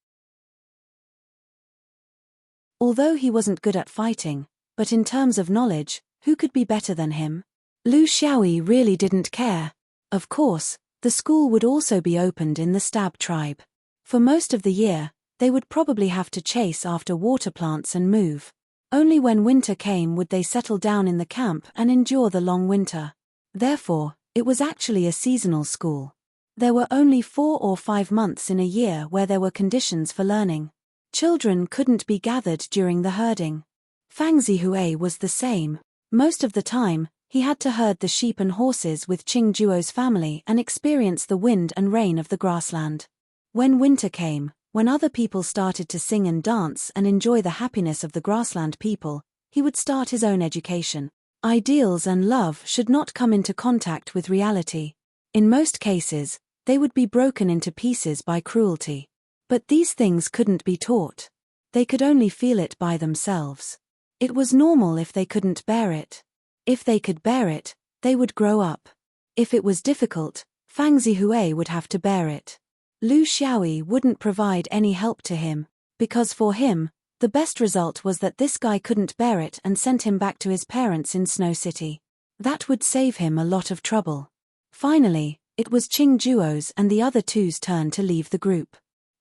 Although he wasn't good at fighting, but in terms of knowledge, who could be better than him? Lu Xiaoyi really didn't care. Of course, the school would also be opened in the Stab tribe. For most of the year, they would probably have to chase after water plants and move. Only when winter came would they settle down in the camp and endure the long winter. Therefore, it was actually a seasonal school. There were only 4 or 5 months in a year where there were conditions for learning. Children couldn't be gathered during the herding. Fang Zihui was the same. Most of the time, he had to herd the sheep and horses with Qing Duo's family and experience the wind and rain of the grassland. When winter came, when other people started to sing and dance and enjoy the happiness of the grassland people, he would start his own education. Ideals and love should not come into contact with reality. In most cases, they would be broken into pieces by cruelty. But these things couldn't be taught. They could only feel it by themselves. It was normal if they couldn't bear it. If they could bear it, they would grow up. If it was difficult, Fang Zihui would have to bear it. Lu Xiaoyi wouldn't provide any help to him, because for him, the best result was that this guy couldn't bear it and sent him back to his parents in Snow City. That would save him a lot of trouble. Finally, it was Qing Duo's and the other 2's turn to leave the group.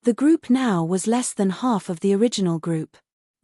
The group now was less than half of the original group.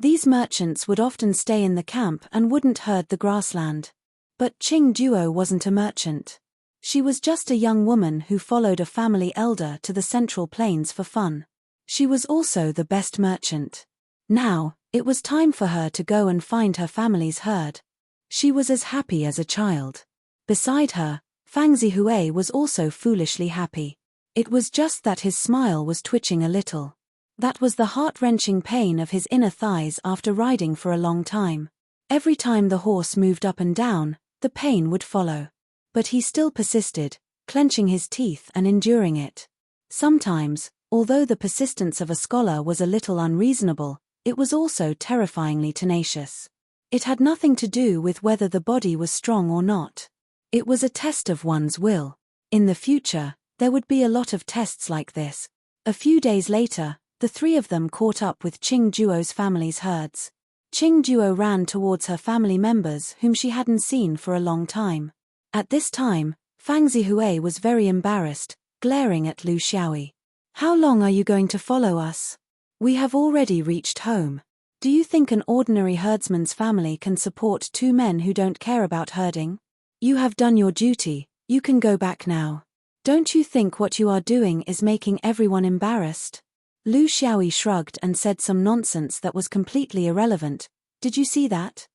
These merchants would often stay in the camp and wouldn't herd the grassland. But Qing Duo wasn't a merchant. She was just a young woman who followed a family elder to the Central Plains for fun. She was also the best merchant. Now, it was time for her to go and find her family's herd. She was as happy as a child. Beside her, Fang Zihui was also foolishly happy. It was just that his smile was twitching a little. That was the heart-wrenching pain of his inner thighs after riding for a long time. Every time the horse moved up and down, the pain would follow. But he still persisted, clenching his teeth and enduring it. Sometimes, although the persistence of a scholar was a little unreasonable, it was also terrifyingly tenacious. It had nothing to do with whether the body was strong or not. It was a test of one's will. In the future, there would be a lot of tests like this. A few days later, the 3 of them caught up with Qing Duo's family's herds. Qing Duo ran towards her family members whom she hadn't seen for a long time. At this time, Fang Zihui was very embarrassed, glaring at Lu Xiaoyi. "How long are you going to follow us? We have already reached home. Do you think an ordinary herdsman's family can support 2 men who don't care about herding? You have done your duty, you can go back now. Don't you think what you are doing is making everyone embarrassed?" Lu Xiaoyi shrugged and said some nonsense that was completely irrelevant. "Did you see that?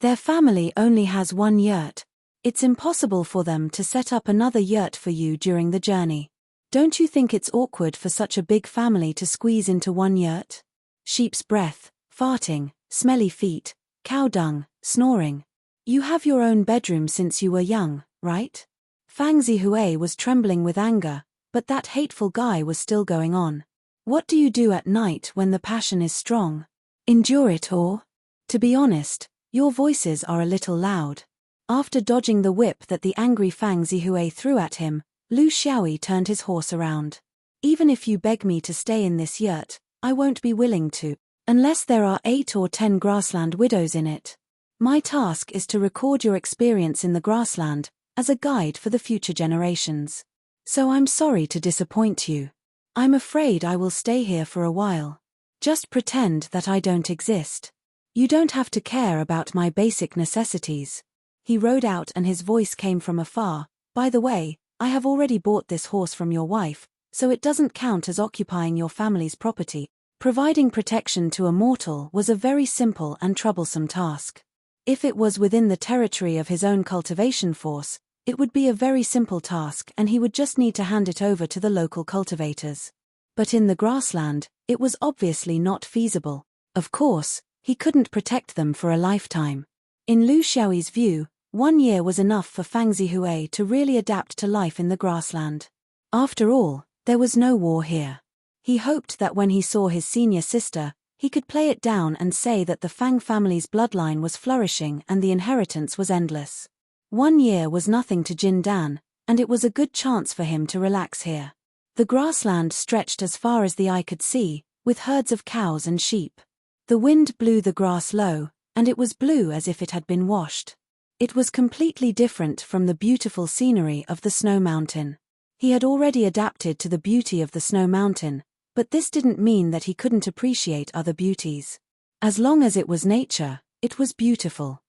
Their family only has 1 yurt. It's impossible for them to set up another yurt for you during the journey. Don't you think it's awkward for such a big family to squeeze into one yurt? Sheep's breath, farting, smelly feet, cow dung, snoring. You have your own bedroom since you were young, right? Fang Zihui was trembling with anger, but that hateful guy was still going on. What do you do at night when the passion is strong? Endure it or? To be honest, your voices are a little loud. After dodging the whip that the angry Fang Zihui threw at him, Lu Xiaoyi turned his horse around. Even if you beg me to stay in this yurt, I won't be willing to, unless there are 8 or 10 grassland widows in it. My task is to record your experience in the grassland, as a guide for the future generations. So I'm sorry to disappoint you. I'm afraid I will stay here for a while. Just pretend that I don't exist. You don't have to care about my basic necessities. He rode out and his voice came from afar. By the way, I have already bought this horse from your wife, so it doesn't count as occupying your family's property. Providing protection to a mortal was a very simple and troublesome task. If it was within the territory of his own cultivation force, it would be a very simple task and he would just need to hand it over to the local cultivators. But in the grassland, it was obviously not feasible. Of course, he couldn't protect them for a lifetime. In Lu Xiaoyi's view, 1 year was enough for Fang Zihui to really adapt to life in the grassland. After all, there was no war here. He hoped that when he saw his senior sister, he could play it down and say that the Fang family's bloodline was flourishing and the inheritance was endless. 1 year was nothing to Jin Dan, and it was a good chance for him to relax here. The grassland stretched as far as the eye could see, with herds of cows and sheep. The wind blew the grass low, and it was blue as if it had been washed. It was completely different from the beautiful scenery of the snow mountain. He had already adapted to the beauty of the snow mountain, but this didn't mean that he couldn't appreciate other beauties. As long as it was nature, it was beautiful.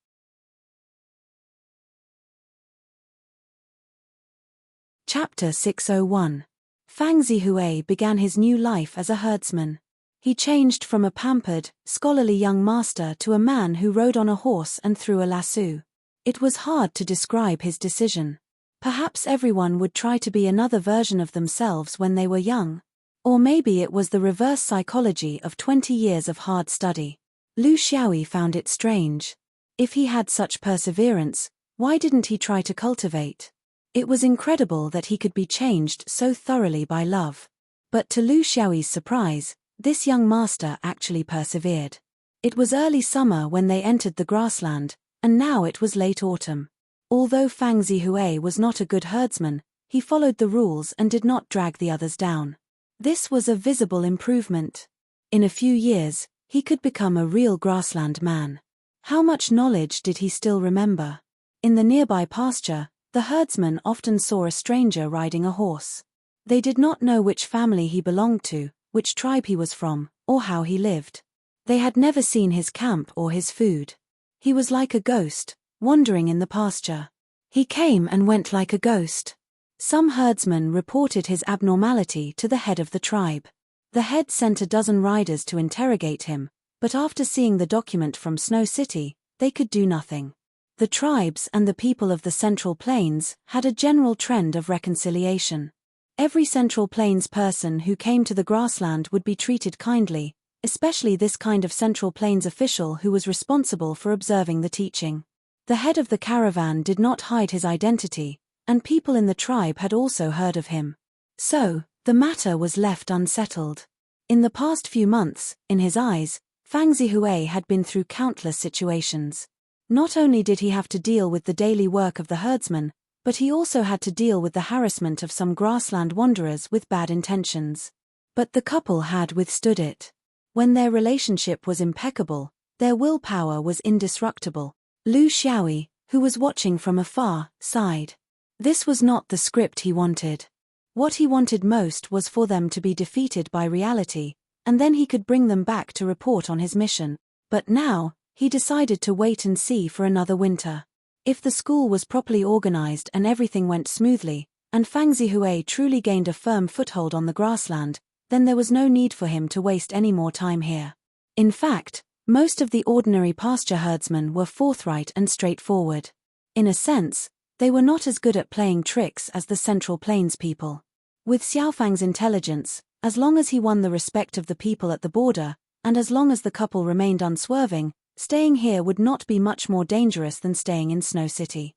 Chapter 601. Fang Zihui began his new life as a herdsman. He changed from a pampered, scholarly young master to a man who rode on a horse and threw a lasso. It was hard to describe his decision. Perhaps everyone would try to be another version of themselves when they were young. Or maybe it was the reverse psychology of 20 years of hard study. Lu Xiaoyi found it strange. If he had such perseverance, why didn't he try to cultivate? It was incredible that he could be changed so thoroughly by love. But to Lu Xiaoyi's surprise, this young master actually persevered. It was early summer when they entered the grassland, and now it was late autumn. Although Fang Zihui was not a good herdsman, he followed the rules and did not drag the others down. This was a visible improvement. In a few years, he could become a real grassland man. How much knowledge did he still remember? In the nearby pasture, the herdsman often saw a stranger riding a horse. They did not know which family he belonged to, which tribe he was from, or how he lived. They had never seen his camp or his food. He was like a ghost, wandering in the pasture. He came and went like a ghost. Some herdsmen reported his abnormality to the head of the tribe. The head sent a dozen riders to interrogate him, but after seeing the document from Snow City, they could do nothing. The tribes and the people of the Central Plains had a general trend of reconciliation. Every Central Plains person who came to the grassland would be treated kindly, especially this kind of Central Plains official who was responsible for observing the teaching. The head of the caravan did not hide his identity, and people in the tribe had also heard of him. So, the matter was left unsettled. In the past few months, in his eyes, Fang Zihui had been through countless situations. Not only did he have to deal with the daily work of the herdsman, but he also had to deal with the harassment of some grassland wanderers with bad intentions. But the couple had withstood it. When their relationship was impeccable, their willpower was indestructible. Lu Xiaoyi, who was watching from afar, sighed. This was not the script he wanted. What he wanted most was for them to be defeated by reality, and then he could bring them back to report on his mission. But now, he decided to wait and see for another winter. If the school was properly organized and everything went smoothly, and Fang Zihui truly gained a firm foothold on the grassland, then there was no need for him to waste any more time here. In fact, most of the ordinary pasture herdsmen were forthright and straightforward. In a sense, they were not as good at playing tricks as the Central Plains people. With Xiaofang's intelligence, as long as he won the respect of the people at the border, and as long as the couple remained unswerving, staying here would not be much more dangerous than staying in Snow City.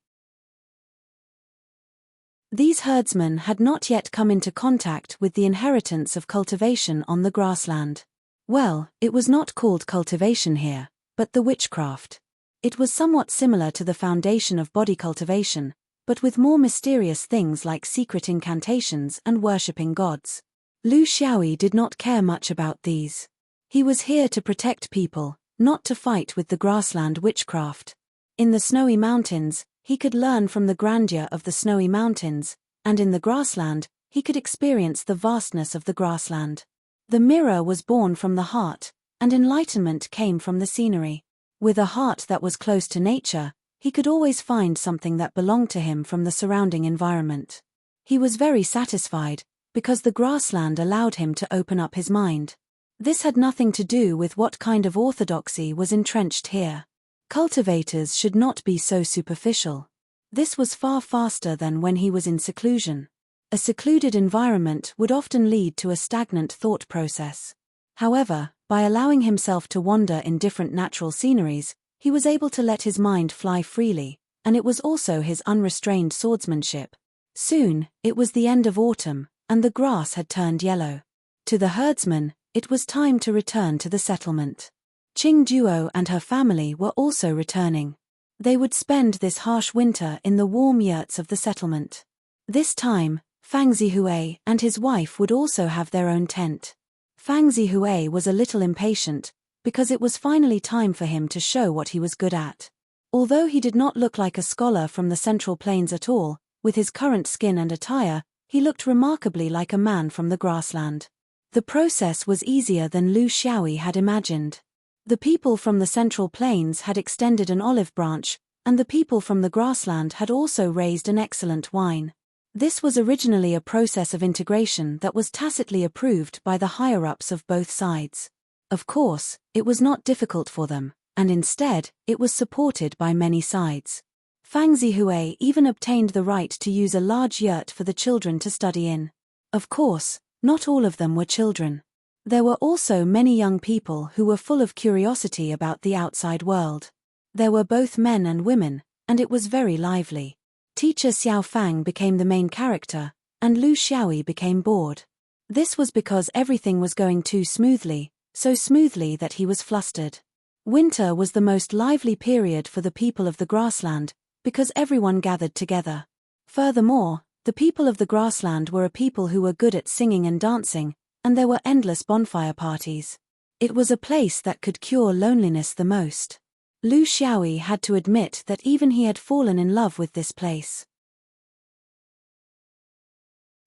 These herdsmen had not yet come into contact with the inheritance of cultivation on the grassland. Well, it was not called cultivation here, but the witchcraft. It was somewhat similar to the foundation of body cultivation, but with more mysterious things like secret incantations and worshipping gods. Lu Xiaoyi did not care much about these. He was here to protect people, not to fight with the grassland witchcraft. In the snowy mountains, he could learn from the grandeur of the snowy mountains, and in the grassland, he could experience the vastness of the grassland. The mirror was born from the heart, and enlightenment came from the scenery. With a heart that was close to nature, he could always find something that belonged to him from the surrounding environment. He was very satisfied, because the grassland allowed him to open up his mind. This had nothing to do with what kind of orthodoxy was entrenched here. Cultivators should not be so superficial. This was far faster than when he was in seclusion. A secluded environment would often lead to a stagnant thought process. However, by allowing himself to wander in different natural sceneries, he was able to let his mind fly freely, and it was also his unrestrained swordsmanship. Soon, it was the end of autumn, and the grass had turned yellow. To the herdsman, it was time to return to the settlement. Qing Duo and her family were also returning. They would spend this harsh winter in the warm yurts of the settlement. This time, Fang Zihui and his wife would also have their own tent. Fang Zihui was a little impatient, because it was finally time for him to show what he was good at. Although he did not look like a scholar from the Central Plains at all, with his current skin and attire, he looked remarkably like a man from the grassland. The process was easier than Lu Xiaoyi had imagined. The people from the Central Plains had extended an olive branch, and the people from the grassland had also raised an excellent wine. This was originally a process of integration that was tacitly approved by the higher-ups of both sides. Of course, it was not difficult for them, and instead, it was supported by many sides. Fang Zihui even obtained the right to use a large yurt for the children to study in. Of course, not all of them were children. There were also many young people who were full of curiosity about the outside world. There were both men and women, and it was very lively. Teacher Xiao Fang became the main character, and Lu Xiaoyi became bored. This was because everything was going too smoothly, so smoothly that he was flustered. Winter was the most lively period for the people of the grassland, because everyone gathered together. Furthermore, the people of the grassland were a people who were good at singing and dancing, and there were endless bonfire parties. It was a place that could cure loneliness the most. Lu Xiaoyi had to admit that even he had fallen in love with this place.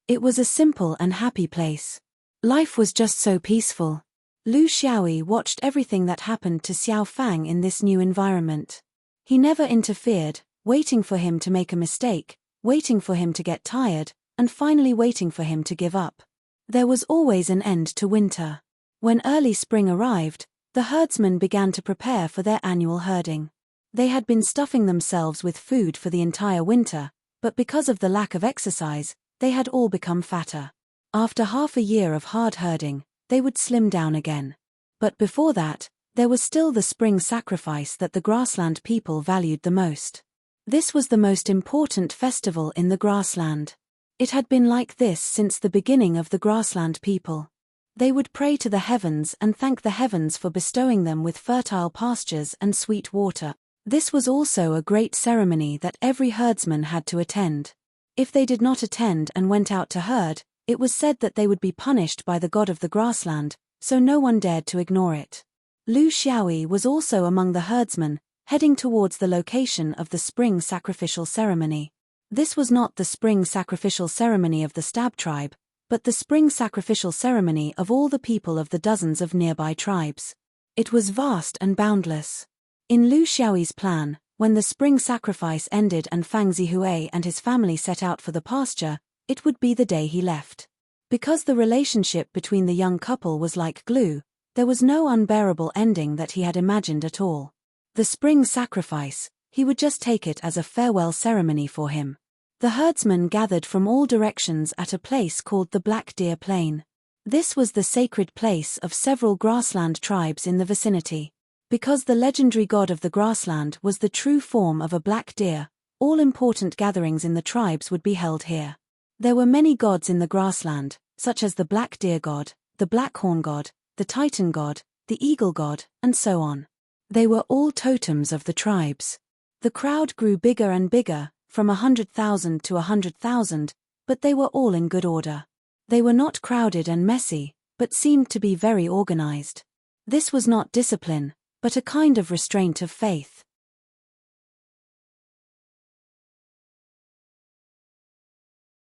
It was a simple and happy place. Life was just so peaceful. Lu Xiaoyi watched everything that happened to Xiao Fang in this new environment. He never interfered, waiting for him to make a mistake, waiting for him to get tired, and finally waiting for him to give up. There was always an end to winter. When early spring arrived, the herdsmen began to prepare for their annual herding. They had been stuffing themselves with food for the entire winter, but because of the lack of exercise, they had all become fatter. After half a year of hard herding, they would slim down again. But before that, there was still the spring sacrifice that the grassland people valued the most. This was the most important festival in the grassland. It had been like this since the beginning of the grassland people. They would pray to the heavens and thank the heavens for bestowing them with fertile pastures and sweet water. This was also a great ceremony that every herdsman had to attend. If they did not attend and went out to herd, it was said that they would be punished by the god of the grassland, so no one dared to ignore it. Lu Xiaoyi was also among the herdsmen, heading towards the location of the spring sacrificial ceremony. This was not the spring sacrificial ceremony of the Stab tribe, but the spring sacrificial ceremony of all the people of the dozens of nearby tribes. It was vast and boundless. In Lu Xiaoyi's plan, when the spring sacrifice ended and Fang Zihui and his family set out for the pasture, it would be the day he left. Because the relationship between the young couple was like glue, there was no unbearable ending that he had imagined at all. The spring sacrifice, he would just take it as a farewell ceremony for him. The herdsmen gathered from all directions at a place called the Black Deer Plain. This was the sacred place of several grassland tribes in the vicinity. Because the legendary god of the grassland was the true form of a black deer, all important gatherings in the tribes would be held here. There were many gods in the grassland, such as the black deer god, the black horn god, the titan god, the eagle god, and so on. They were all totems of the tribes. The crowd grew bigger and bigger, from 100,000 to 100,000, but they were all in good order. They were not crowded and messy, but seemed to be very organized. This was not discipline, but a kind of restraint of faith.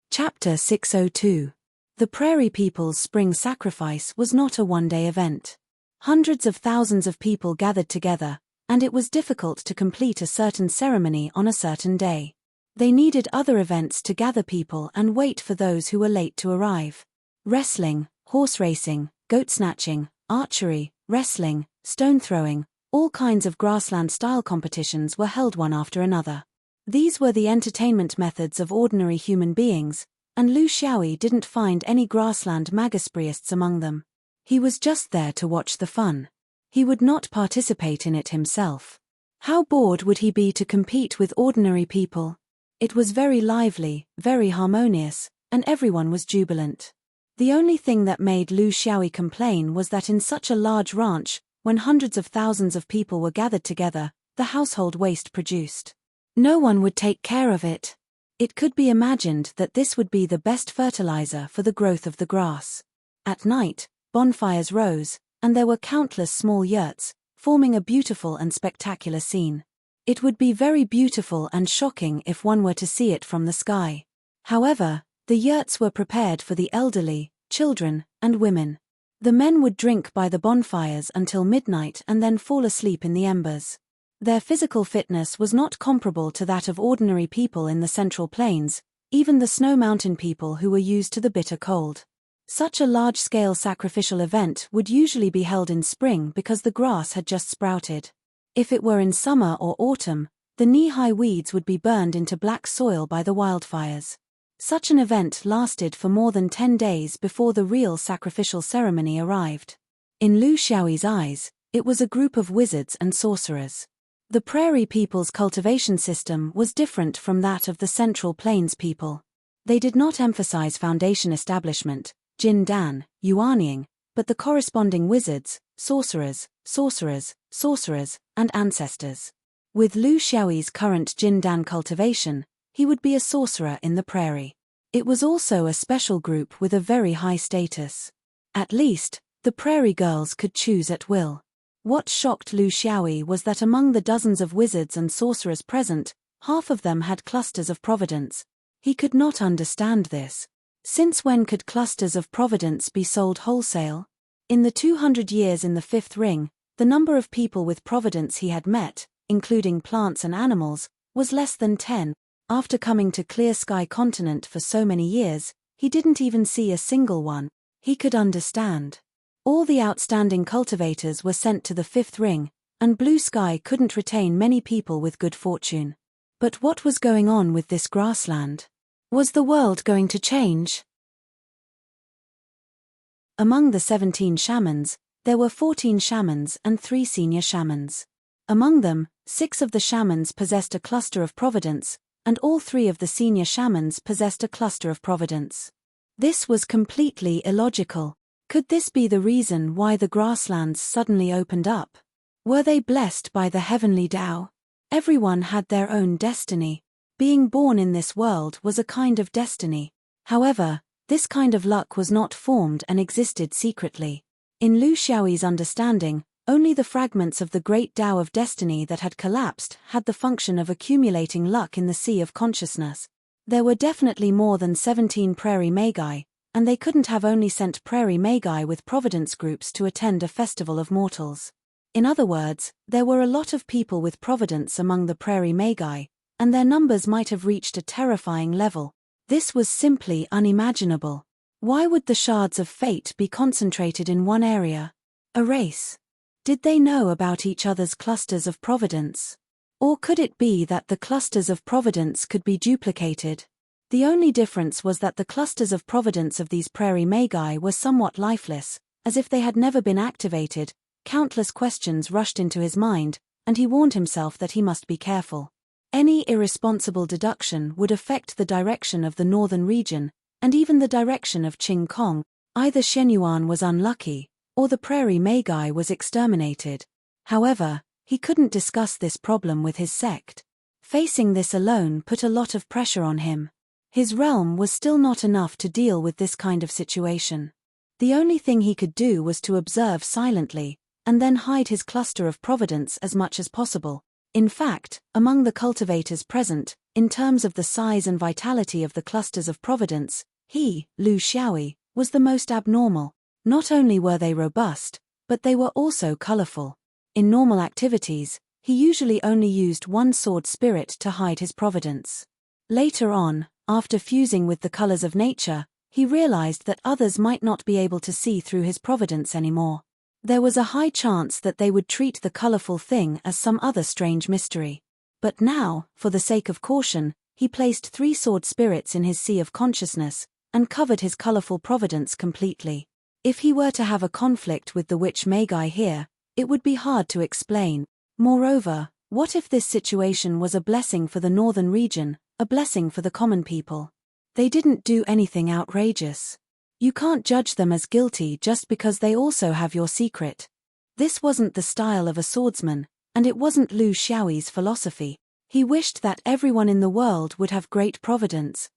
Chapter 602. The Prairie People's Spring Sacrifice was not a one-day event. Hundreds of thousands of people gathered together, and it was difficult to complete a certain ceremony on a certain day. They needed other events to gather people and wait for those who were late to arrive. Wrestling, horse racing, goat snatching, archery, wrestling, stone throwing, all kinds of grassland-style competitions were held one after another. These were the entertainment methods of ordinary human beings, and Lu Xiaoyi didn't find any grassland magispriists among them. He was just there to watch the fun. He would not participate in it himself. How bored would he be to compete with ordinary people? It was very lively, very harmonious, and everyone was jubilant. The only thing that made Lu Xiaoyi complain was that in such a large ranch, when hundreds of thousands of people were gathered together, the household waste produced. No one would take care of it. It could be imagined that this would be the best fertilizer for the growth of the grass. At night, bonfires rose, and there were countless small yurts, forming a beautiful and spectacular scene. It would be very beautiful and shocking if one were to see it from the sky. However, the yurts were prepared for the elderly, children, and women. The men would drink by the bonfires until midnight and then fall asleep in the embers. Their physical fitness was not comparable to that of ordinary people in the Central Plains, even the snow mountain people who were used to the bitter cold. Such a large-scale sacrificial event would usually be held in spring because the grass had just sprouted. If it were in summer or autumn, the knee-high weeds would be burned into black soil by the wildfires. Such an event lasted for more than 10 days before the real sacrificial ceremony arrived. In Lu Xiaoyi's eyes, it was a group of wizards and sorcerers. The prairie people's cultivation system was different from that of the Central Plains people. They did not emphasize foundation establishment, Jin Dan, Yuanying, but the corresponding wizards, sorcerers, and ancestors. With Lu Xiaoyi's current Jin Dan cultivation, he would be a sorcerer in the prairie. It was also a special group with a very high status. At least, the prairie girls could choose at will. What shocked Lu Xiaoyi was that among the dozens of wizards and sorcerers present, half of them had clusters of providence. He could not understand this. Since when could clusters of providence be sold wholesale? In the 200 years in the fifth ring, the number of people with providence he had met, including plants and animals, was less than 10. After coming to Clear Sky Continent for so many years, he didn't even see a single one. He could understand. All the outstanding cultivators were sent to the fifth ring, and Blue Sky couldn't retain many people with good fortune. But what was going on with this grassland? Was the world going to change? Among the 17 shamans, there were 14 shamans and 3 senior shamans. Among them, 6 of the shamans possessed a cluster of providence, and all 3 of the senior shamans possessed a cluster of providence. This was completely illogical. Could this be the reason why the grasslands suddenly opened up? Were they blessed by the heavenly Tao? Everyone had their own destiny. Being born in this world was a kind of destiny. However, this kind of luck was not formed and existed secretly. In Lu Xiaoyi's understanding, only the fragments of the great Tao of destiny that had collapsed had the function of accumulating luck in the sea of consciousness. There were definitely more than 17 prairie magi, and they couldn't have only sent prairie magi with providence groups to attend a festival of mortals. In other words, there were a lot of people with providence among the prairie magi, and their numbers might have reached a terrifying level. This was simply unimaginable. Why would the shards of fate be concentrated in one area? A race? Did they know about each other's clusters of providence? Or could it be that the clusters of providence could be duplicated? The only difference was that the clusters of providence of these prairie magi were somewhat lifeless, as if they had never been activated. Countless questions rushed into his mind, and he warned himself that he must be careful. Any irresponsible deduction would affect the direction of the northern region, and even the direction of Qing Kong. Either Shenyuan was unlucky, or the prairie magi was exterminated. However, he couldn't discuss this problem with his sect. Facing this alone put a lot of pressure on him. His realm was still not enough to deal with this kind of situation. The only thing he could do was to observe silently, and then hide his cluster of providence as much as possible. In fact, among the cultivators present, in terms of the size and vitality of the clusters of providence, he, Lu Xiaoyi, was the most abnormal. Not only were they robust, but they were also colorful. In normal activities, he usually only used one sword spirit to hide his providence. Later on, after fusing with the colors of nature, he realized that others might not be able to see through his providence anymore. There was a high chance that they would treat the colorful thing as some other strange mystery. But now, for the sake of caution, he placed 3 sword spirits in his sea of consciousness, and covered his colorful providence completely. If he were to have a conflict with the witch magi here, it would be hard to explain. Moreover, what if this situation was a blessing for the northern region, a blessing for the common people? They didn't do anything outrageous. You can't judge them as guilty just because they also have your secret. This wasn't the style of a swordsman, and it wasn't Lu Xiaoyi's philosophy. He wished that everyone in the world would have great providence.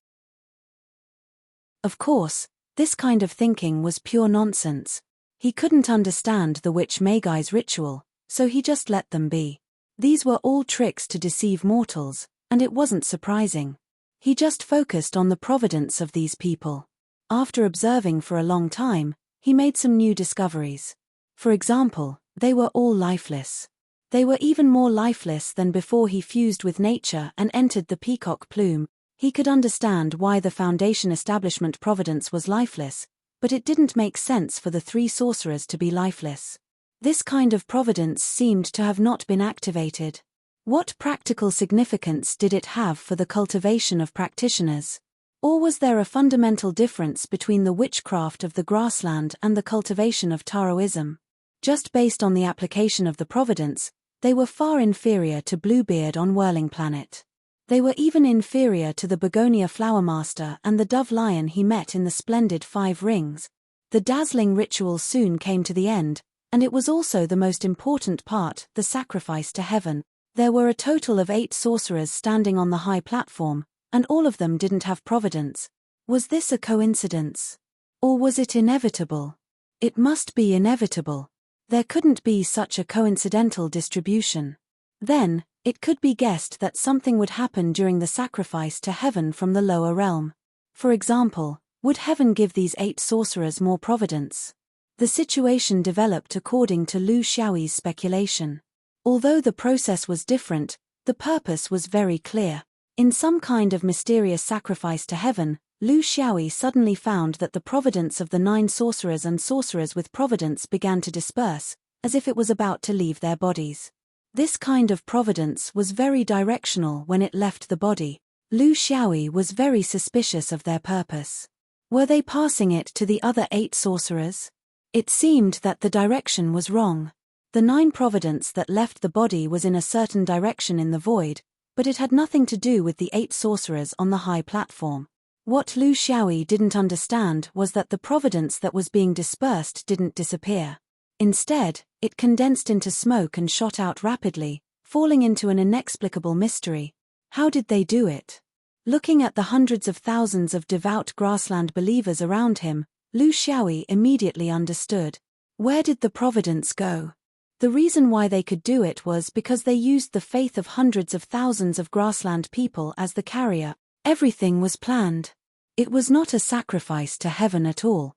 Of course, this kind of thinking was pure nonsense. He couldn't understand the witch magi's ritual, so he just let them be. These were all tricks to deceive mortals, and it wasn't surprising. He just focused on the providence of these people. After observing for a long time, he made some new discoveries. For example, they were all lifeless. They were even more lifeless than before he fused with nature and entered the peacock plume. He could understand why the Foundation establishment providence was lifeless, but it didn't make sense for the 3 sorcerers to be lifeless. This kind of providence seemed to have not been activated. What practical significance did it have for the cultivation of practitioners? Or was there a fundamental difference between the witchcraft of the grassland and the cultivation of Taoism? Just based on the application of the providence, they were far inferior to Bluebeard on Whirling Planet. They were even inferior to the Begonia Flower Master and the Dove Lion he met in the splendid 5 Rings. The dazzling ritual soon came to the end, and it was also the most important part, the sacrifice to heaven. There were a total of 8 sorcerers standing on the high platform, and all of them didn't have providence. Was this a coincidence? Or was it inevitable? It must be inevitable. There couldn't be such a coincidental distribution. Then, it could be guessed that something would happen during the sacrifice to heaven from the lower realm. For example, would heaven give these 8 sorcerers more providence? The situation developed according to Lu Xiaoyi's speculation. Although the process was different, the purpose was very clear. In some kind of mysterious sacrifice to heaven, Lu Xiaoyi suddenly found that the providence of the 9 sorcerers and sorcerers with providence began to disperse, as if it was about to leave their bodies. This kind of providence was very directional when it left the body. Lu Xiaoyi was very suspicious of their purpose. Were they passing it to the other 8 sorcerers? It seemed that the direction was wrong. The 9 providence that left the body was in a certain direction in the void, but it had nothing to do with the 8 sorcerers on the high platform. What Lu Xiaoyi didn't understand was that the providence that was being dispersed didn't disappear. Instead, it condensed into smoke and shot out rapidly, falling into an inexplicable mystery. How did they do it? Looking at the hundreds of thousands of devout grassland believers around him, Lu Xiaoyi immediately understood. Where did the providence go? The reason why they could do it was because they used the faith of hundreds of thousands of grassland people as the carrier. Everything was planned. It was not a sacrifice to heaven at all.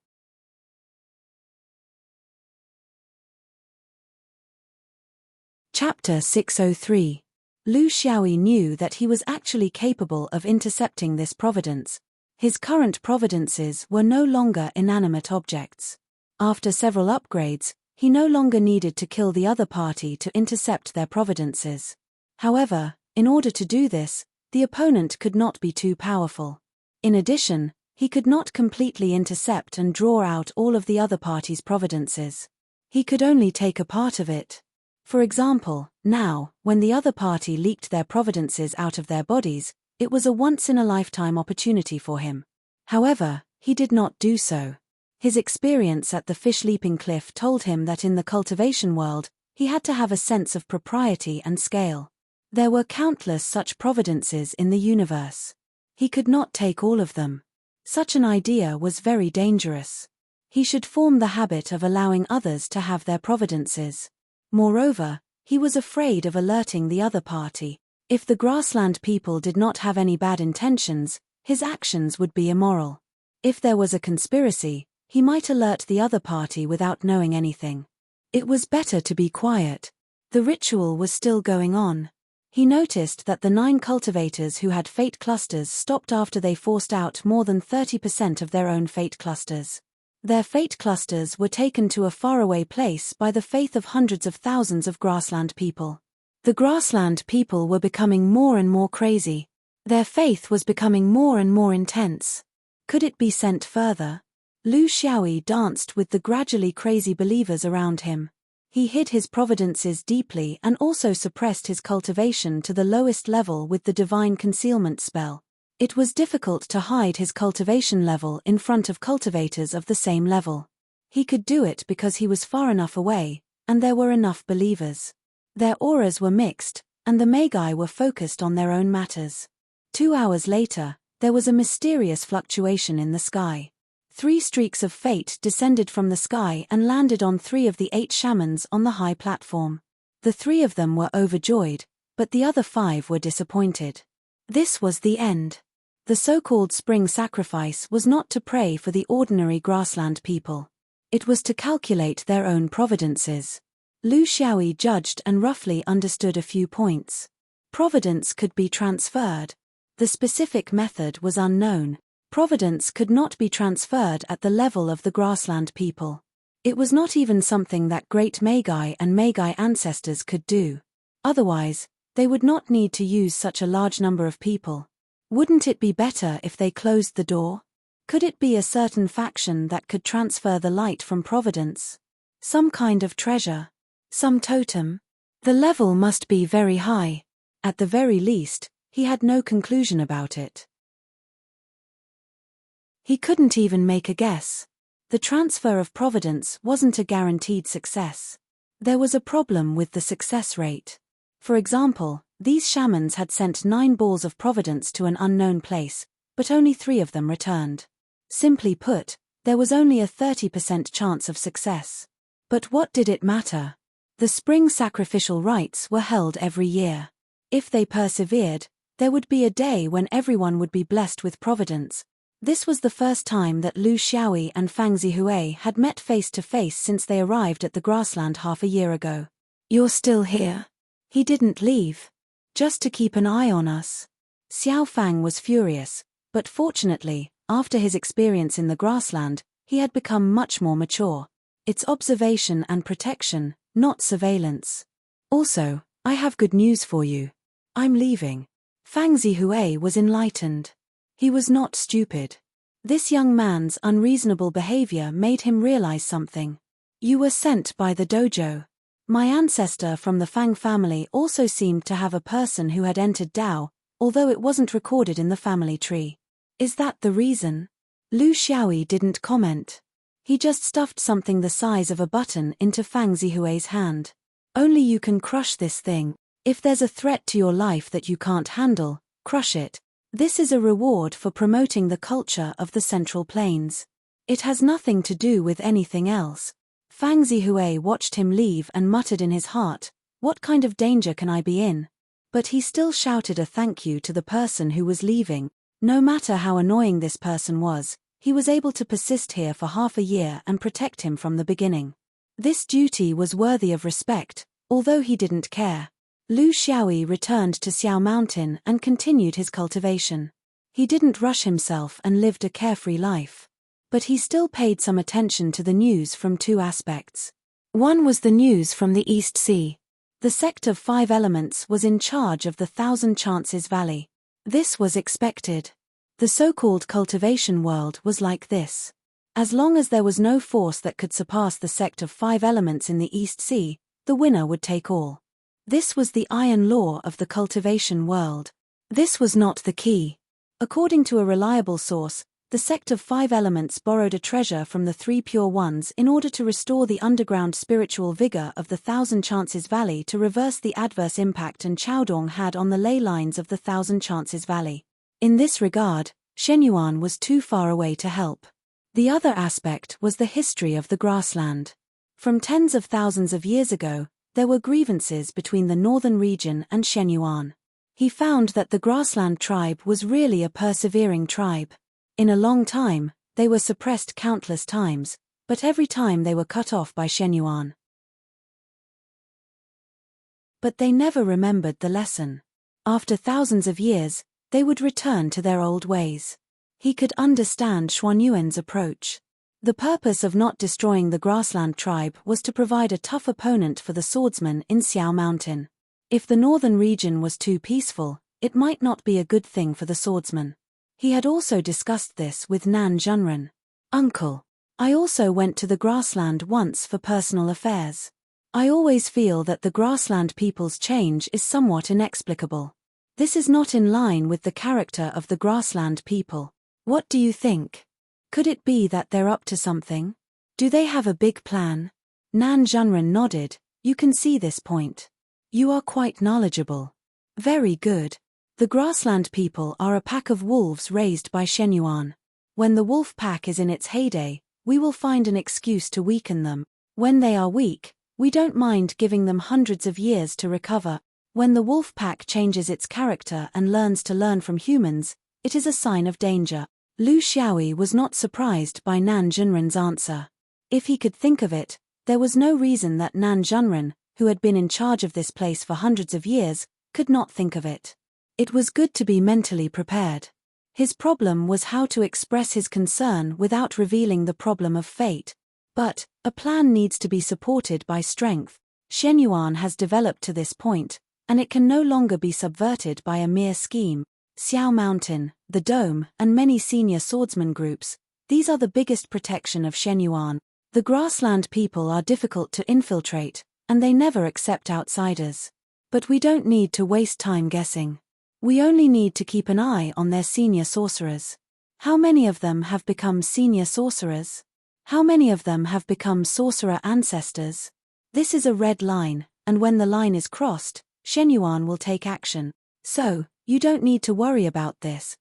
Chapter 603. Lu Xiaoyi knew that he was actually capable of intercepting this providence. His current providences were no longer inanimate objects. After several upgrades, he no longer needed to kill the other party to intercept their providences. However, in order to do this, the opponent could not be too powerful. In addition, he could not completely intercept and draw out all of the other party's providences. He could only take a part of it. For example, now, when the other party leaked their providences out of their bodies, it was a once-in-a-lifetime opportunity for him. However, he did not do so. His experience at the fish-leaping cliff told him that in the cultivation world, he had to have a sense of propriety and scale. There were countless such providences in the universe. He could not take all of them. Such an idea was very dangerous. He should form the habit of allowing others to have their providences. Moreover, he was afraid of alerting the other party. If the grassland people did not have any bad intentions, his actions would be immoral. If there was a conspiracy, he might alert the other party without knowing anything. It was better to be quiet. The ritual was still going on. He noticed that the 9 cultivators who had fate clusters stopped after they forced out more than 30% of their own fate clusters. Their fate clusters were taken to a faraway place by the faith of hundreds of thousands of grassland people. The grassland people were becoming more and more crazy. Their faith was becoming more and more intense. Could it be sent further? Lu Xiaoyi danced with the gradually crazy believers around him. He hid his providences deeply and also suppressed his cultivation to the lowest level with the divine concealment spell. It was difficult to hide his cultivation level in front of cultivators of the same level. He could do it because he was far enough away, and there were enough believers. Their auras were mixed, and the Magi were focused on their own matters. 2 hours later, there was a mysterious fluctuation in the sky. 3 streaks of fate descended from the sky and landed on 3 of the 8 shamans on the high platform. The 3 of them were overjoyed, but the other 5 were disappointed. This was the end. The so-called spring sacrifice was not to pray for the ordinary grassland people. It was to calculate their own providences. Lu Xiaoyi judged and roughly understood a few points. Providence could be transferred. The specific method was unknown. Providence could not be transferred at the level of the grassland people. It was not even something that great Magi and Magi ancestors could do. Otherwise, they would not need to use such a large number of people. Wouldn't it be better if they closed the door? Could it be a certain faction that could transfer the light from Providence? Some kind of treasure? Some totem? The level must be very high. At the very least, he had no conclusion about it. He couldn't even make a guess. The transfer of Providence wasn't a guaranteed success. There was a problem with the success rate. For example, these shamans had sent 9 balls of Providence to an unknown place, but only 3 of them returned. Simply put, there was only a 30% chance of success. But what did it matter? The spring sacrificial rites were held every year. If they persevered, there would be a day when everyone would be blessed with Providence. This was the first time that Lu Xiaoyi and Fang Zihui had met face to face since they arrived at the grassland half a year ago. "You're still here?" He didn't leave. "Just to keep an eye on us." Xiao Fang was furious, but fortunately, after his experience in the grassland, he had become much more mature. It's observation and protection, not surveillance. "Also, I have good news for you. I'm leaving." Fang Zihui was enlightened. He was not stupid. This young man's unreasonable behavior made him realize something. "You were sent by the dojo. My ancestor from the Fang family also seemed to have a person who had entered Dao, although it wasn't recorded in the family tree. Is that the reason?" Lu Xiaoyi didn't comment. He just stuffed something the size of a button into Fang Zihui's hand. "Only you can crush this thing. If there's a threat to your life that you can't handle, crush it. This is a reward for promoting the culture of the Central Plains. It has nothing to do with anything else." Fang Zihui watched him leave and muttered in his heart, "What kind of danger can I be in?" But he still shouted a thank you to the person who was leaving. No matter how annoying this person was, he was able to persist here for half a year and protect him from the beginning. This duty was worthy of respect, although he didn't care. Lu Xiaoyi returned to Xiao Mountain and continued his cultivation. He didn't rush himself and lived a carefree life. But he still paid some attention to the news from 2 aspects. One was the news from the East Sea. The sect of 5 elements was in charge of the 1,000 Chances Valley. This was expected. The so-called cultivation world was like this. As long as there was no force that could surpass the sect of 5 elements in the East Sea, the winner would take all. This was the iron law of the cultivation world. This was not the key. According to a reliable source, the sect of 5 elements borrowed a treasure from the 3 pure ones in order to restore the underground spiritual vigor of the Thousand Chances Valley to reverse the adverse impact and Chaodong had on the ley lines of the Thousand Chances Valley. In this regard, Shenyuan was too far away to help. The other aspect was the history of the grassland. From tens of thousands of years ago, there were grievances between the northern region and Shenyuan. He found that the grassland tribe was really a persevering tribe. In a long time, they were suppressed countless times, but every time they were cut off by Shenyuan. But they never remembered the lesson. After thousands of years, they would return to their old ways. He could understand Xuanyuan's approach. The purpose of not destroying the grassland tribe was to provide a tough opponent for the swordsman in Xiao Mountain. If the northern region was too peaceful, it might not be a good thing for the swordsman. He had also discussed this with Nan Junren. Uncle, I also went to the grassland once for personal affairs. I always feel that the grassland people's change is somewhat inexplicable. This is not in line with the character of the grassland people. What do you think? Could it be that they're up to something? Do they have a big plan? Nan Junren nodded. You can see this point. You are quite knowledgeable. Very good. The grassland people are a pack of wolves raised by Shenyuan. When the wolf pack is in its heyday, we will find an excuse to weaken them. When they are weak, we don't mind giving them hundreds of years to recover. When the wolf pack changes its character and learns to learn from humans, it is a sign of danger. Lu Xiaoyi was not surprised by Nan Junren's answer. If he could think of it, there was no reason that Nan Junren, who had been in charge of this place for hundreds of years, could not think of it. It was good to be mentally prepared. His problem was how to express his concern without revealing the problem of fate. But, a plan needs to be supported by strength. Shenyuan has developed to this point, and it can no longer be subverted by a mere scheme. Xiao Mountain, the Dome, and many senior swordsman groups, these are the biggest protection of Shenyuan. The grassland people are difficult to infiltrate, and they never accept outsiders. But we don't need to waste time guessing. We only need to keep an eye on their senior sorcerers. How many of them have become senior sorcerers? How many of them have become sorcerer ancestors? This is a red line, and when the line is crossed, Shenyuan will take action. So, you don't need to worry about this.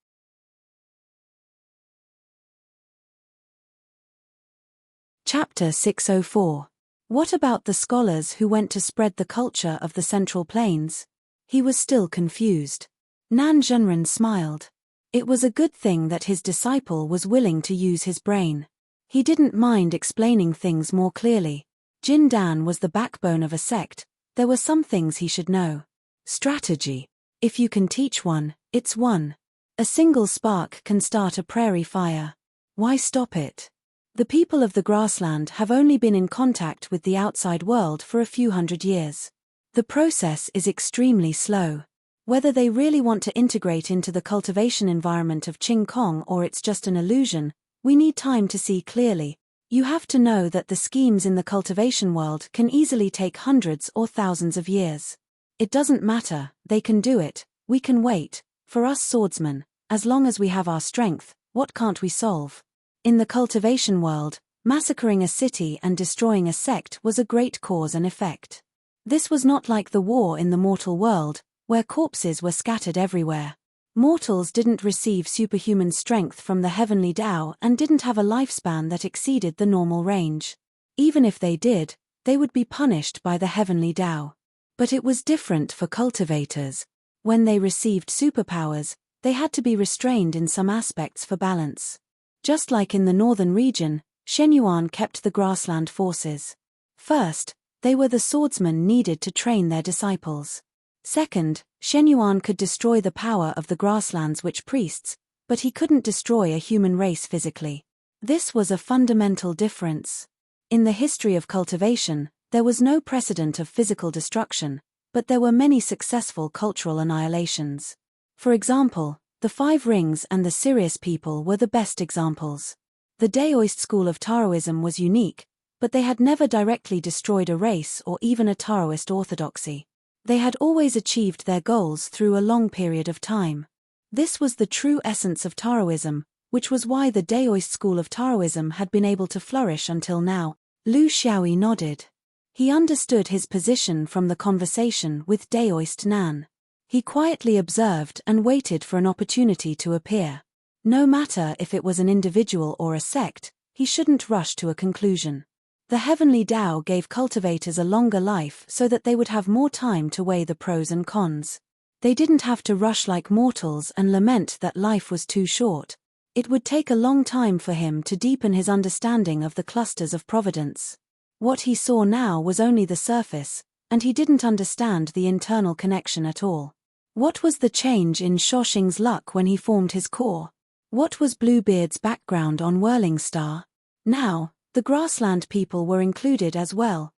Chapter 604. What about the scholars who went to spread the culture of the Central Plains? He was still confused. Nan Junren smiled. It was a good thing that his disciple was willing to use his brain. He didn't mind explaining things more clearly. Jin Dan was the backbone of a sect. There were some things he should know. Strategy. If you can teach one, it's one. A single spark can start a prairie fire. Why stop it? The people of the grassland have only been in contact with the outside world for a few hundred years. The process is extremely slow. Whether they really want to integrate into the cultivation environment of Qing Kong or it's just an illusion, we need time to see clearly. You have to know that the schemes in the cultivation world can easily take hundreds or thousands of years. It doesn't matter, they can do it, we can wait. For us swordsmen, as long as we have our strength, what can't we solve? In the cultivation world, massacring a city and destroying a sect was a great cause and effect. This was not like the war in the mortal world, where corpses were scattered everywhere. Mortals didn't receive superhuman strength from the heavenly Tao and didn't have a lifespan that exceeded the normal range. Even if they did, they would be punished by the heavenly Tao. But it was different for cultivators. When they received superpowers, they had to be restrained in some aspects for balance. Just like in the northern region, Shenyuan kept the grassland forces. First, they were the swordsmen needed to train their disciples. Second, Shenyuan could destroy the power of the grassland's witch priests, but he couldn't destroy a human race physically. This was a fundamental difference. In the history of cultivation, there was no precedent of physical destruction, but there were many successful cultural annihilations. For example, The Five Rings and the Sirius people were the best examples. The Daoist school of Taoism was unique, but they had never directly destroyed a race or even a Taoist orthodoxy. They had always achieved their goals through a long period of time. This was the true essence of Taoism, which was why the Daoist school of Taoism had been able to flourish until now. Lu Xiaoyi nodded. He understood his position from the conversation with Daoist Nan. He quietly observed and waited for an opportunity to appear. No matter if it was an individual or a sect, he shouldn't rush to a conclusion. The heavenly Tao gave cultivators a longer life so that they would have more time to weigh the pros and cons. They didn't have to rush like mortals and lament that life was too short. It would take a long time for him to deepen his understanding of the clusters of providence. What he saw now was only the surface, and he didn't understand the internal connection at all. What was the change in Shoxing's luck when he formed his core? What was Bluebeard's background on Whirling Star? Now, the grassland people were included as well.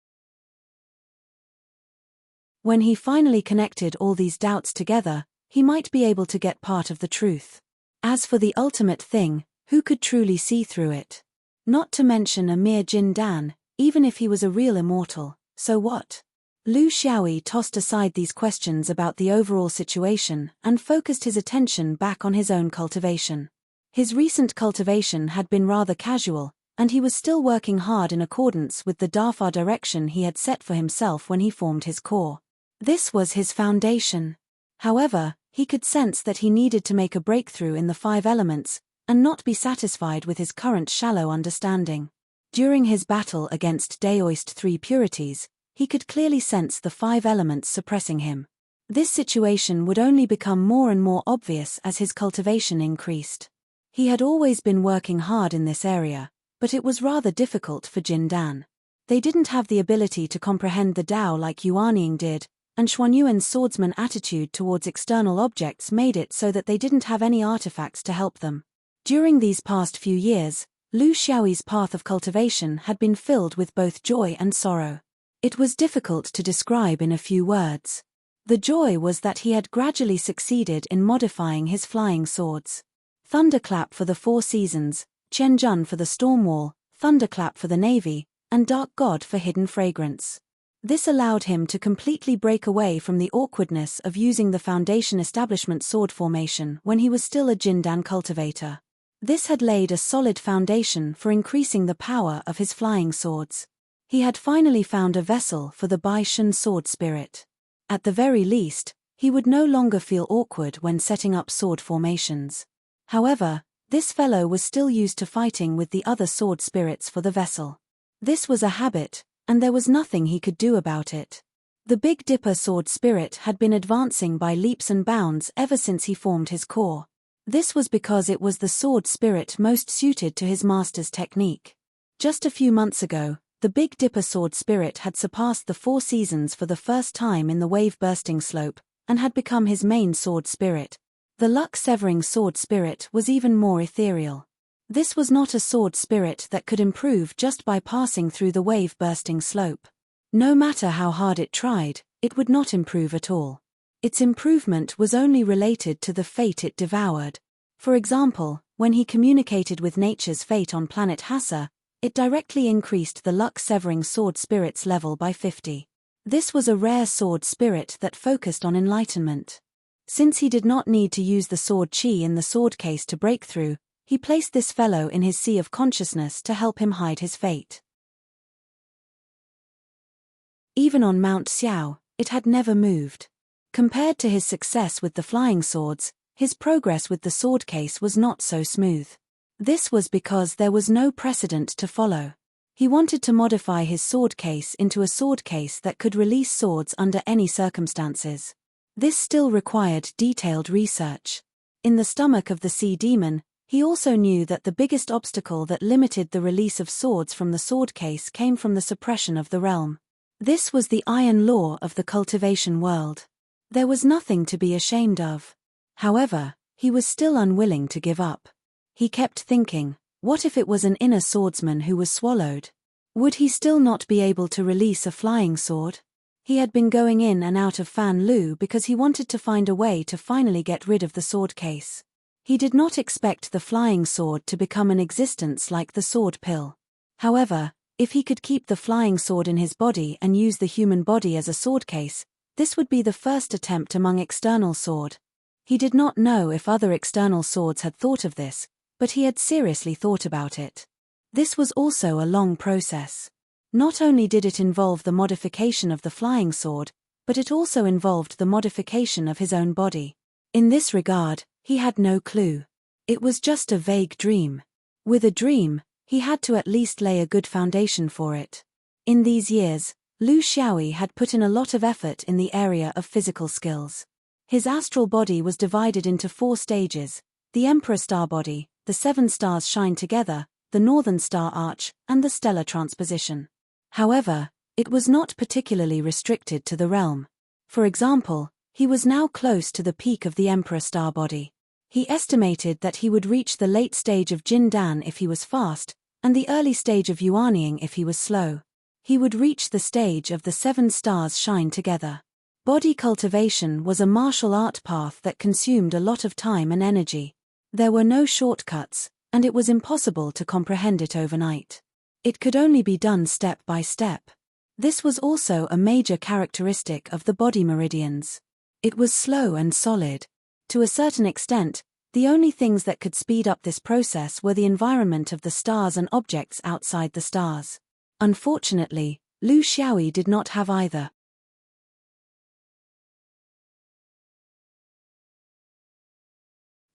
When he finally connected all these doubts together, he might be able to get part of the truth. As for the ultimate thing, who could truly see through it? Not to mention a mere Jin Dan, even if he was a real immortal, so what? Lu Xiaoyi tossed aside these questions about the overall situation and focused his attention back on his own cultivation. His recent cultivation had been rather casual, and he was still working hard in accordance with the defy direction he had set for himself when he formed his core. This was his foundation. However, he could sense that he needed to make a breakthrough in the five elements, and not be satisfied with his current shallow understanding. During his battle against Daoist three purities, he could clearly sense the five elements suppressing him. This situation would only become more and more obvious as his cultivation increased. He had always been working hard in this area, but it was rather difficult for Jin Dan. They didn't have the ability to comprehend the Tao like Yuanying did, and Xuanyuan's swordsman attitude towards external objects made it so that they didn't have any artifacts to help them. During these past few years, Lu Xiaoyi's path of cultivation had been filled with both joy and sorrow. It was difficult to describe in a few words. The joy was that he had gradually succeeded in modifying his flying swords. Thunderclap for the Four Seasons, Qianjun for the Stormwall, Thunderclap for the Navy, and Dark God for Hidden Fragrance. This allowed him to completely break away from the awkwardness of using the Foundation Establishment sword formation when he was still a Jindan cultivator. This had laid a solid foundation for increasing the power of his flying swords. He had finally found a vessel for the Bai Shun sword spirit. At the very least, he would no longer feel awkward when setting up sword formations. However, this fellow was still used to fighting with the other sword spirits for the vessel. This was a habit, and there was nothing he could do about it. The Big Dipper sword spirit had been advancing by leaps and bounds ever since he formed his core. This was because it was the sword spirit most suited to his master's technique. Just a few months ago, the Big Dipper sword spirit had surpassed the Four Seasons for the first time in the wave-bursting slope, and had become his main sword spirit. The luck-severing sword spirit was even more ethereal. This was not a sword spirit that could improve just by passing through the wave-bursting slope. No matter how hard it tried, it would not improve at all. Its improvement was only related to the fate it devoured. For example, when he communicated with nature's fate on planet Hassa, it directly increased the luck-severing sword spirit's level by 50. This was a rare sword spirit that focused on enlightenment. Since he did not need to use the sword chi in the sword case to break through, he placed this fellow in his sea of consciousness to help him hide his fate. Even on Mount Xiao, it had never moved. Compared to his success with the flying swords, his progress with the sword case was not so smooth. This was because there was no precedent to follow. He wanted to modify his sword case into a sword case that could release swords under any circumstances. This still required detailed research. In the stomach of the sea demon, he also knew that the biggest obstacle that limited the release of swords from the sword case came from the suppression of the realm. This was the iron law of the cultivation world. There was nothing to be ashamed of. However, he was still unwilling to give up. He kept thinking, what if it was an inner swordsman who was swallowed? Would he still not be able to release a flying sword? He had been going in and out of Fan Lu because he wanted to find a way to finally get rid of the sword case. He did not expect the flying sword to become an existence like the sword pill. However, if he could keep the flying sword in his body and use the human body as a sword case, this would be the first attempt among external sword. He did not know if other external swords had thought of this, but he had seriously thought about it. This was also a long process. Not only did it involve the modification of the flying sword, but it also involved the modification of his own body. In this regard, he had no clue. It was just a vague dream. With a dream, he had to at least lay a good foundation for it. In these years, Lu Xiaoyi had put in a lot of effort in the area of physical skills. His astral body was divided into 4 stages: the Emperor Star body, the 7 stars shine together, the Northern Star Arch, and the stellar transposition. However, it was not particularly restricted to the realm. For example, he was now close to the peak of the Emperor Star body. He estimated that he would reach the late stage of Jin Dan if he was fast, and the early stage of Yuanying if he was slow. He would reach the stage of the 7 stars shine together. Body cultivation was a martial art path that consumed a lot of time and energy. There were no shortcuts, and it was impossible to comprehend it overnight. It could only be done step by step. This was also a major characteristic of the body meridians. It was slow and solid. To a certain extent, the only things that could speed up this process were the environment of the stars and objects outside the stars. Unfortunately, Lu Xiaoyi did not have either.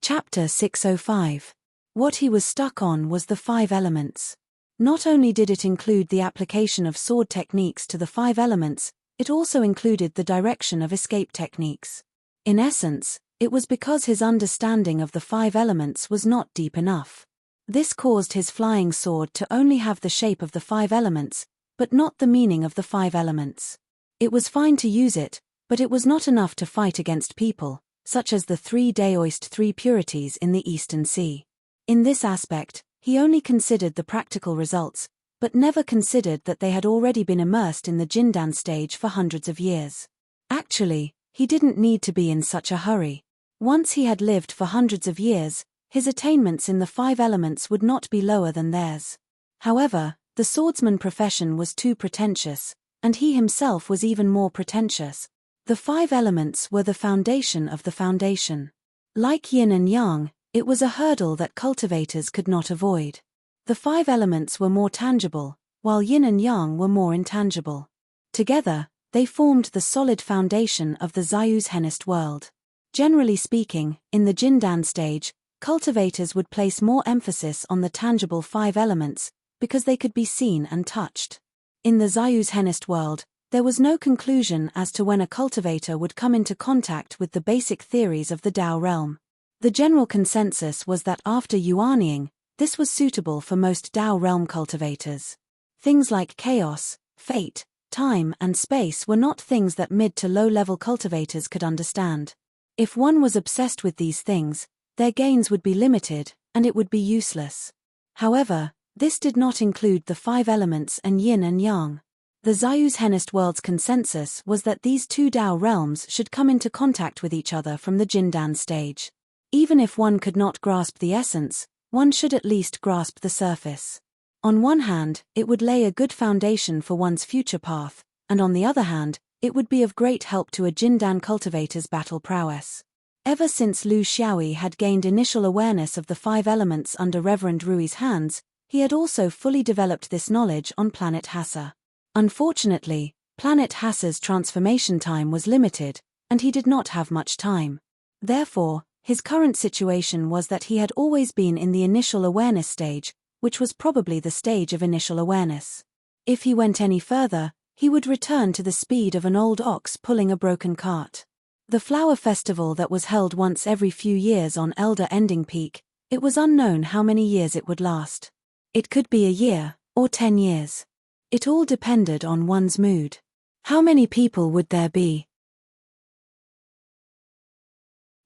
Chapter 605. What he was stuck on was the 5 elements. Not only did it include the application of sword techniques to the 5 elements, it also included the direction of escape techniques. In essence, it was because his understanding of the 5 elements was not deep enough. This caused his flying sword to only have the shape of the 5 elements, but not the meaning of the 5 elements. It was fine to use it, but it was not enough to fight against people, such as the 3 Daoist 3 purities in the Eastern Sea. In this aspect, he only considered the practical results, but never considered that they had already been immersed in the Jindan stage for hundreds of years. Actually, he didn't need to be in such a hurry. Once he had lived for hundreds of years, his attainments in the 5 elements would not be lower than theirs. However, the swordsman profession was too pretentious, and he himself was even more pretentious. The 5 elements were the foundation of the foundation. Like yin and yang, it was a hurdle that cultivators could not avoid. The 5 elements were more tangible, while yin and yang were more intangible. Together, they formed the solid foundation of the Zayu's Henist world. Generally speaking, in the Jindan stage, cultivators would place more emphasis on the tangible 5 elements, because they could be seen and touched. In the Zayu's Henist world, there was no conclusion as to when a cultivator would come into contact with the basic theories of the Tao realm. The general consensus was that after Yuanying, this was suitable for most Tao realm cultivators. Things like chaos, fate, time, and space were not things that mid to low-level cultivators could understand. If one was obsessed with these things, their gains would be limited, and it would be useless. However, this did not include the 5 elements and yin and yang. The Zayu's Henist world's consensus was that these 2 Tao realms should come into contact with each other from the Jindan stage. Even if one could not grasp the essence, one should at least grasp the surface. On one hand, it would lay a good foundation for one's future path, and on the other hand, it would be of great help to a Jindan cultivator's battle prowess. Ever since Lu Xiaoyi had gained initial awareness of the 5 elements under Reverend Rui's hands, he had also fully developed this knowledge on planet Hassa. Unfortunately, planet Hassa's transformation time was limited, and he did not have much time. Therefore, his current situation was that he had always been in the initial awareness stage, which was probably the stage of initial awareness. If he went any further, he would return to the speed of an old ox pulling a broken cart. The flower festival that was held once every few years on Elder Ending Peak, it was unknown how many years it would last. It could be a year, or 10 years. It all depended on one's mood. How many people would there be?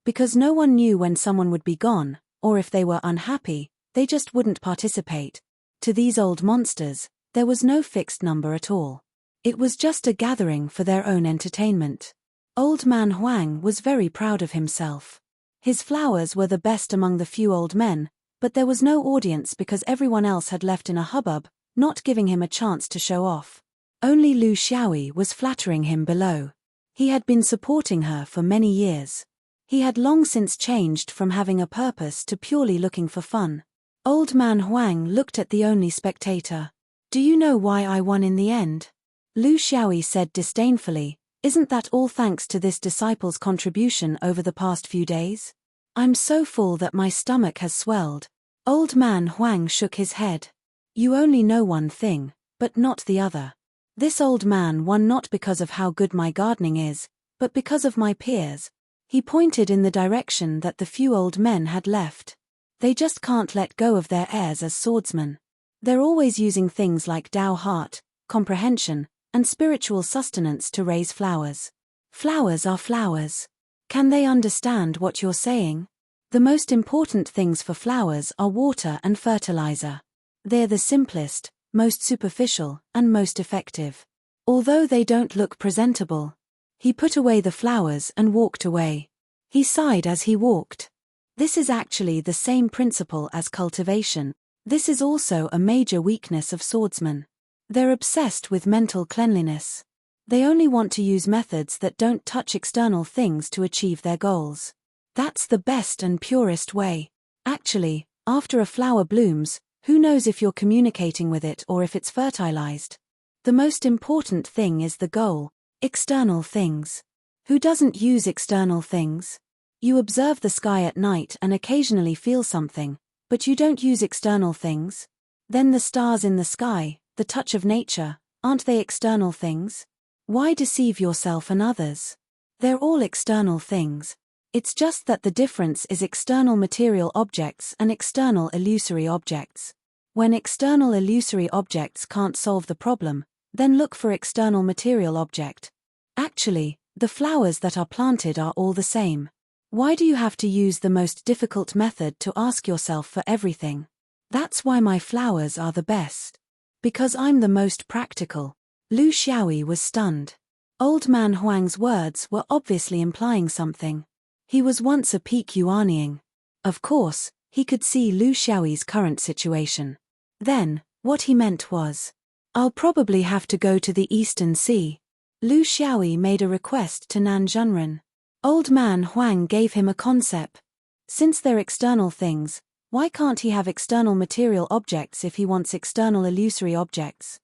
Because no one knew when someone would be gone, or if they were unhappy, they just wouldn't participate. To these old monsters, there was no fixed number at all. It was just a gathering for their own entertainment. Old Man Huang was very proud of himself. His flowers were the best among the few old men, but there was no audience because everyone else had left in a hubbub, not giving him a chance to show off. Only Lu Xiaoyi was flattering him below. He had been supporting her for many years. He had long since changed from having a purpose to purely looking for fun. Old man Huang looked at the only spectator. "Do you know why I won in the end?" Lu Xiaoyi said disdainfully. "Isn't that all thanks to this disciple's contribution over the past few days? I'm so full that my stomach has swelled." Old man Huang shook his head. "You only know one thing, but not the other. This old man won not because of how good my gardening is, but because of my peers." He pointed in the direction that the few old men had left. "They just can't let go of their airs as swordsmen. They're always using things like Tao heart, comprehension, and spiritual sustenance to raise flowers. Flowers are flowers. Can they understand what you're saying? The most important things for flowers are water and fertilizer. They're the simplest, most superficial, and most effective. Although they don't look presentable." He put away the flowers and walked away. He sighed as he walked. This is actually the same principle as cultivation. This is also a major weakness of swordsmen. They're obsessed with mental cleanliness. They only want to use methods that don't touch external things to achieve their goals. That's the best and purest way. Actually, after a flower blooms, who knows if you're communicating with it or if it's fertilized? The most important thing is the goal. External things. Who doesn't use external things? You observe the sky at night and occasionally feel something, but you don't use external things. Then the stars in the sky, the touch of nature, aren't they external things? Why deceive yourself and others? They're all external things. It's just that the difference is external material objects and external illusory objects. When external illusory objects can't solve the problem, then look for external material object. Actually, the flowers that are planted are all the same. Why do you have to use the most difficult method to ask yourself for everything? That's why my flowers are the best. Because I'm the most practical. Lu Xiaoyi was stunned. Old man Huang's words were obviously implying something. He was once a peak Yuanying. Of course, he could see Lu Xiaoyi's current situation. Then, what he meant was, "I'll probably have to go to the Eastern Sea." Lu Xiaoyi made a request to Nan Zhenren. Old man Huang gave him a concept. Since they're external things, why can't he have external material objects if he wants external illusory objects?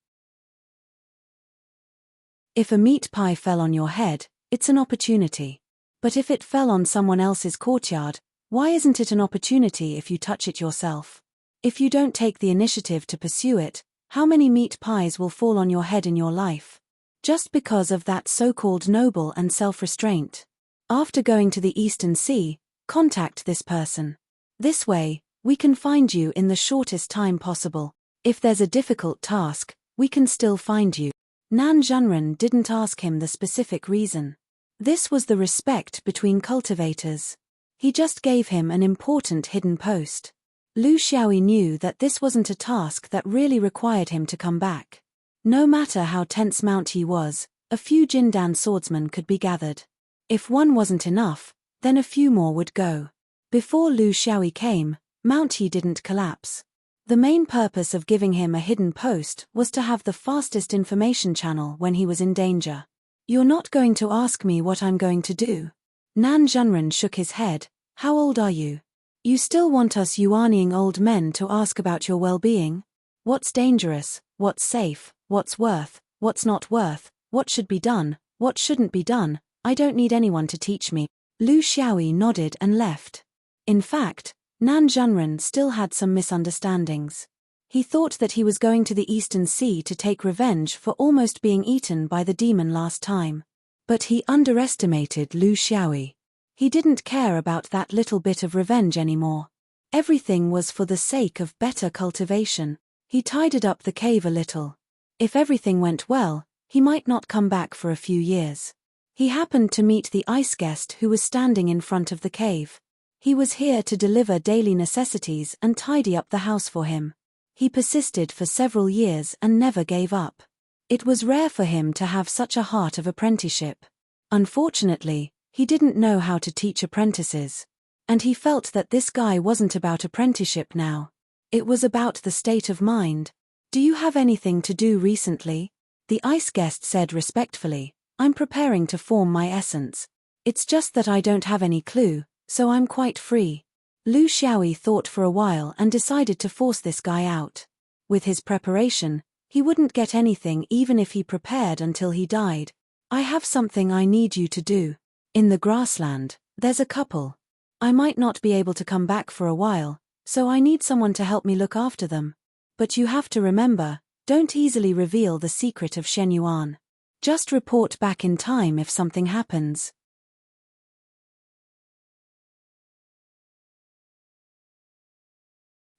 If a meat pie fell on your head, it's an opportunity. But if it fell on someone else's courtyard, why isn't it an opportunity if you touch it yourself? If you don't take the initiative to pursue it, how many meat pies will fall on your head in your life? Just because of that so-called noble and self-restraint. After going to the Eastern Sea, contact this person. This way, we can find you in the shortest time possible. If there's a difficult task, we can still find you. Nan Zhenren didn't ask him the specific reason. This was the respect between cultivators. He just gave him an important hidden post. Lu Xiaoyi knew that this wasn't a task that really required him to come back. No matter how tense Mount Yi was, a few Jindan swordsmen could be gathered. If one wasn't enough, then a few more would go. Before Lu Xiaoyi came, Mount Yi didn't collapse. The main purpose of giving him a hidden post was to have the fastest information channel when he was in danger. "You're not going to ask me what I'm going to do?" Nan Zhenren shook his head. "How old are you? You still want us Yuanying old men to ask about your well-being? What's dangerous, what's safe, what's worth, what's not worth, what should be done, what shouldn't be done? I don't need anyone to teach me." Lu Xiaoyi nodded and left. In fact, Nan Zhenren still had some misunderstandings. He thought that he was going to the Eastern Sea to take revenge for almost being eaten by the demon last time. But he underestimated Lu Xiaoyi. He didn't care about that little bit of revenge anymore. Everything was for the sake of better cultivation. He tidied up the cave a little. If everything went well, he might not come back for a few years. He happened to meet the ice guest who was standing in front of the cave. He was here to deliver daily necessities and tidy up the house for him. He persisted for several years and never gave up. It was rare for him to have such a heart of apprenticeship. Unfortunately, he didn't know how to teach apprentices. And he felt that this guy wasn't about apprenticeship now. It was about the state of mind. "Do you have anything to do recently?" The ice guest said respectfully. "I'm preparing to form my essence. It's just that I don't have any clue, so I'm quite free." Lu Xiaoyi thought for a while and decided to force this guy out. With his preparation, he wouldn't get anything even if he prepared until he died. "I have something I need you to do. In the grassland, there's a couple. I might not be able to come back for a while, so I need someone to help me look after them. But you have to remember, don't easily reveal the secret of Shenyuan. Just report back in time if something happens."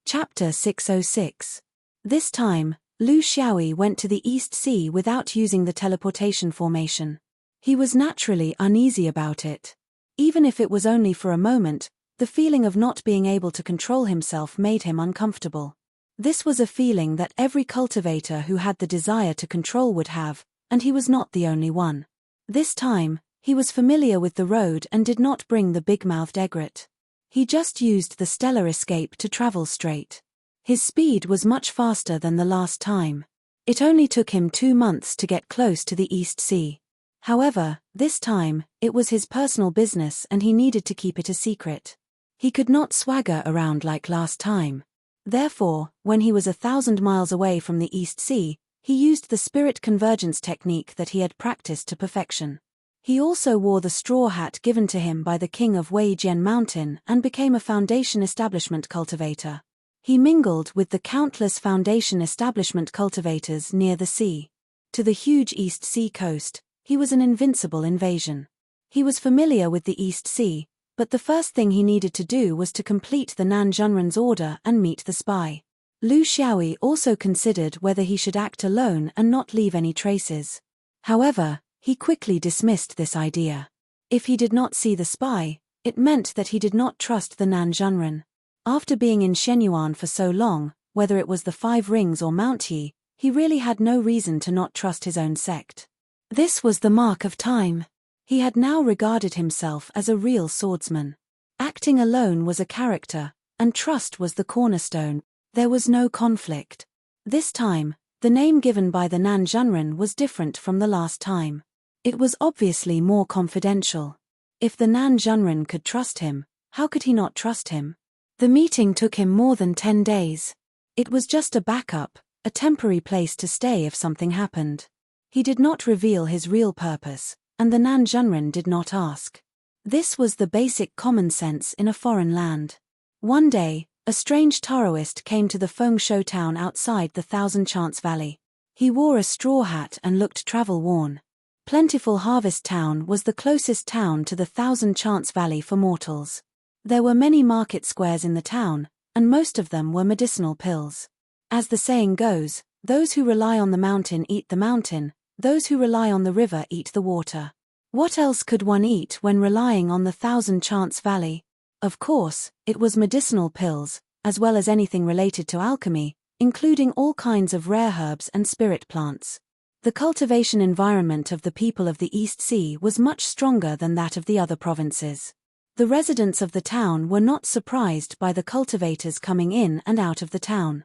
Chapter 606. This time, Lu Xiaoyi went to the East Sea without using the teleportation formation. He was naturally uneasy about it. Even if it was only for a moment, the feeling of not being able to control himself made him uncomfortable. This was a feeling that every cultivator who had the desire to control would have, and he was not the only one. This time, he was familiar with the road and did not bring the big-mouthed egret. He just used the stellar escape to travel straight. His speed was much faster than the last time. It only took him 2 months to get close to the East Sea. However, this time, it was his personal business and he needed to keep it a secret. He could not swagger around like last time. Therefore, when he was 1,000 miles away from the East Sea, he used the spirit convergence technique that he had practiced to perfection. He also wore the straw hat given to him by the king of Weijian Mountain and became a foundation establishment cultivator. He mingled with the countless foundation establishment cultivators near the sea. To the huge East Sea coast, he was an invincible invasion. He was familiar with the East Sea, but the first thing he needed to do was to complete the Nan Zhenren's order and meet the spy. Lu Xiaoyi also considered whether he should act alone and not leave any traces. However, he quickly dismissed this idea. If he did not see the spy, it meant that he did not trust the Nan Zhenren. After being in Shenyuan for so long, whether it was the 5 rings or Mount Yi, he really had no reason to not trust his own sect. This was the mark of time. He had now regarded himself as a real swordsman. Acting alone was a character, and trust was the cornerstone. There was no conflict. This time, the name given by the Nan Zhenren was different from the last time. It was obviously more confidential. If the Nan Zhenren could trust him, how could he not trust him? The meeting took him more than 10 days. It was just a backup, a temporary place to stay if something happened. He did not reveal his real purpose, and the Nan Zhenren did not ask. This was the basic common sense in a foreign land. One day, a strange Taoist came to the Fengshui town outside the Thousand Chants Valley. He wore a straw hat and looked travel-worn. Plentiful Harvest Town was the closest town to the Thousand Chants Valley for mortals. There were many market squares in the town, and most of them were medicinal pills. As the saying goes, those who rely on the mountain eat the mountain, those who rely on the river eat the water. What else could one eat when relying on the Thousand Chants Valley? Of course, it was medicinal pills, as well as anything related to alchemy, including all kinds of rare herbs and spirit plants. The cultivation environment of the people of the East Sea was much stronger than that of the other provinces. The residents of the town were not surprised by the cultivators coming in and out of the town.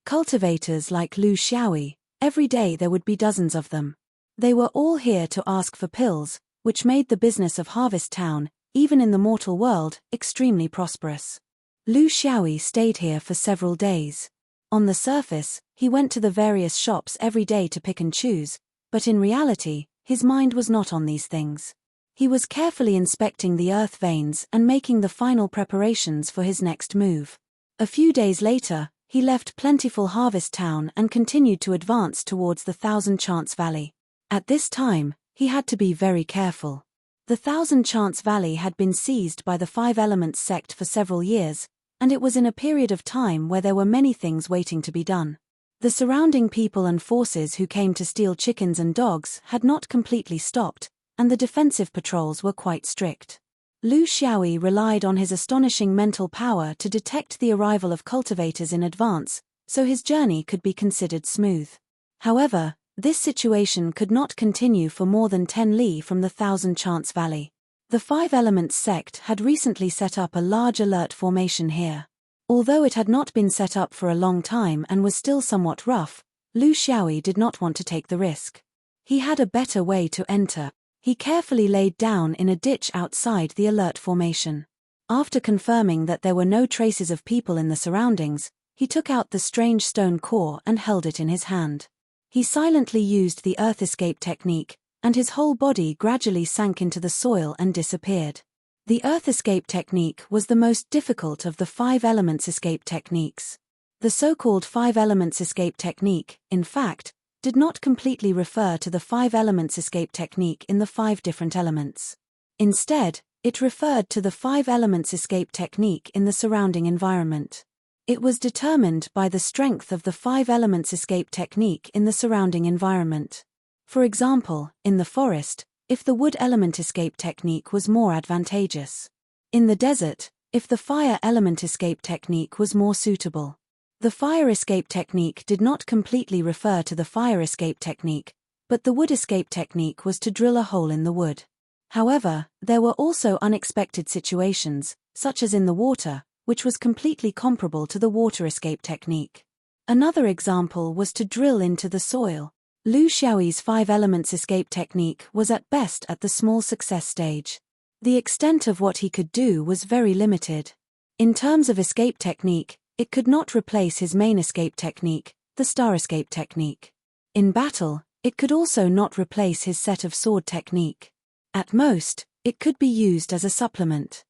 Cultivators like Lu Xiaoyi, every day there would be dozens of them. They were all here to ask for pills, which made the business of Harvest Town, even in the mortal world, extremely prosperous. Lu Xiaoyi stayed here for several days. On the surface, he went to the various shops every day to pick and choose, but in reality, his mind was not on these things. He was carefully inspecting the earth veins and making the final preparations for his next move. A few days later, he left Plentiful Harvest Town and continued to advance towards the Thousand Chants Valley. At this time, he had to be very careful. The Thousand Chants Valley had been seized by the Five Elements sect for several years, and it was in a period of time where there were many things waiting to be done. The surrounding people and forces who came to steal chickens and dogs had not completely stopped, and the defensive patrols were quite strict. Lu Xiaoyi relied on his astonishing mental power to detect the arrival of cultivators in advance, so his journey could be considered smooth. However, This situation could not continue for more than 10 li from the Thousand Chants Valley. The Five Elements sect had recently set up a large alert formation here. Although it had not been set up for a long time and was still somewhat rough, Lu Xiaoyi did not want to take the risk. He had a better way to enter. He carefully laid down in a ditch outside the alert formation. After confirming that there were no traces of people in the surroundings, he took out the strange stone core and held it in his hand. He silently used the earth escape technique, and his whole body gradually sank into the soil and disappeared. The earth escape technique was the most difficult of the 5 elements escape techniques. The so-called 5 elements escape technique, in fact, did not completely refer to the 5 elements escape technique in the 5 different elements. Instead, it referred to the 5 elements escape technique in the surrounding environment. It was determined by the strength of the 5 elements escape technique in the surrounding environment. For example, in the forest, if the wood element escape technique was more advantageous. In the desert, if the fire element escape technique was more suitable. The fire escape technique did not completely refer to the fire escape technique, but the wood escape technique was to drill a hole in the wood. However, there were also unexpected situations, such as in the water, which was completely comparable to the water escape technique. Another example was to drill into the soil. Lu Xiaoyi's 5 elements escape technique was at best at the small success stage. The extent of what he could do was very limited. In terms of escape technique, it could not replace his main escape technique, the star escape technique. In battle, it could also not replace his set of sword technique. At most, it could be used as a supplement.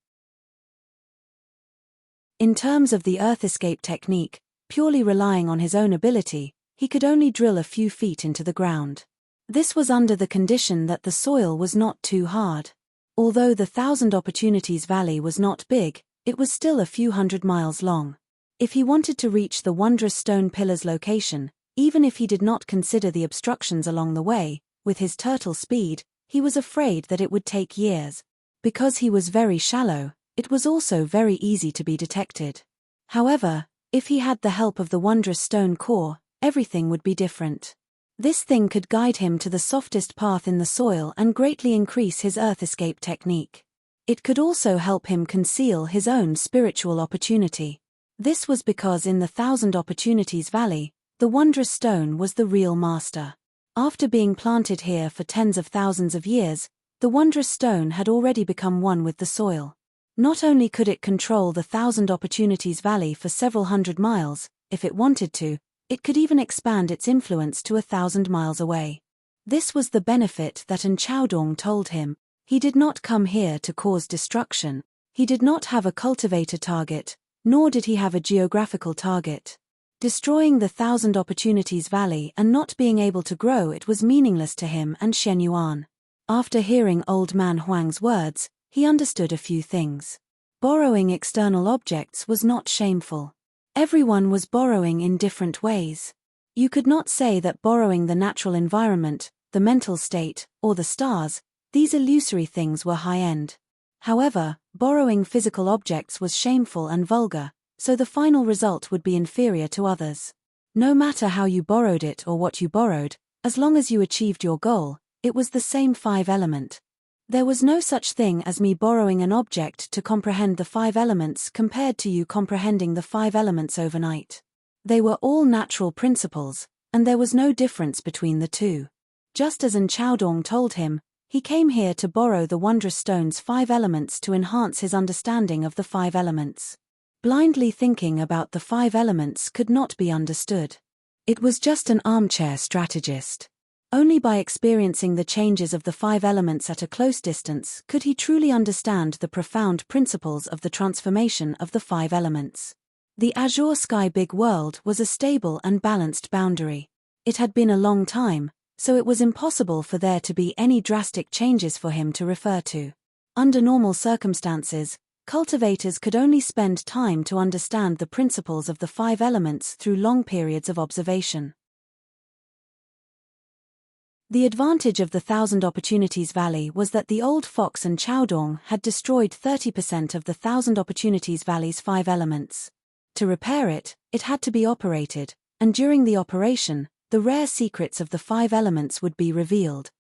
In terms of the earth escape technique, purely relying on his own ability, he could only drill a few feet into the ground. This was under the condition that the soil was not too hard. Although the Thousand Opportunities Valley was not big, it was still a few hundred miles long. If he wanted to reach the wondrous stone pillar's location, even if he did not consider the obstructions along the way, with his turtle speed, he was afraid that it would take years. Because he was very shallow, it was also very easy to be detected. However, if he had the help of the wondrous stone core, everything would be different. This thing could guide him to the softest path in the soil and greatly increase his earth escape technique. It could also help him conceal his own spiritual opportunity. This was because in the Thousand Opportunities Valley, the wondrous stone was the real master. After being planted here for tens of thousands of years, the wondrous stone had already become one with the soil. Not only could it control the Thousand Opportunities Valley for several hundred miles, if it wanted to, it could even expand its influence to 1,000 miles away. This was the benefit that An Chaodong told him. He did not come here to cause destruction. He did not have a cultivator target, nor did he have a geographical target. Destroying the Thousand Opportunities Valley and not being able to grow it was meaningless to him and Shen Yuan. After hearing Old Man Huang's words, he understood a few things. Borrowing external objects was not shameful. Everyone was borrowing in different ways. You could not say that borrowing the natural environment, the mental state, or the stars, these illusory things were high-end. However, borrowing physical objects was shameful and vulgar, so the final result would be inferior to others. No matter how you borrowed it or what you borrowed, as long as you achieved your goal, it was the same 5 element. There was no such thing as me borrowing an object to comprehend the 5 elements compared to you comprehending the 5 elements overnight. They were all natural principles, and there was no difference between the two. Just as An Chaodong told him, he came here to borrow the wondrous stone's 5 elements to enhance his understanding of the 5 elements. Blindly thinking about the 5 elements could not be understood. It was just an armchair strategist. Only by experiencing the changes of the 5 elements at a close distance could he truly understand the profound principles of the transformation of the 5 elements. The azure sky big world was a stable and balanced boundary. It had been a long time, so it was impossible for there to be any drastic changes for him to refer to. Under normal circumstances, cultivators could only spend time to understand the principles of the 5 elements through long periods of observation. The advantage of the Thousand Opportunities Valley was that the old fox and Chaodong had destroyed 30% of the Thousand Opportunities Valley's 5 elements. To repair it, it had to be operated, and during the operation, the rare secrets of the 5 elements would be revealed.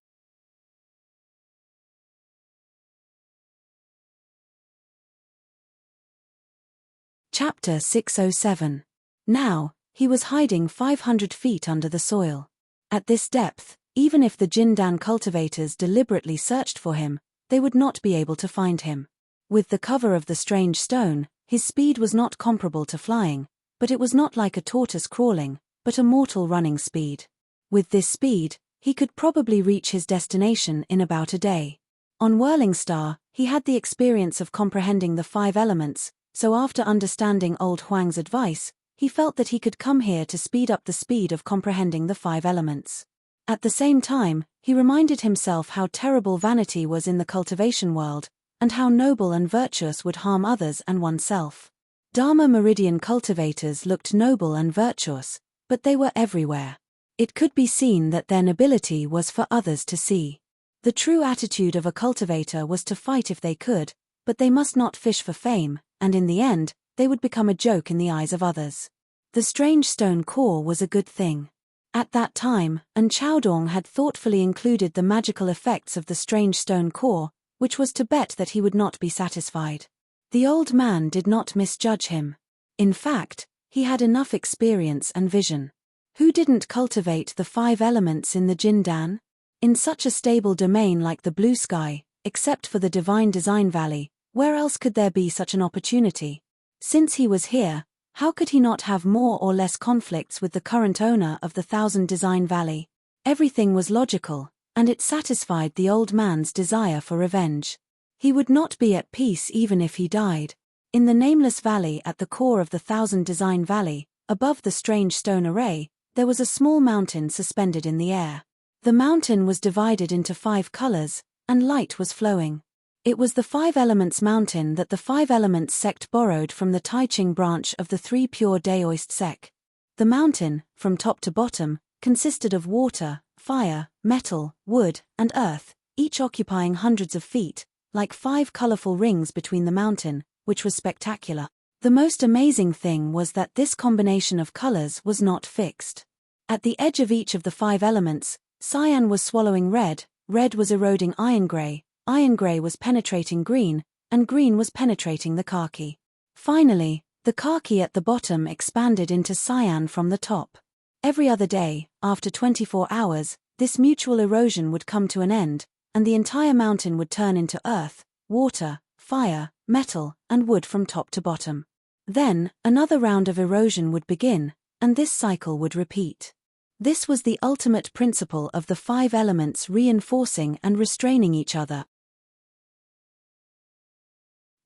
Chapter 607. Now, he was hiding 500 feet under the soil. At this depth, even if the Jindan cultivators deliberately searched for him, they would not be able to find him. With the cover of the strange stone, his speed was not comparable to flying, but it was not like a tortoise crawling, but a mortal running speed. With this speed, he could probably reach his destination in about a day. On Whirling Star, he had the experience of comprehending the 5 elements, so after understanding old Huang's advice, he felt that he could come here to speed up the speed of comprehending the 5 elements. At the same time, he reminded himself how terrible vanity was in the cultivation world, and how noble and virtuous would harm others and oneself. Dharma Meridian cultivators looked noble and virtuous, but they were everywhere. It could be seen that their nobility was for others to see. The true attitude of a cultivator was to fight if they could, but they must not fish for fame, and in the end, they would become a joke in the eyes of others. The strange stone core was a good thing. At that time, An Chaodong had thoughtfully included the magical effects of the strange stone core, which was to bet that he would not be satisfied. The old man did not misjudge him. In fact, he had enough experience and vision. Who didn't cultivate the 5 elements in the Jindan? In such a stable domain like the blue sky, except for the Divine Design Valley, where else could there be such an opportunity? Since he was here, how could he not have more or less conflicts with the current owner of the 1000 Design Valley? Everything was logical, and it satisfied the old man's desire for revenge. He would not be at peace even if he died. In the nameless valley at the core of the 1000 Design Valley, above the strange stone array, there was a small mountain suspended in the air. The mountain was divided into 5 colors, and light was flowing. It was the 5 Elements Mountain that the 5 Elements sect borrowed from the Taiching branch of the 3 Pure Daoist sect. The mountain, from top to bottom, consisted of water, fire, metal, wood, and earth, each occupying hundreds of feet, like 5 colorful rings between the mountain, which was spectacular. The most amazing thing was that this combination of colors was not fixed. At the edge of each of the 5 elements, cyan was swallowing red, red was eroding iron gray was penetrating green, and green was penetrating the khaki. Finally, the khaki at the bottom expanded into cyan from the top. Every other day, after 24 hours, this mutual erosion would come to an end, and the entire mountain would turn into earth, water, fire, metal, and wood from top to bottom. Then, another round of erosion would begin, and this cycle would repeat. This was the ultimate principle of the 5 elements reinforcing and restraining each other.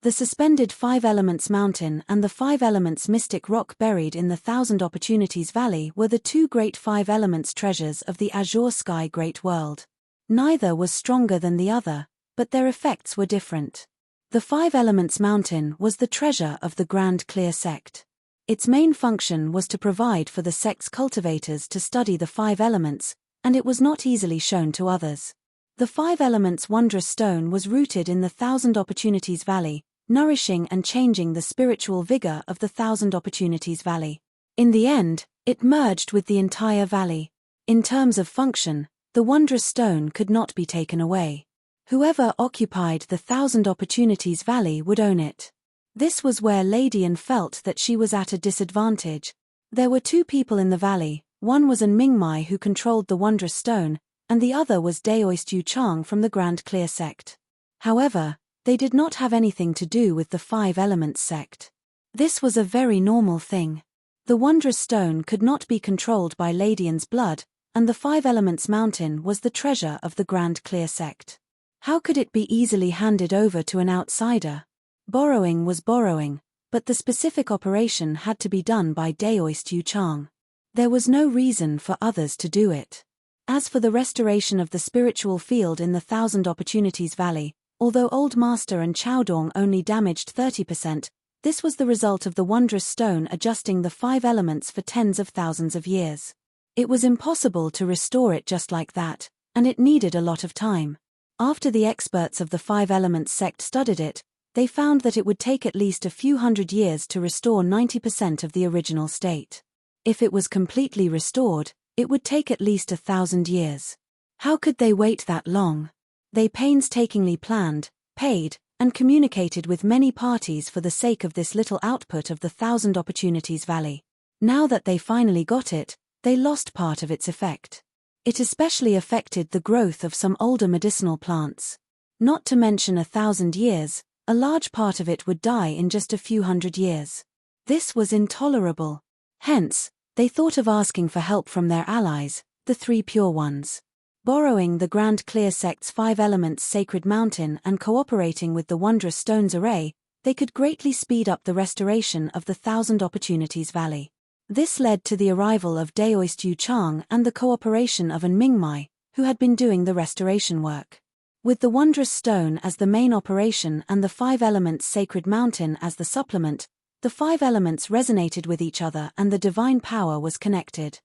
The suspended 5 Elements Mountain and the 5 Elements Mystic Rock buried in the 1000 Opportunities Valley were the 2 great 5 Elements treasures of the Azure Sky Great World. Neither was stronger than the other, but their effects were different. The 5 Elements Mountain was the treasure of the Grand Clear sect. Its main function was to provide for the sect's cultivators to study the 5 elements, and it was not easily shown to others. The 5 Elements Wondrous Stone was rooted in the 1000 Opportunities Valley, nourishing and changing the spiritual vigor of the 1000 Opportunities Valley. In the end, it merged with the entire valley. In terms of function, the Wondrous Stone could not be taken away. Whoever occupied the 1000 Opportunities Valley would own it. This was where Lady An felt that she was at a disadvantage. There were 2 people in the valley, one was An Mingmai who controlled the Wondrous Stone, and the other was Daoist Yu Chang from the Grand Clear sect. However, they did not have anything to do with the 5 Elements sect. This was a very normal thing. The Wondrous Stone could not be controlled by Lady An's blood, and the 5 Elements Mountain was the treasure of the Grand Clear sect. How could it be easily handed over to an outsider? Borrowing was borrowing, but the specific operation had to be done by Daoist Yu Chang. There was no reason for others to do it. As for the restoration of the spiritual field in the 1000 Opportunities Valley, although Old Master and Chaodong only damaged 30%, this was the result of the Wondrous Stone adjusting the 5 elements for tens of thousands of years. It was impossible to restore it just like that, and it needed a lot of time. After the experts of the 5 Elements sect studied it, they found that it would take at least a few hundred years to restore 90% of the original state. If it was completely restored, It would take at least 1,000 years. How could they wait that long? They painstakingly planned, paid, and communicated with many parties for the sake of this little output of the Thousand Opportunities Valley. Now that they finally got it, they lost part of its effect. It especially affected the growth of some older medicinal plants. Not to mention 1,000 years, a large part of it would die in just a few hundred years. This was intolerable. Hence, they thought of asking for help from their allies, the Three Pure Ones. Borrowing the Grand Clear Sect's 5 Elements Sacred Mountain and cooperating with the Wondrous Stones Array, they could greatly speed up the restoration of the Thousand Opportunities Valley. This led to the arrival of Daoist Yu Chang and the cooperation of An Mingmai, who had been doing the restoration work. With the Wondrous Stone as the main operation and the 5 Elements Sacred Mountain as the supplement, the 5 elements resonated with each other and the divine power was connected.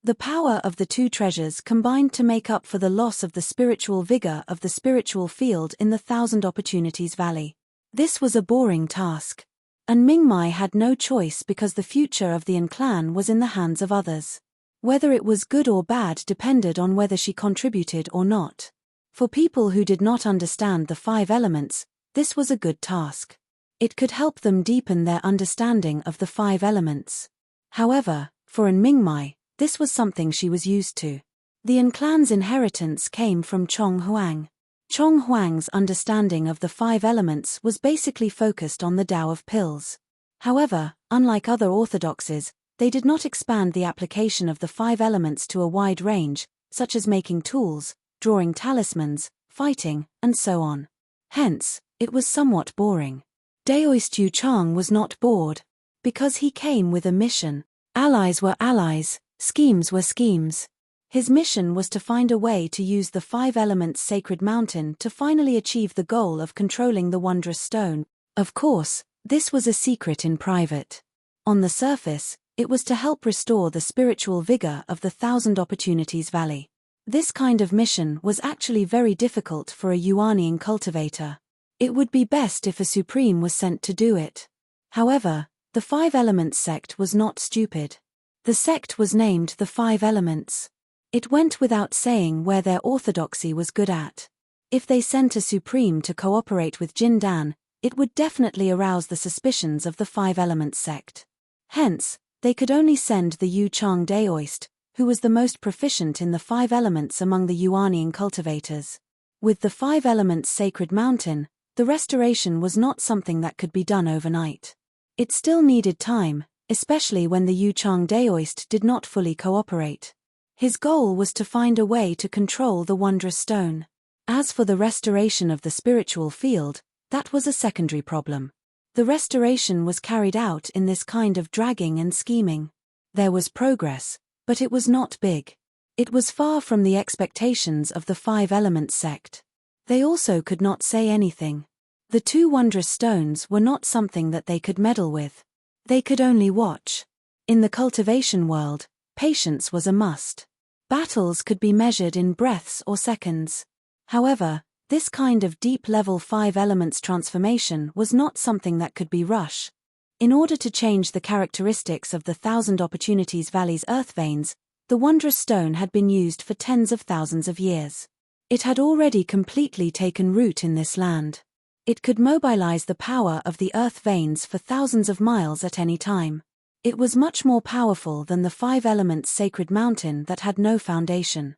The power of the two treasures combined to make up for the loss of the spiritual vigor of the spiritual field in the Thousand Opportunities Valley. This was a boring task. And Mingmai had no choice because the future of the An clan was in the hands of others. Whether it was good or bad depended on whether she contributed or not. For people who did not understand the 5 elements, this was a good task. It could help them deepen their understanding of the 5 elements. However, for An Mingmai, this was something she was used to. The An clan's inheritance came from Chong Huang. Chong Huang's understanding of the 5 elements was basically focused on the Tao of pills. However, unlike other orthodoxies, they did not expand the application of the 5 elements to a wide range, such as making tools, drawing talismans, fighting, and so on. Hence, it was somewhat boring. Daoist Yu Chang was not bored, because he came with a mission. Allies were allies, schemes were schemes. His mission was to find a way to use the 5 Elements Sacred Mountain to finally achieve the goal of controlling the Wondrous Stone. Of course, this was a secret in private. On the surface, it was to help restore the spiritual vigor of the Thousand Opportunities Valley. This kind of mission was actually very difficult for a Yuanian cultivator. It would be best if a supreme was sent to do it. However, the 5 Elements sect was not stupid. The sect was named the 5 Elements. It went without saying where their orthodoxy was good at. If they sent a supreme to cooperate with Jin Dan, it would definitely arouse the suspicions of the 5 Elements sect. Hence, they could only send the Yu Chang Daoist, who was the most proficient in the 5 elements among the Yuanian cultivators. With the 5 Elements Sacred Mountain, the restoration was not something that could be done overnight. It still needed time, especially when the Yu Chang Daoist did not fully cooperate. His goal was to find a way to control the Wondrous Stone. As for the restoration of the spiritual field, that was a secondary problem. The restoration was carried out in this kind of dragging and scheming. There was progress, but it was not big. It was far from the expectations of the 5 Elements sect. They also could not say anything. The 2 wondrous stones were not something that they could meddle with. They could only watch. In the cultivation world, patience was a must. Battles could be measured in breaths or seconds. However, this kind of deep-level 5 elements transformation was not something that could be rushed. In order to change the characteristics of the Thousand Opportunities Valley's earth veins, the wondrous stone had been used for tens of thousands of years. It had already completely taken root in this land. It could mobilize the power of the earth veins for thousands of miles at any time. It was much more powerful than the 5 Elements Sacred Mountain that had no foundation.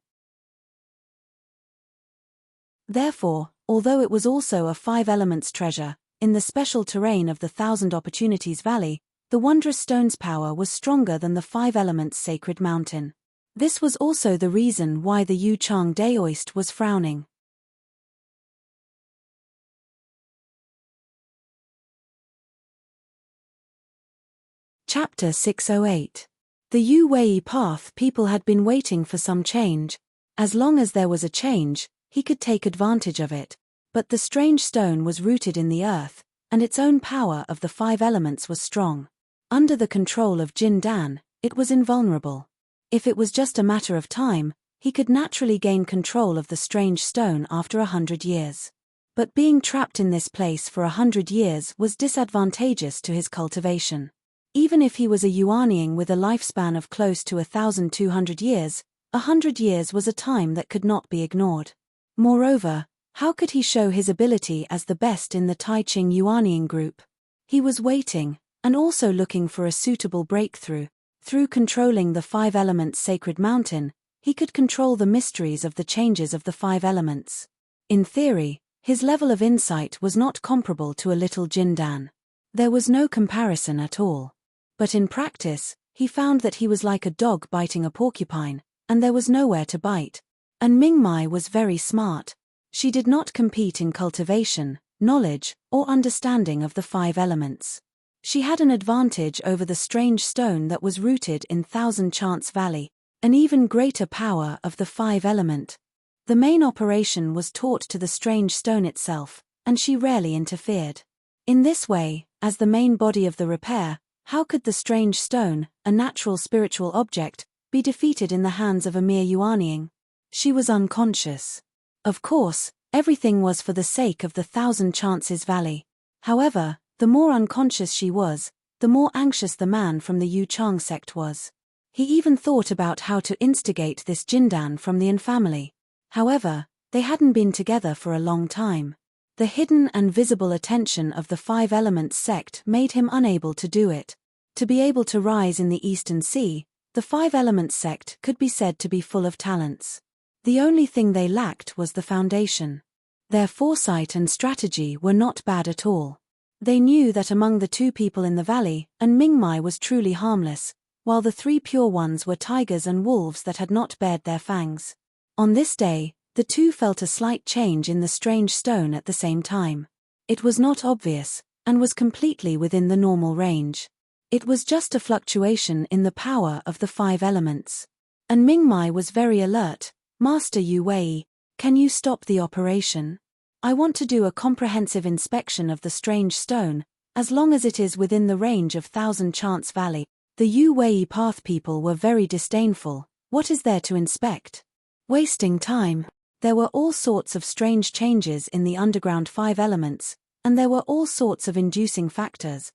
Therefore, although it was also a 5 Elements treasure, in the special terrain of the Thousand Opportunities Valley, the wondrous stone's power was stronger than the 5 Elements Sacred Mountain. This was also the reason why the Yu Chang Daoist was frowning. Chapter 608. The Yu Wei path. People had been waiting for some change. As long as there was a change, he could take advantage of it. But the strange stone was rooted in the earth, and its own power of the 5 elements was strong. Under the control of Jin Dan, it was invulnerable. If it was just a matter of time, he could naturally gain control of the strange stone after 100 years. But being trapped in this place for 100 years was disadvantageous to his cultivation. Even if he was a Yuaniing with a lifespan of close to 1,200 years, 100 years was a time that could not be ignored. Moreover, how could he show his ability as the best in the Tai Ching Yuaniing group? He was waiting, and also looking for a suitable breakthrough. Through controlling the five elements sacred mountain, he could control the mysteries of the changes of the five elements. In theory, his level of insight was not comparable to a little Jindan. There was no comparison at all. But in practice, he found that he was like a dog biting a porcupine, and there was nowhere to bite. And Mingmai was very smart. She did not compete in cultivation, knowledge, or understanding of the five elements. She had an advantage over the strange stone that was rooted in Thousand Chants Valley, an even greater power of the five element. The main operation was taught to the strange stone itself, and she rarely interfered. In this way, as the main body of the repair, how could the strange stone, a natural spiritual object, be defeated in the hands of a mere Yuaniing? She was unconscious. Of course, everything was for the sake of the Thousand Chances Valley. However, the more unconscious she was, the more anxious the man from the Yu Chang sect was. He even thought about how to instigate this Jindan from the An family. However, they hadn't been together for a long time. The hidden and visible attention of the Five Elements sect made him unable to do it. To be able to rise in the Eastern Sea, the Five Elements sect could be said to be full of talents. The only thing they lacked was the foundation. Their foresight and strategy were not bad at all. They knew that among the two people in the valley, and Mingmai was truly harmless, while the three pure ones were tigers and wolves that had not bared their fangs. On this day, the two felt a slight change in the strange stone at the same time. It was not obvious, and was completely within the normal range. It was just a fluctuation in the power of the five elements. And Mingmai was very alert. Master Yu Wei, can you stop the operation? I want to do a comprehensive inspection of the strange stone, as long as it is within the range of Thousand Chants Valley. The Yu Wei path people were very disdainful. What is there to inspect? Wasting time. There were all sorts of strange changes in the underground five elements, and there were all sorts of inducing factors.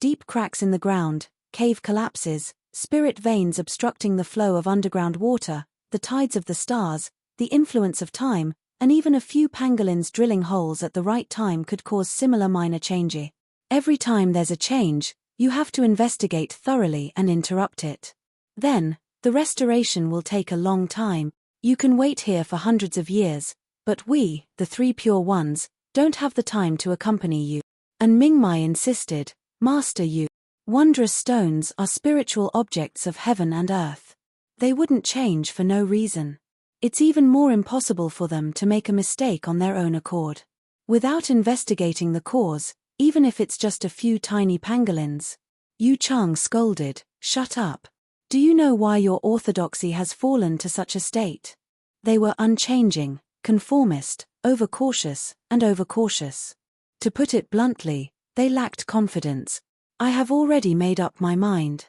Deep cracks in the ground, cave collapses, spirit veins obstructing the flow of underground water, the tides of the stars, the influence of time, and even a few pangolins drilling holes at the right time could cause similar minor changes. Every time there's a change, you have to investigate thoroughly and interrupt it. Then, the restoration will take a long time. You can wait here for hundreds of years, but we, the three pure ones, don't have the time to accompany you. And Mingmai insisted, Master Yu, wondrous stones are spiritual objects of heaven and earth. They wouldn't change for no reason. It's even more impossible for them to make a mistake on their own accord. Without investigating the cause, even if it's just a few tiny pangolins. Yu Chang scolded, shut up. Do you know why your orthodoxy has fallen to such a state? They were unchanging, conformist, overcautious, and overcautious. To put it bluntly, they lacked confidence. I have already made up my mind.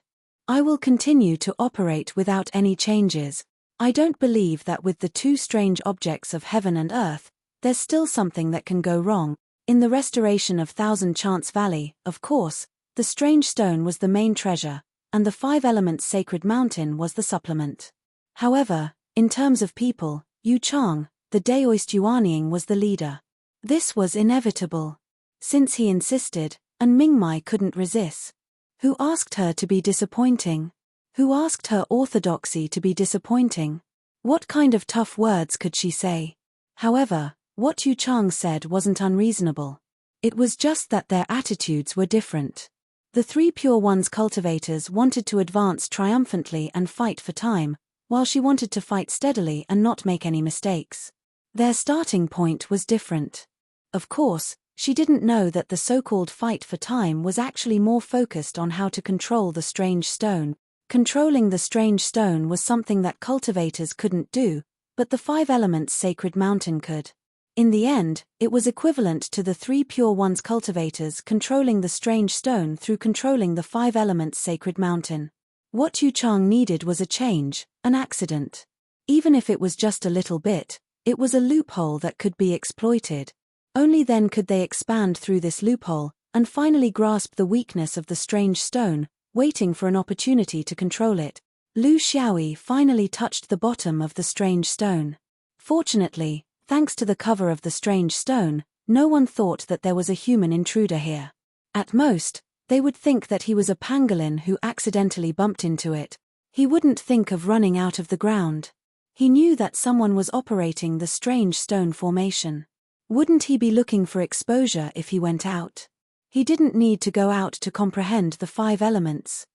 I will continue to operate without any changes. I don't believe that with the two strange objects of heaven and earth, there's still something that can go wrong. In the restoration of Thousand Chants Valley, of course, the strange stone was the main treasure, and the five elements sacred mountain was the supplement. However, in terms of people, Yu Chang, the Daoist Yuaniing, was the leader. This was inevitable. Since he insisted, and Mingmai couldn't resist. Who asked her to be disappointing? Who asked her orthodoxy to be disappointing? What kind of tough words could she say? However, what Yu Chang said wasn't unreasonable. It was just that their attitudes were different. The three pure ones cultivators wanted to advance triumphantly and fight for time, while she wanted to fight steadily and not make any mistakes. Their starting point was different. Of course, she didn't know that the so-called fight for time was actually more focused on how to control the strange stone. Controlling the strange stone was something that cultivators couldn't do, but the five elements sacred mountain could. In the end, it was equivalent to the three pure ones cultivators controlling the strange stone through controlling the five elements sacred mountain. What Yu Chang needed was a change, an accident. Even if it was just a little bit, it was a loophole that could be exploited. Only then could they expand through this loophole, and finally grasped the weakness of the strange stone, waiting for an opportunity to control it. Lu Xiaoyi finally touched the bottom of the strange stone. Fortunately, thanks to the cover of the strange stone, no one thought that there was a human intruder here. At most, they would think that he was a pangolin who accidentally bumped into it. He wouldn't think of running out of the ground. He knew that someone was operating the strange stone formation. Wouldn't he be looking for exposure if he went out? He didn't need to go out to comprehend the 5 elements.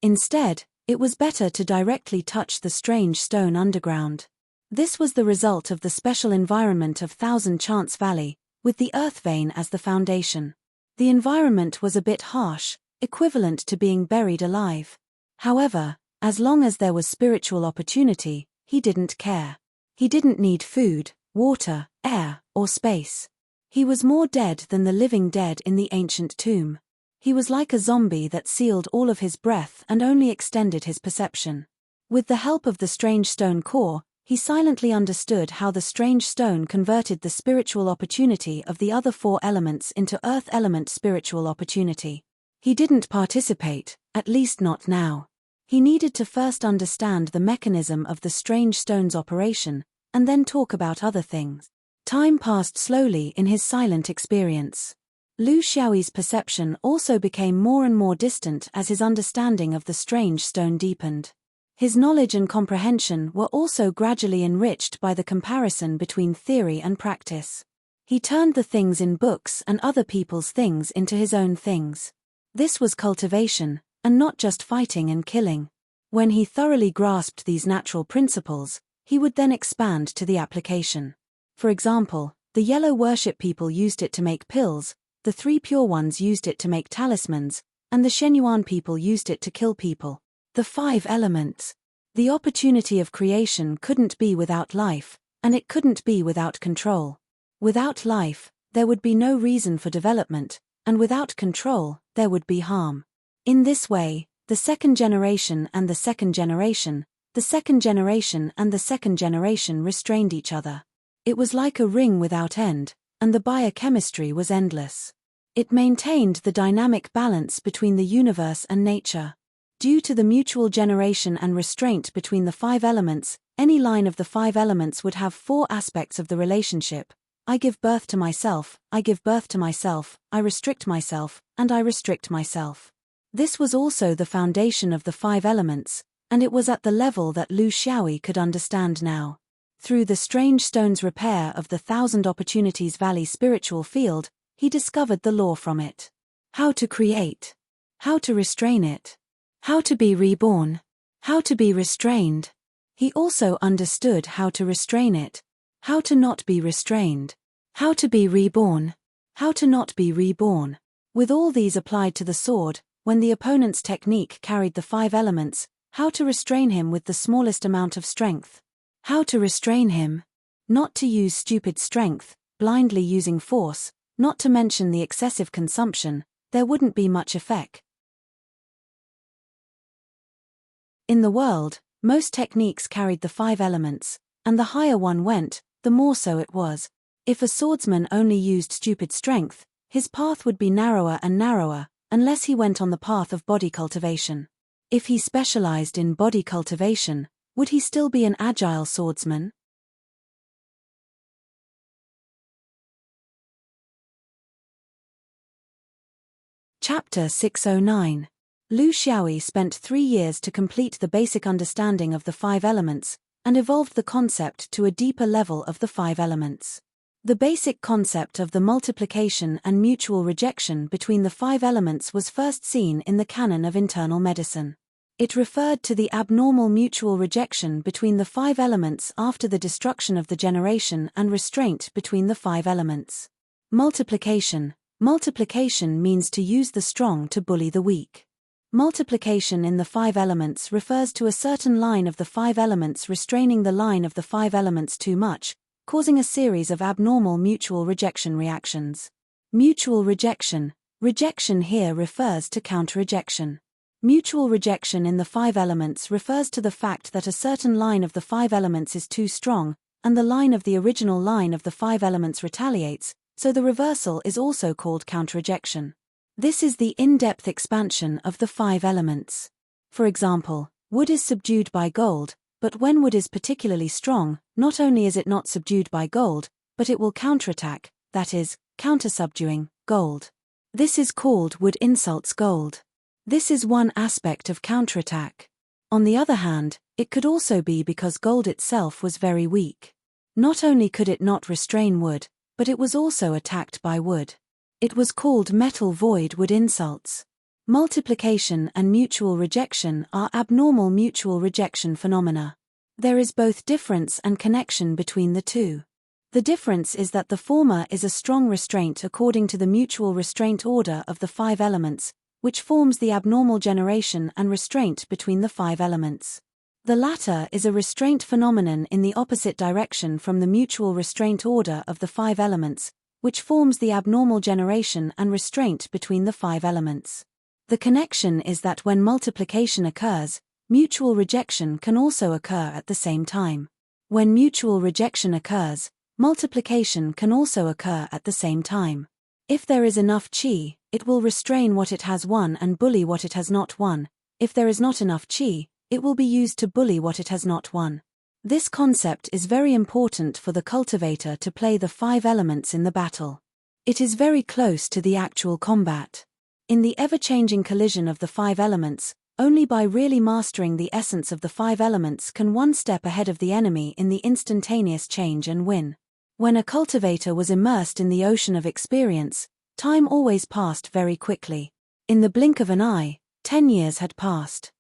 Instead, it was better to directly touch the strange stone underground. This was the result of the special environment of Thousand Chance Valley, with the earth vein as the foundation. The environment was a bit harsh, equivalent to being buried alive. However, as long as there was spiritual opportunity, he didn't care. He didn't need food, water, air, or space. He was more dead than the living dead in the ancient tomb. He was like a zombie that sealed all of his breath and only extended his perception. With the help of the strange stone core, he silently understood how the strange stone converted the spiritual opportunity of the other 4 elements into earth element spiritual opportunity. He didn't participate, at least not now. He needed to first understand the mechanism of the strange stone's operation, and then talk about other things. Time passed slowly in his silent experience. Lu Xiaoyi's perception also became more and more distant as his understanding of the strange stone deepened. His knowledge and comprehension were also gradually enriched by the comparison between theory and practice. He turned the things in books and other people's things into his own things. This was cultivation, and not just fighting and killing. When he thoroughly grasped these natural principles, he would then expand to the application. For example, the yellow worship people used it to make pills, the 3 pure ones used it to make talismans, and the Shenyuan people used it to kill people. The 5 elements. The opportunity of creation couldn't be without life, and it couldn't be without control. Without life, there would be no reason for development, and without control, there would be harm. In this way, the second generation and the second generation, the second generation and the second generation restrained each other. It was like a ring without end, and the biochemistry was endless. It maintained the dynamic balance between the universe and nature. Due to the mutual generation and restraint between the 5 elements, any line of the 5 elements would have 4 aspects of the relationship. I give birth to myself, I give birth to myself, I restrict myself, and I restrict myself. This was also the foundation of the 5 elements, and it was at the level that Lu Xiaoyi could understand now. Through the strange stone's repair of the 1000 Opportunities Valley spiritual field, he discovered the law from it. How to create. How to restrain it. How to be reborn. How to be restrained. He also understood how to restrain it. How to not be restrained. How to be reborn. How to not be reborn. With all these applied to the sword, when the opponent's technique carried the 5 elements, how to restrain him with the smallest amount of strength. How to restrain him. Not to use stupid strength, blindly using force, not to mention the excessive consumption, there wouldn't be much effect. In the world, most techniques carried the 5 elements, and the higher one went, the more so it was. If a swordsman only used stupid strength, his path would be narrower and narrower, unless he went on the path of body cultivation. If he specialized in body cultivation, would he still be an agile swordsman? Chapter 609. Lu Xiaoyi spent 3 years to complete the basic understanding of the 5 elements, and evolved the concept to a deeper level of the 5 elements. The basic concept of the multiplication and mutual rejection between the 5 elements was first seen in the canon of internal medicine. It referred to the abnormal mutual rejection between the 5 elements after the destruction of the generation and restraint between the 5 elements. Multiplication. Multiplication means to use the strong to bully the weak. Multiplication in the 5 elements refers to a certain line of the 5 elements restraining the line of the 5 elements too much, causing a series of abnormal mutual rejection reactions. Mutual rejection. Rejection here refers to counter-rejection. Mutual rejection in the 5 elements refers to the fact that a certain line of the 5 elements is too strong, and the line of the original line of the 5 elements retaliates, so the reversal is also called counter-ejection. This is the in-depth expansion of the 5 elements. For example, wood is subdued by gold, but when wood is particularly strong, not only is it not subdued by gold, but it will counterattack, that is, counter-subduing, gold. This is called wood insults gold. This is one aspect of counterattack. On the other hand, it could also be because gold itself was very weak. Not only could it not restrain wood, but it was also attacked by wood. It was called metal void wood insults. Multiplication and mutual rejection are abnormal mutual rejection phenomena. There is both difference and connection between the two. The difference is that the former is a strong restraint according to the mutual restraint order of the 5 elements, which forms the abnormal generation and restraint between the 5 elements. The latter is a restraint phenomenon in the opposite direction from the mutual restraint order of the 5 elements, which forms the abnormal generation and restraint between the 5 elements. The connection is that when multiplication occurs, mutual rejection can also occur at the same time. When mutual rejection occurs, multiplication can also occur at the same time. If there is enough qi, it will restrain what it has won and bully what it has not won. If there is not enough qi, it will be used to bully what it has not won. This concept is very important for the cultivator to play the 5 elements in the battle. It is very close to the actual combat. In the ever-changing collision of the 5 elements, only by really mastering the essence of the 5 elements can one step ahead of the enemy in the instantaneous change and win. When a cultivator was immersed in the ocean of experience, time always passed very quickly. In the blink of an eye, 10 years had passed.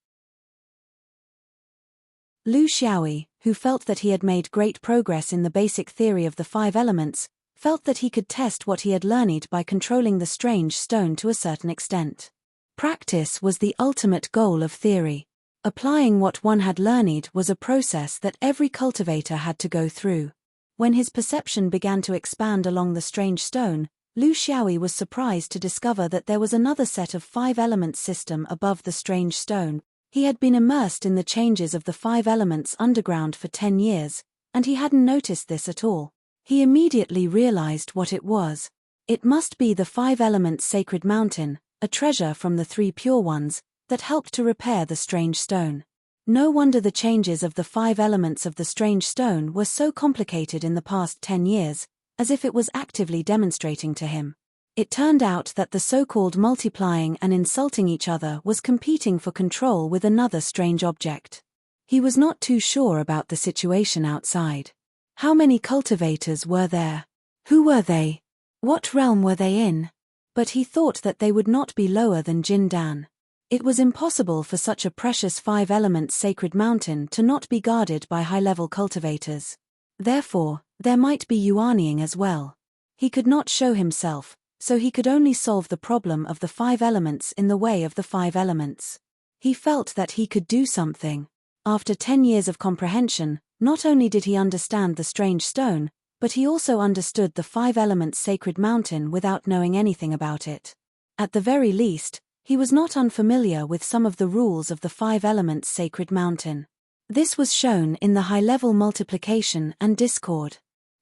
Lu Xiaoyi, who felt that he had made great progress in the basic theory of the 5 elements, felt that he could test what he had learned by controlling the strange stone to a certain extent. Practice was the ultimate goal of theory. Applying what one had learned was a process that every cultivator had to go through. When his perception began to expand along the strange stone, Lu Xiaoyi was surprised to discover that there was another set of 5 elements system above the strange stone. He had been immersed in the changes of the 5 elements underground for 10 years, and he hadn't noticed this at all. He immediately realized what it was. It must be the 5 elements sacred mountain, a treasure from the 3 pure ones, that helped to repair the strange stone. No wonder the changes of the 5 elements of the strange stone were so complicated in the past 10 years, as if it was actively demonstrating to him. It turned out that the so-called multiplying and insulting each other was competing for control with another strange object. He was not too sure about the situation outside. How many cultivators were there? Who were they? What realm were they in? But he thought that they would not be lower than Jin Dan. It was impossible for such a precious 5 elements sacred mountain to not be guarded by high-level cultivators. Therefore, there might be yuaniying as well. He could not show himself, so he could only solve the problem of the 5 elements in the way of the 5 elements. He felt that he could do something. After 10 years of comprehension, not only did he understand the strange stone, but he also understood the 5 elements sacred mountain without knowing anything about it. At the very least, he was not unfamiliar with some of the rules of the 5 elements sacred mountain. This was shown in the high-level multiplication and discord.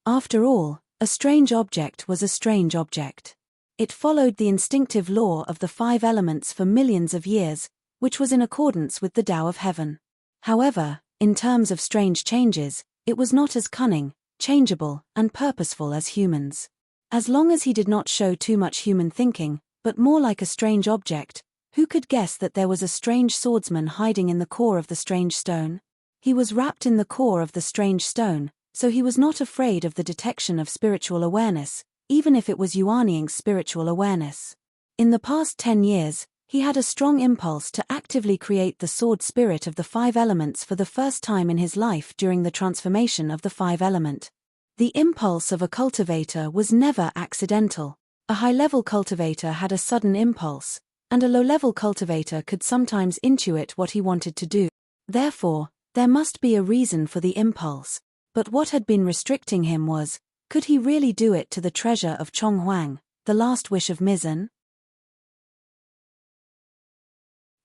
After all, a strange object was a strange object. It followed the instinctive law of the 5 elements for millions of years, which was in accordance with the Tao of Heaven. However, in terms of strange changes, it was not as cunning, changeable, and purposeful as humans. As long as he did not show too much human thinking, but more like a strange object, who could guess that there was a strange swordsman hiding in the core of the strange stone? He was wrapped in the core of the strange stone, so he was not afraid of the detection of spiritual awareness, even if it was yuaniying spiritual awareness. In the past 10 years, he had a strong impulse to actively create the sword spirit of the 5 elements for the first time in his life during the transformation of the 5 element. The impulse of a cultivator was never accidental. A high-level cultivator had a sudden impulse, and a low-level cultivator could sometimes intuit what he wanted to do. Therefore, there must be a reason for the impulse, but what had been restricting him was, could he really do it to the treasure of Chonghuang, the last wish of Mizan?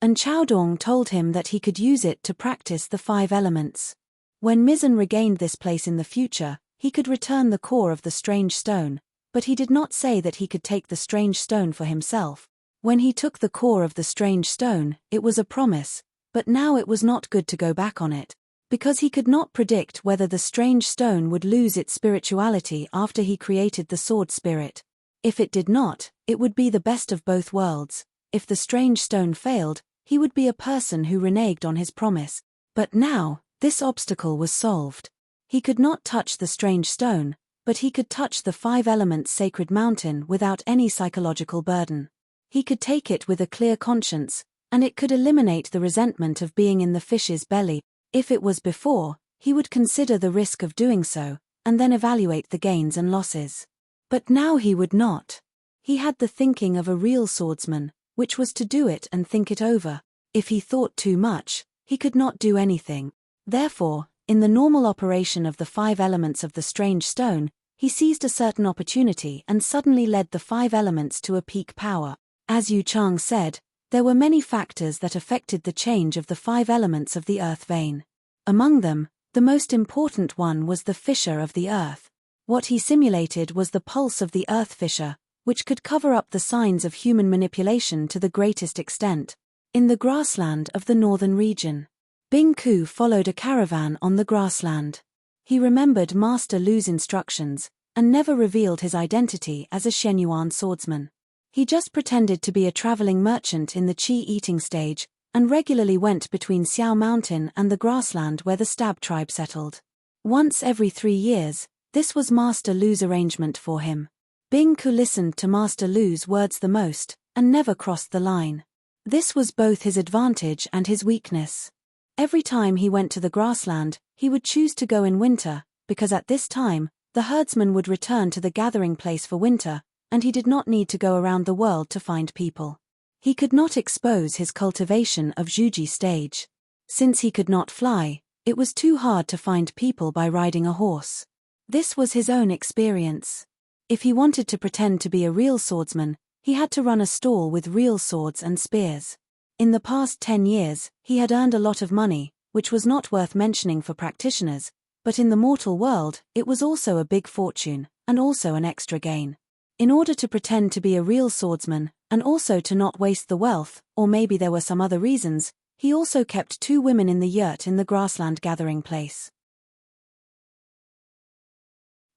And Chaodong told him that he could use it to practice the 5 elements. When Mizzen regained this place in the future, he could return the core of the strange stone, but he did not say that he could take the strange stone for himself. When he took the core of the strange stone, it was a promise, but now it was not good to go back on it, because he could not predict whether the strange stone would lose its spirituality after he created the sword spirit. If it did not, it would be the best of both worlds. If the strange stone failed, he would be a person who reneged on his promise. But now, this obstacle was solved. He could not touch the strange stone, but he could touch the 5 elements sacred mountain without any psychological burden. He could take it with a clear conscience, and it could eliminate the resentment of being in the fish's belly. If it was before, he would consider the risk of doing so, and then evaluate the gains and losses. But now he would not. He had the thinking of a real swordsman, which was to do it and think it over. If he thought too much, he could not do anything. Therefore, in the normal operation of the 5 elements of the strange stone, he seized a certain opportunity and suddenly led the 5 elements to a peak power. As Yu Chang said, there were many factors that affected the change of the 5 elements of the earth vein. Among them, the most important one was the fissure of the earth. What he simulated was the pulse of the earth fissure, which could cover up the signs of human manipulation to the greatest extent. In the grassland of the northern region, Bing Ku followed a caravan on the grassland. He remembered Master Lu's instructions, and never revealed his identity as a Shenyuan swordsman. He just pretended to be a traveling merchant in the Qi-eating stage, and regularly went between Xiao Mountain and the grassland where the Stab tribe settled. Once every 3 years, this was Master Lu's arrangement for him. Bing Ku listened to Master Lu's words the most, and never crossed the line. This was both his advantage and his weakness. Every time he went to the grassland, he would choose to go in winter, because at this time, the herdsman would return to the gathering place for winter, and he did not need to go around the world to find people. He could not expose his cultivation of Zhuji stage. Since he could not fly, it was too hard to find people by riding a horse. This was his own experience. If he wanted to pretend to be a real swordsman, he had to run a stall with real swords and spears. In the past 10 years, he had earned a lot of money, which was not worth mentioning for practitioners, but in the mortal world, it was also a big fortune, and also an extra gain. In order to pretend to be a real swordsman, and also to not waste the wealth, or maybe there were some other reasons, he also kept 2 women in the yurt in the grassland gathering place.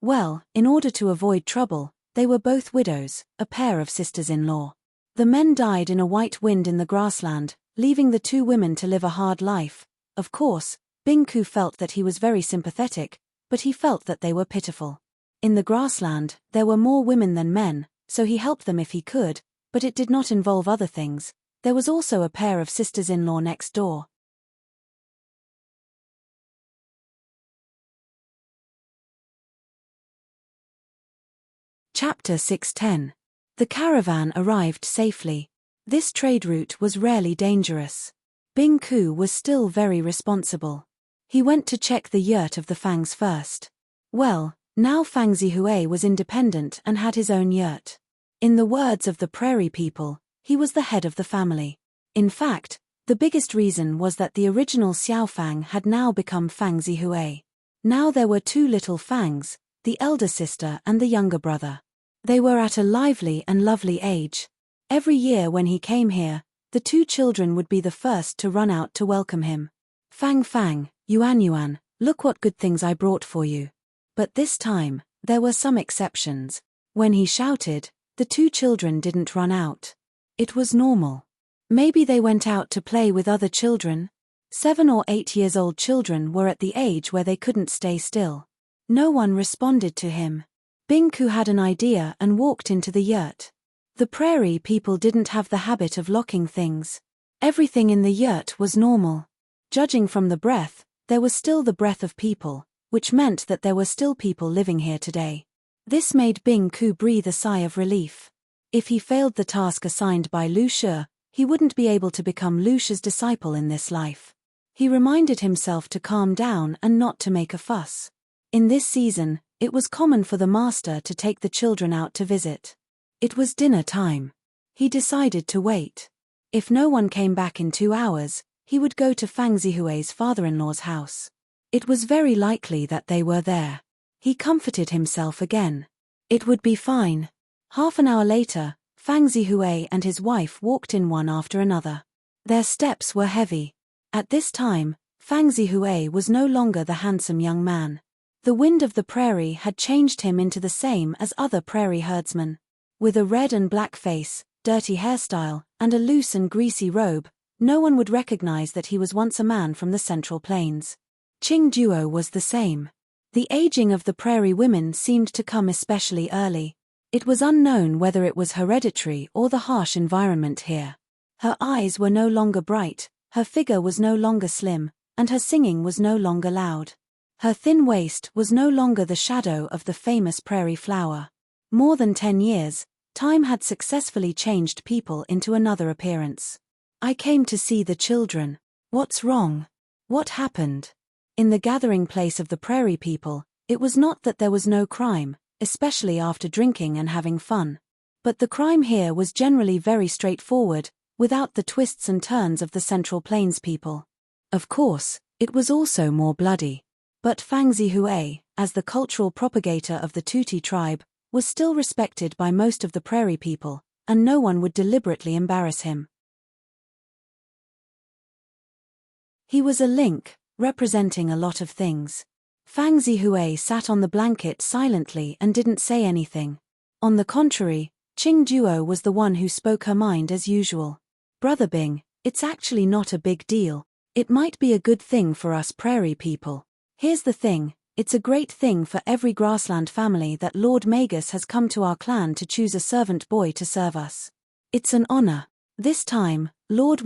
Well, in order to avoid trouble, they were both widows, a pair of sisters-in-law. The men died in a white wind in the grassland, leaving the 2 women to live a hard life. Of course, Bing Ku felt that he was very sympathetic, but he felt that they were pitiful. In the grassland, there were more women than men, so he helped them if he could, but it did not involve other things. There was also a pair of sisters-in-law next door. Chapter 610. The caravan arrived safely. This trade route was rarely dangerous. Bing Ku was still very responsible. He went to check the yurt of the Fangs first. Well, now Fang Zihui was independent and had his own yurt. In the words of the prairie people, he was the head of the family. In fact, the biggest reason was that the original Xiao Fang had now become Fang Zihui. Now there were 2 little Fangs, the elder sister and the younger brother. They were at a lively and lovely age. Every year when he came here, the 2 children would be the first to run out to welcome him. Fang Fang, Yuan Yuan, look what good things I brought for you. But this time, there were some exceptions. When he shouted, the 2 children didn't run out. It was normal. Maybe they went out to play with other children. 7 or 8 years old children were at the age where they couldn't stay still. No one responded to him. Bing Ku had an idea and walked into the yurt. The prairie people didn't have the habit of locking things. Everything in the yurt was normal. Judging from the breath, there was still the breath of people, which meant that there were still people living here today. This made Bing Ku breathe a sigh of relief. If he failed the task assigned by Lu Shi, he wouldn't be able to become Lu Shi's disciple in this life. He reminded himself to calm down and not to make a fuss. In this season, it was common for the master to take the children out to visit. It was dinner time. He decided to wait. If no one came back in 2 hours, he would go to Fang Zihui's father-in-law's house. It was very likely that they were there. He comforted himself again. It would be fine. Half an hour later, Fang Zihui and his wife walked in one after another. Their steps were heavy. At this time, Fang Zihui was no longer the handsome young man. The wind of the prairie had changed him into the same as other prairie herdsmen. With a red and black face, dirty hairstyle, and a loose and greasy robe, no one would recognize that he was once a man from the Central Plains. Qing Duo was the same. The aging of the prairie women seemed to come especially early. It was unknown whether it was hereditary or the harsh environment here. Her eyes were no longer bright, her figure was no longer slim, and her singing was no longer loud. Her thin waist was no longer the shadow of the famous prairie flower. More than 10 years, time had successfully changed people into another appearance. I came to see the children. What's wrong? What happened? In the gathering place of the prairie people, it was not that there was no crime, especially after drinking and having fun. But the crime here was generally very straightforward, without the twists and turns of the Central Plains people. Of course, it was also more bloody. But Fang Zihui, as the cultural propagator of the Tuti tribe, was still respected by most of the prairie people, and no one would deliberately embarrass him. He was a link, representing a lot of things. Fang Zihui sat on the blanket silently and didn't say anything. On the contrary, Qing Duo was the one who spoke her mind as usual. Brother Bing, it's actually not a big deal. It might be a good thing for us prairie people. Here's the thing, it's a great thing for every grassland family that Lord Magus has come to our clan to choose a servant boy to serve us. It's an honor. This time, Lord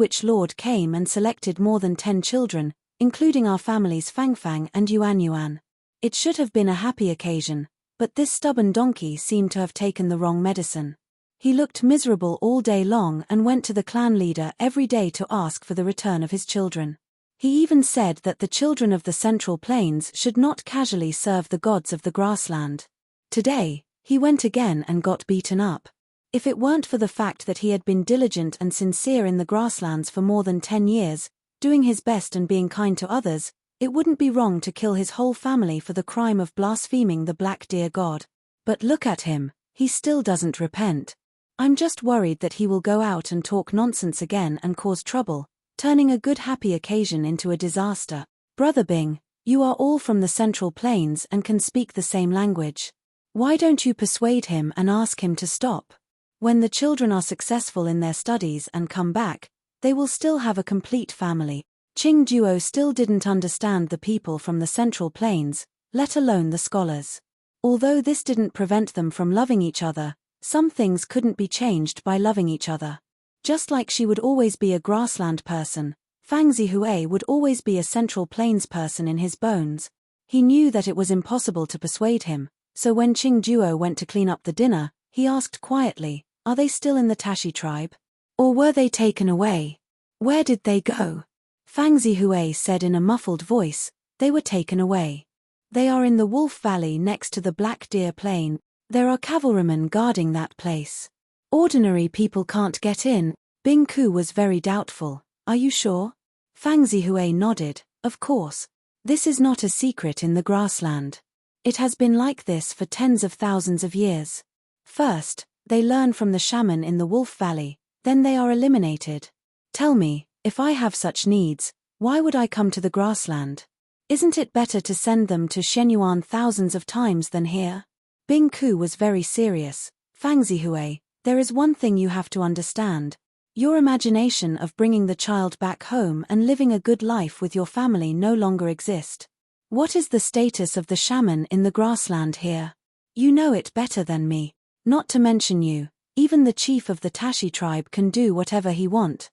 came and selected more than 10 children, including our families Fang Fang and Yuan Yuan. It should have been a happy occasion, but this stubborn donkey seemed to have taken the wrong medicine. He looked miserable all day long and went to the clan leader every day to ask for the return of his children. He even said that the children of the Central Plains should not casually serve the gods of the grassland. Today, he went again and got beaten up. If it weren't for the fact that he had been diligent and sincere in the grasslands for more than 10 years, doing his best and being kind to others, it wouldn't be wrong to kill his whole family for the crime of blaspheming the black deer god. But look at him, he still doesn't repent. I'm just worried that he will go out and talk nonsense again and cause trouble, turning a good happy occasion into a disaster. Brother Bing, you are all from the Central Plains and can speak the same language. Why don't you persuade him and ask him to stop? When the children are successful in their studies and come back, they will still have a complete family. Qing Duo still didn't understand the people from the Central Plains, let alone the scholars. Although this didn't prevent them from loving each other, some things couldn't be changed by loving each other. Just like she would always be a grassland person, Fang Zihui would always be a Central Plains person in his bones. He knew that it was impossible to persuade him, so when Qing Duo went to clean up the dinner, he asked quietly, "Are they still in the Tashi tribe? Or were they taken away? Where did they go?" Fang Zihui said in a muffled voice, "They were taken away. They are in the Wolf Valley next to the Black Deer Plain. There are cavalrymen guarding that place. Ordinary people can't get in." Bing Ku was very doubtful. "Are you sure?" Fang Zihui nodded. "Of course. This is not a secret in the grassland. It has been like this for tens of thousands of years. First, they learn from the shaman in the Wolf Valley, then they are eliminated. Tell me, if I have such needs, why would I come to the grassland? Isn't it better to send them to Shenyuan thousands of times than here?" Bing Ku was very serious. "Fang Zihui, there is one thing you have to understand. Your imagination of bringing the child back home and living a good life with your family no longer exist. What is the status of the shaman in the grassland here? You know it better than me. Not to mention you, even the chief of the Tashi tribe can do whatever he wants.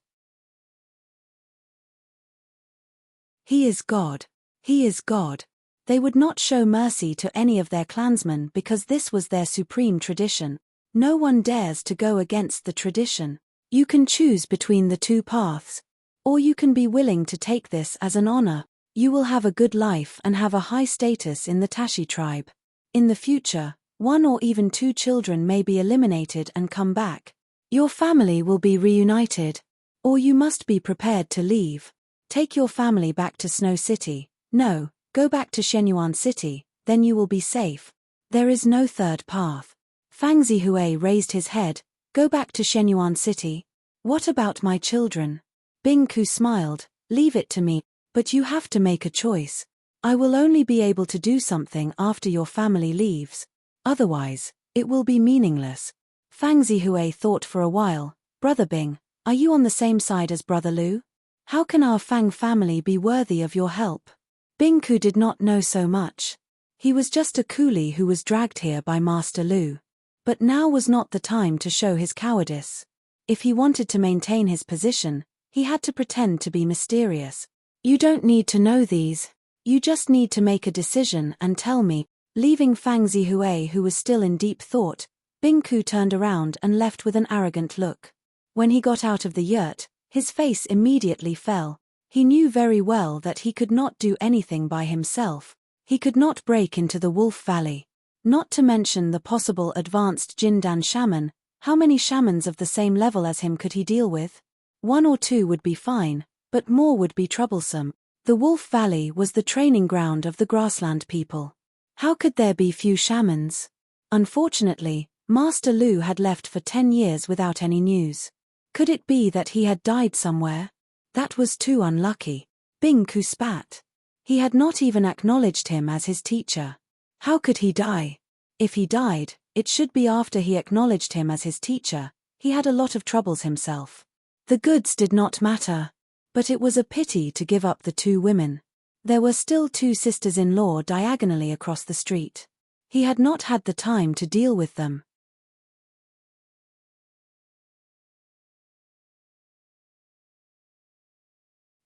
He is God. He is God. They would not show mercy to any of their clansmen because this was their supreme tradition. No one dares to go against the tradition. You can choose between the two paths. Or you can be willing to take this as an honor. You will have a good life and have a high status in the Tashi tribe. In the future, 1 or even 2 children may be eliminated and come back. Your family will be reunited. Or you must be prepared to leave. Take your family back to Snow City. No, Go back to Shenyuan City, then you will be safe. There is no third path. Fang Zihui raised his head. Go back to Shenyuan City? What about my children? Bing Ku smiled. Leave it to me, but you have to make a choice. I will only be able to do something after your family leaves. Otherwise, it will be meaningless. Fang Zihui thought for a while. Brother Bing, are you on the same side as Brother Lu? How can our Fang family be worthy of your help? Bing Ku did not know so much. He was just a coolie who was dragged here by Master Lu. But now was not the time to show his cowardice. If he wanted to maintain his position, he had to pretend to be mysterious. You don't need to know these. You just need to make a decision and tell me. Leaving Fang Zihui, who was still in deep thought, Bing Ku turned around and left with an arrogant look. When he got out of the yurt, his face immediately fell. He knew very well that he could not do anything by himself. He could not break into the Wolf Valley. Not to mention the possible advanced Jindan shaman. How many shamans of the same level as him could he deal with? 1 or 2 would be fine, but more would be troublesome. The Wolf Valley was the training ground of the grassland people. How could there be few shamans? Unfortunately, Master Lu had left for 10 years without any news. Could it be that he had died somewhere? That was too unlucky. Bing Ku spat. He had not even acknowledged him as his teacher. How could he die? If he died, it should be after he acknowledged him as his teacher. He had a lot of troubles himself. The goods did not matter. But it was a pity to give up the 2 women. There were still 2 sisters-in-law diagonally across the street. He had not had the time to deal with them.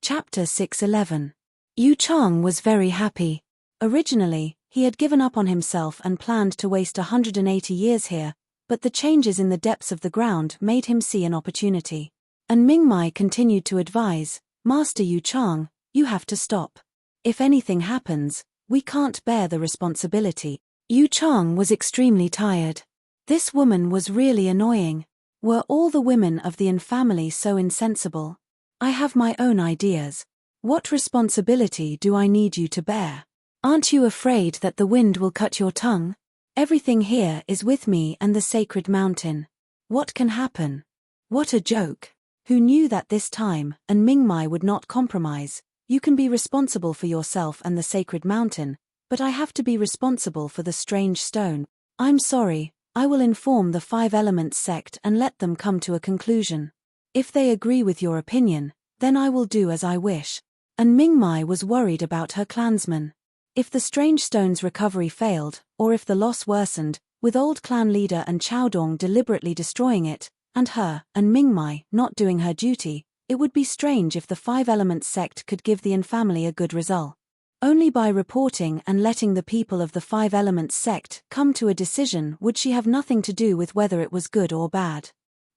Chapter 611. Yu Chang was very happy. Originally, he had given up on himself and planned to waste 180 years here, but the changes in the depths of the ground made him see an opportunity. And Mingmai continued to advise, Master Yu Chang, you have to stop. If anything happens, we can't bear the responsibility. Yu Chang was extremely tired. This woman was really annoying. Were all the women of the Yin family so insensible? I have my own ideas. What responsibility do I need you to bear? Aren't you afraid that the wind will cut your tongue? Everything here is with me and the sacred mountain. What can happen? What a joke. Who knew that this time, and Mingmai would not compromise? You can be responsible for yourself and the sacred mountain, but I have to be responsible for the strange stone. I'm sorry, I will inform the 5 Elements sect and let them come to a conclusion. If they agree with your opinion, then I will do as I wish. And Mingmai was worried about her clansmen. If the strange stone's recovery failed, or if the loss worsened, with old clan leader and Chaodong deliberately destroying it, and her, and Mingmai, not doing her duty, it would be strange if the 5 Elements sect could give the Yin family a good result. Only by reporting and letting the people of the 5 Elements sect come to a decision would she have nothing to do with whether it was good or bad.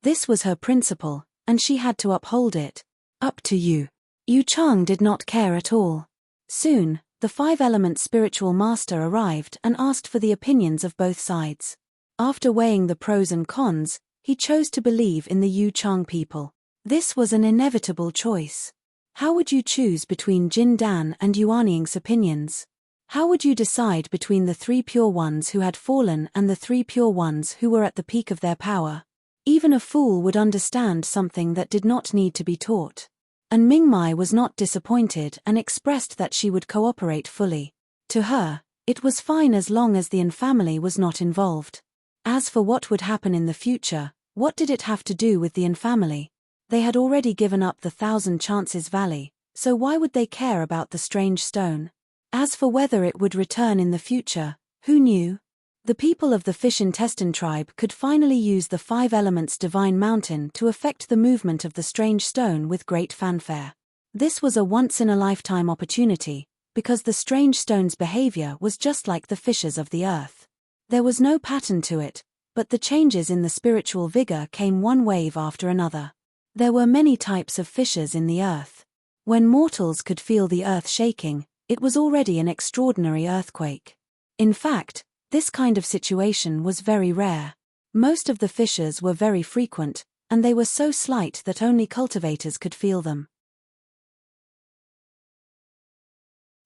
This was her principle, and she had to uphold it. Up to you. Yu Chang did not care at all. Soon, the 5 Elements spiritual master arrived and asked for the opinions of both sides. After weighing the pros and cons, he chose to believe in the Yu Chang people. This was an inevitable choice. How would you choose between Jin Dan and Yuanying's opinions? How would you decide between the 3 pure ones who had fallen and the 3 pure ones who were at the peak of their power? Even a fool would understand something that did not need to be taught. And Mingmai was not disappointed and expressed that she would cooperate fully. To her, it was fine as long as the Yin family was not involved. As for what would happen in the future, what did it have to do with the Yin family? They had already given up the 1,000 Chances Valley, so why would they care about the strange stone? As for whether it would return in the future, who knew? The people of the Fish Intestine tribe could finally use the 5 Elements divine mountain to affect the movement of the strange stone with great fanfare. This was a once-in-a-lifetime opportunity, because the strange stone's behavior was just like the fishes of the earth. There was no pattern to it, but the changes in the spiritual vigor came one wave after another. There were many types of fishes in the earth. When mortals could feel the earth shaking, it was already an extraordinary earthquake. In fact, this kind of situation was very rare. Most of the fishes were very frequent, and they were so slight that only cultivators could feel them.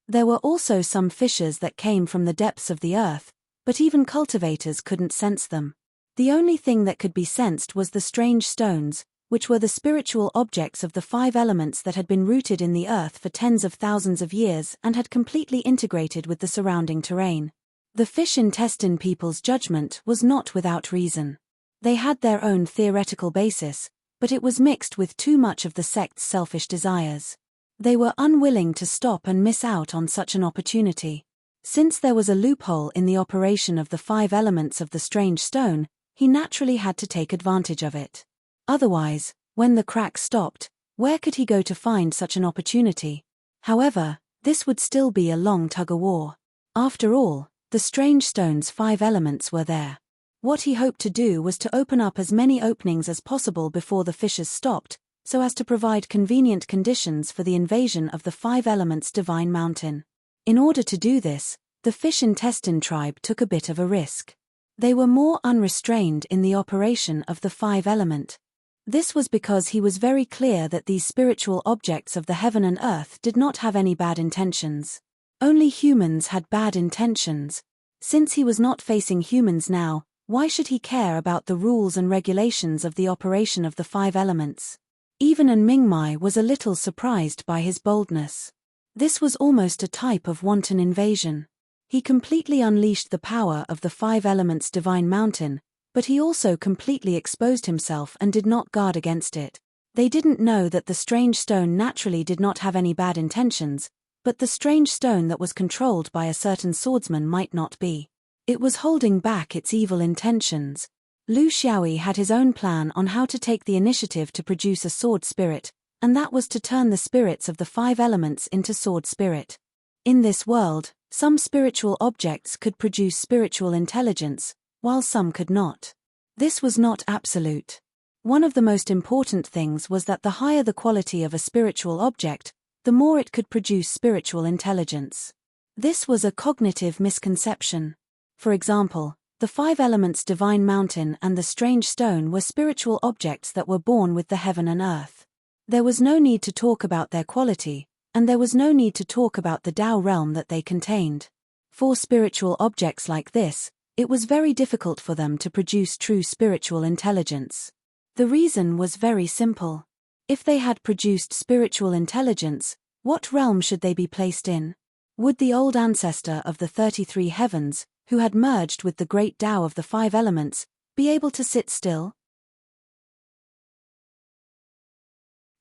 There were also some fissures that came from the depths of the earth, but even cultivators couldn't sense them. The only thing that could be sensed was the strange stones, which were the spiritual objects of the 5 elements that had been rooted in the earth for tens of thousands of years and had completely integrated with the surrounding terrain. The fish intestine people's judgment was not without reason. They had their own theoretical basis, but it was mixed with too much of the sect's selfish desires. They were unwilling to stop and miss out on such an opportunity. Since there was a loophole in the operation of the 5 elements of the strange stone, he naturally had to take advantage of it. Otherwise, when the crack stopped, where could he go to find such an opportunity? However, this would still be a long tug-of-war. After all, the strange stone's 5 elements were there. What he hoped to do was to open up as many openings as possible before the fissures stopped, so as to provide convenient conditions for the invasion of the 5 elements' divine mountain. In order to do this, the fish intestine tribe took a bit of a risk. They were more unrestrained in the operation of the 5 element. This was because he was very clear that these spiritual objects of the heaven and earth did not have any bad intentions. Only humans had bad intentions. Since he was not facing humans now, why should he care about the rules and regulations of the operation of the 5 elements? Even An Mingmai was a little surprised by his boldness. This was almost a type of wanton invasion. He completely unleashed the power of the 5 elements' divine mountain, but he also completely exposed himself and did not guard against it. They didn't know that the strange stone naturally did not have any bad intentions, but the strange stone that was controlled by a certain swordsman might not be. It was holding back its evil intentions. Lu Xiaoyi had his own plan on how to take the initiative to produce a sword spirit, and that was to turn the spirits of the 5 elements into sword spirit. In this world, some spiritual objects could produce spiritual intelligence, while some could not. This was not absolute. One of the most important things was that the higher the quality of a spiritual object, the more it could produce spiritual intelligence. This was a cognitive misconception. For example, the 5 elements' divine mountain and the strange stone were spiritual objects that were born with the heaven and earth. There was no need to talk about their quality, and there was no need to talk about the Tao realm that they contained. For spiritual objects like this, it was very difficult for them to produce true spiritual intelligence. The reason was very simple. If they had produced spiritual intelligence, what realm should they be placed in? Would the old ancestor of the 33 heavens, who had merged with the great Tao of the 5 elements, be able to sit still?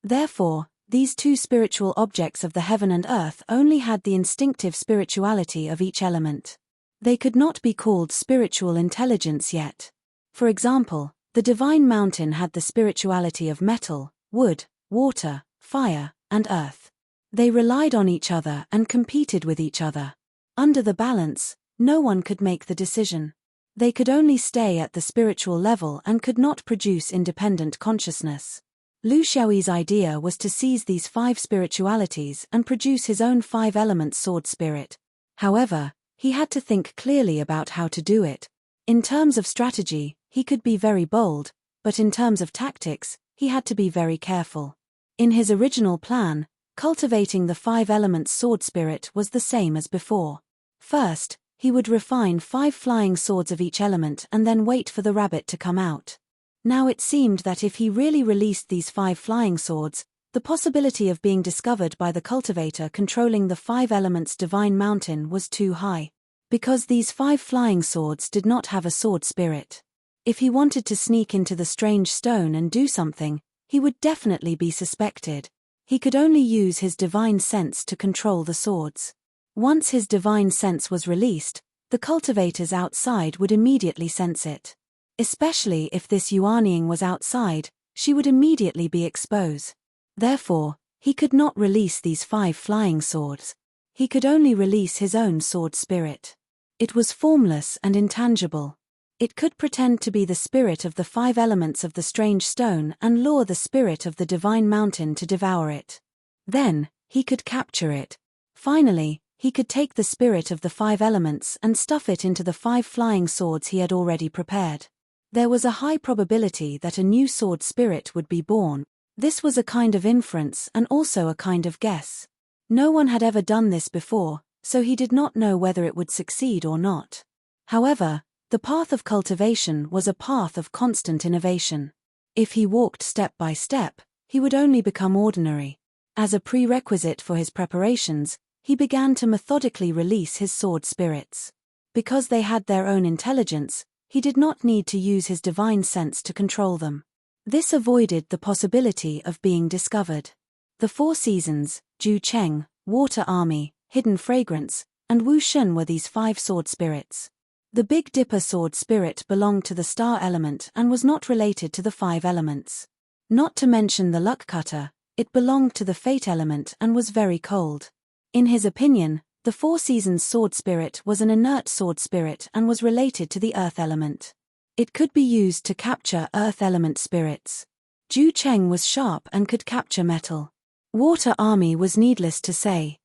Therefore, these 2 spiritual objects of the heaven and earth only had the instinctive spirituality of each element. They could not be called spiritual intelligence yet. For example, the divine mountain had the spirituality of metal, wood, water, fire, and earth. They relied on each other and competed with each other. Under the balance, no one could make the decision. They could only stay at the spiritual level and could not produce independent consciousness. Lu Xiaoyi's idea was to seize these 5 spiritualities and produce his own 5-element sword spirit. However, he had to think clearly about how to do it. In terms of strategy, he could be very bold, but in terms of tactics, he had to be very careful. In his original plan, cultivating the 5-element sword spirit was the same as before. First, he would refine 5 flying swords of each element and then wait for the rabbit to come out. Now it seemed that if he really released these 5 flying swords, the possibility of being discovered by the cultivator controlling the 5 elements' divine mountain was too high. Because these 5 flying swords did not have a sword spirit. If he wanted to sneak into the strange stone and do something, he would definitely be suspected. He could only use his divine sense to control the swords. Once his divine sense was released, the cultivators outside would immediately sense it. Especially if this Yuanying was outside, she would immediately be exposed. Therefore, he could not release these 5 flying swords. He could only release his own sword spirit. It was formless and intangible. It could pretend to be the spirit of the 5 elements of the strange stone and lure the spirit of the divine mountain to devour it. Then, he could capture it. Finally, he could take the spirit of the 5 elements and stuff it into the 5 flying swords he had already prepared. There was a high probability that a new sword spirit would be born. This was a kind of inference and also a kind of guess. No one had ever done this before, so he did not know whether it would succeed or not. However, the path of cultivation was a path of constant innovation. If he walked step by step, he would only become ordinary. As a prerequisite for his preparations, he began to methodically release his sword spirits. Because they had their own intelligence, he did not need to use his divine sense to control them. This avoided the possibility of being discovered. The 4 seasons, Ju Cheng, Water Army, Hidden Fragrance, and Wu Shun were these 5 sword spirits. The Big Dipper sword spirit belonged to the star element and was not related to the 5 elements. Not to mention the luck cutter, it belonged to the fate element and was very cold. In his opinion, the 4 seasons sword spirit was an inert sword spirit and was related to the earth element. It could be used to capture earth element spirits. Ju Cheng was sharp and could capture metal. Water Army was needless to say.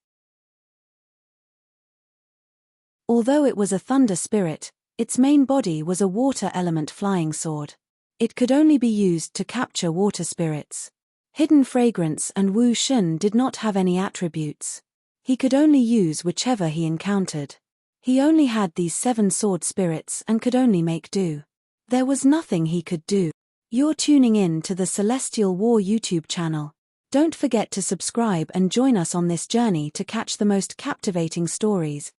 Although it was a thunder spirit, its main body was a water element flying sword. It could only be used to capture water spirits. Hidden Fragrance and Wu Shun did not have any attributes. He could only use whichever he encountered. He only had these 7 sword spirits and could only make do. There was nothing he could do. You're tuning in to the Celestial War YouTube channel. Don't forget to subscribe and join us on this journey to catch the most captivating stories.